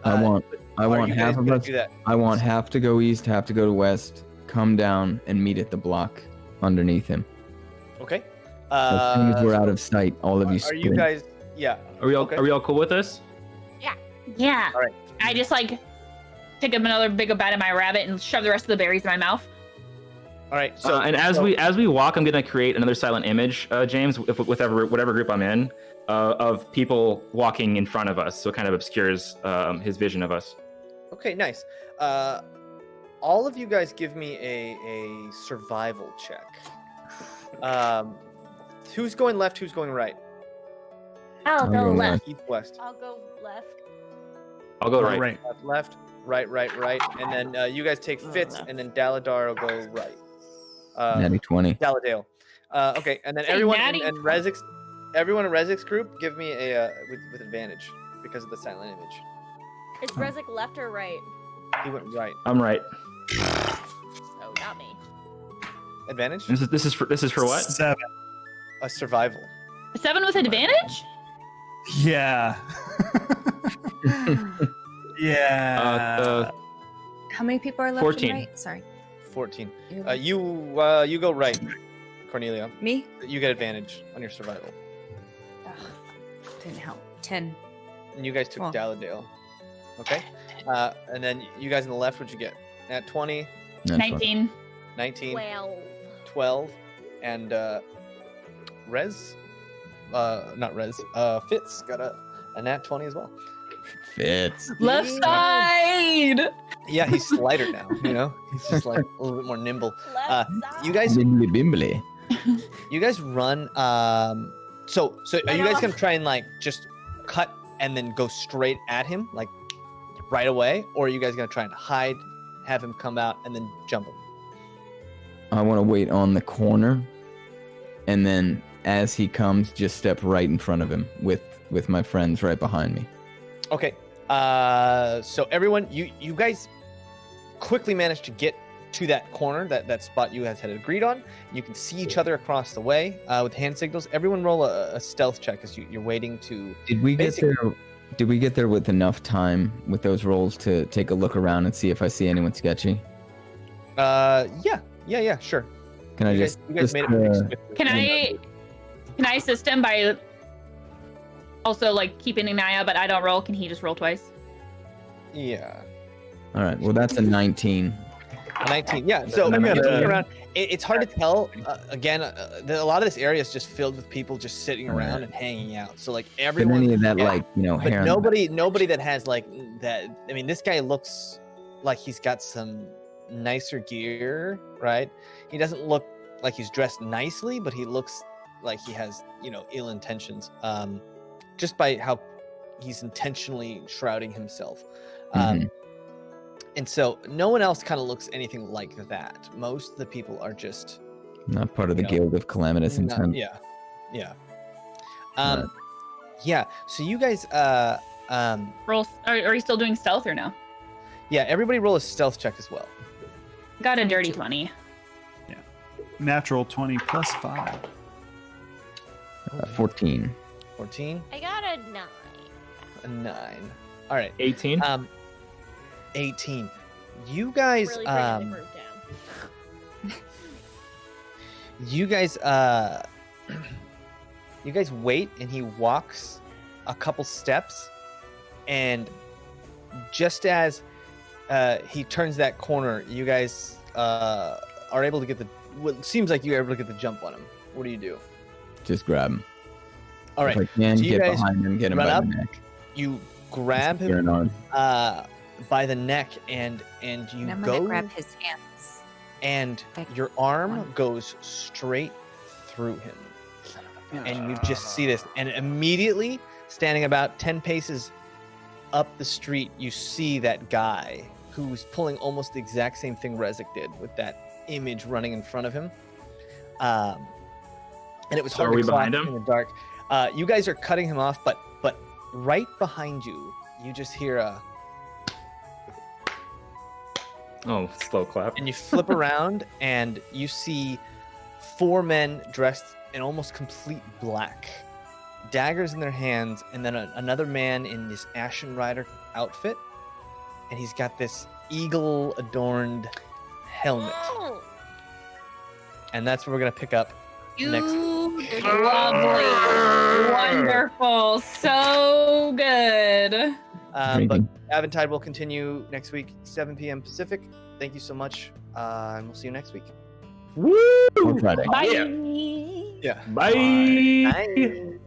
S5: I want
S3: you
S5: half
S3: guys
S5: of
S3: gonna
S5: us.
S3: do that?
S5: I want half to go east, half to go to west. Come down and meet at the block underneath him.
S3: Okay.
S5: As soon as we're out of sight, all of you.
S3: Are you
S5: sprint.
S3: guys? Yeah.
S1: Are we all cool with this?
S9: Yeah.
S3: All right.
S6: I just like take up another big bite of my rabbit and shove the rest of the berries in my mouth.
S3: All right. So
S1: And as we walk, I'm gonna create another silent image, James, with whatever group I'm in, of people walking in front of us, so it kind of obscures his vision of us.
S3: Okay. Nice. All of you guys give me a survival check. Who's going left? Who's going right?
S9: I'll go left.
S3: East, west.
S2: I'll go left.
S1: I'll go right.
S3: Left, right, and then you guys take Fitz, and then Daladar will go right.
S5: Natty 20.
S3: Daladale. Okay, and then
S6: Say
S3: everyone
S6: natty.
S3: in Rezik's group, give me a with advantage because of the silent image.
S2: Is Rezik left or right?
S3: He went right.
S1: I'm right.
S2: So not me.
S3: Advantage?
S1: This is for what?
S8: 7.
S3: A survival.
S6: 7 with advantage?
S8: Yeah. Yeah.
S10: How many people are left
S1: 14.
S10: and right? Sorry.
S3: 14.
S10: You're-
S3: You go right, Cornelia.
S10: Me?
S3: You get advantage on your survival.
S10: Ugh, didn't help. 10.
S3: And you guys took
S10: Well.
S3: Daladale. Okay. And then you guys on the left, what'd you get? At 20,
S6: 19.
S3: 19,
S2: 12.
S3: 12, and Rez, not Rez, Fitz got a nat 20 as well.
S5: Fits.
S6: Left side!
S3: Yeah, he's slighter now, you know? He's just like a little bit more nimble.
S2: Left
S3: You guys
S5: Bimbly bimbly.
S3: you guys run so are you guys gonna try and like just cut and then go straight at him like right away, or are you guys gonna try and hide, have him come out, and then jump him?
S5: I want to wait on the corner, and then as he comes, just step right in front of him with my friends right behind me.
S3: Okay. So everyone, you guys quickly managed to get to that corner, that spot you guys had agreed on. You can see each other across the way with hand signals. Everyone roll a stealth check as you're waiting to.
S5: Did we get
S3: basically-
S5: there? Did we get there with enough time with those rolls to take a look around and see if I see anyone sketchy?
S3: Yeah, sure.
S5: Can I
S3: You
S5: just?
S3: guys made it pretty swiftly.
S6: Can I assist him by also like keeping an eye out, but I don't roll? Can he just roll twice?
S3: Yeah.
S5: All right. Well, that's a 19.
S3: 19. Yeah. So
S8: I
S3: you're
S8: got
S3: looking
S8: a-
S3: around. It's hard to tell. Again, a lot of this area is just filled with people just sitting around and hanging out. So like
S5: But
S3: everyone.
S5: any of that,
S3: yeah,
S5: like hair.
S3: But
S5: on
S3: nobody that has like that. I mean, this guy looks like he's got some nicer gear, right? He doesn't look like he's dressed nicely, but he looks like he has, ill intentions. Just by how he's intentionally shrouding himself. And so no one else kind of looks anything like that. Most of the people are just
S5: Not part of the Guild of Calamitous Intent.
S3: yeah.
S5: Right.
S3: Yeah. So you guys
S6: Roll. Are you still doing stealth or no?
S3: yeah, everybody roll a stealth check as well.
S6: Got a dirty 20.
S8: Natural 20 plus 5.
S5: 14.
S3: 14.
S2: I got a 9.
S3: A 9. All right.
S1: 18.
S3: 18. You guys
S2: Really bringing the group down.
S3: you guys you guys wait, and he walks a couple steps, and just as he turns that corner, you guys are able to get the what seems like you're able to get the jump on him. What do you do?
S5: Just grab him.
S3: All right.
S5: If I can,
S3: So you
S5: get
S3: guys
S5: behind him, get him
S3: run
S5: by
S3: up,
S5: the neck.
S3: You grab
S5: Spear
S3: him
S5: an arm.
S3: by the neck, and you
S10: And I'm
S3: go
S10: gonna grab his hands.
S3: and your arm goes straight through him. And you just see this, and immediately, standing about 10 paces up the street, you see that guy who's pulling almost the exact same thing Rezik did with that image running in front of him. And it was
S1: So
S3: hard
S1: are
S3: to
S1: we
S3: clock
S1: behind him?
S3: in the dark. You guys are cutting him off, but right behind you, you just hear a,
S1: Oh, slow clap.
S3: and you flip around, and you see 4 men dressed in almost complete black, daggers in their hands, and then another man in this Ashen Rider outfit, and he's got this eagle-adorned helmet. And that's where we're gonna pick up next.
S6: Lovely. Wonderful. So good.
S3: But Aventide will continue next week, 7 p.m. Pacific. Thank you so much, and we'll see you next week.
S1: Woo!
S5: On Friday.
S6: Bye.
S3: Yeah.
S1: Bye.
S3: Bye.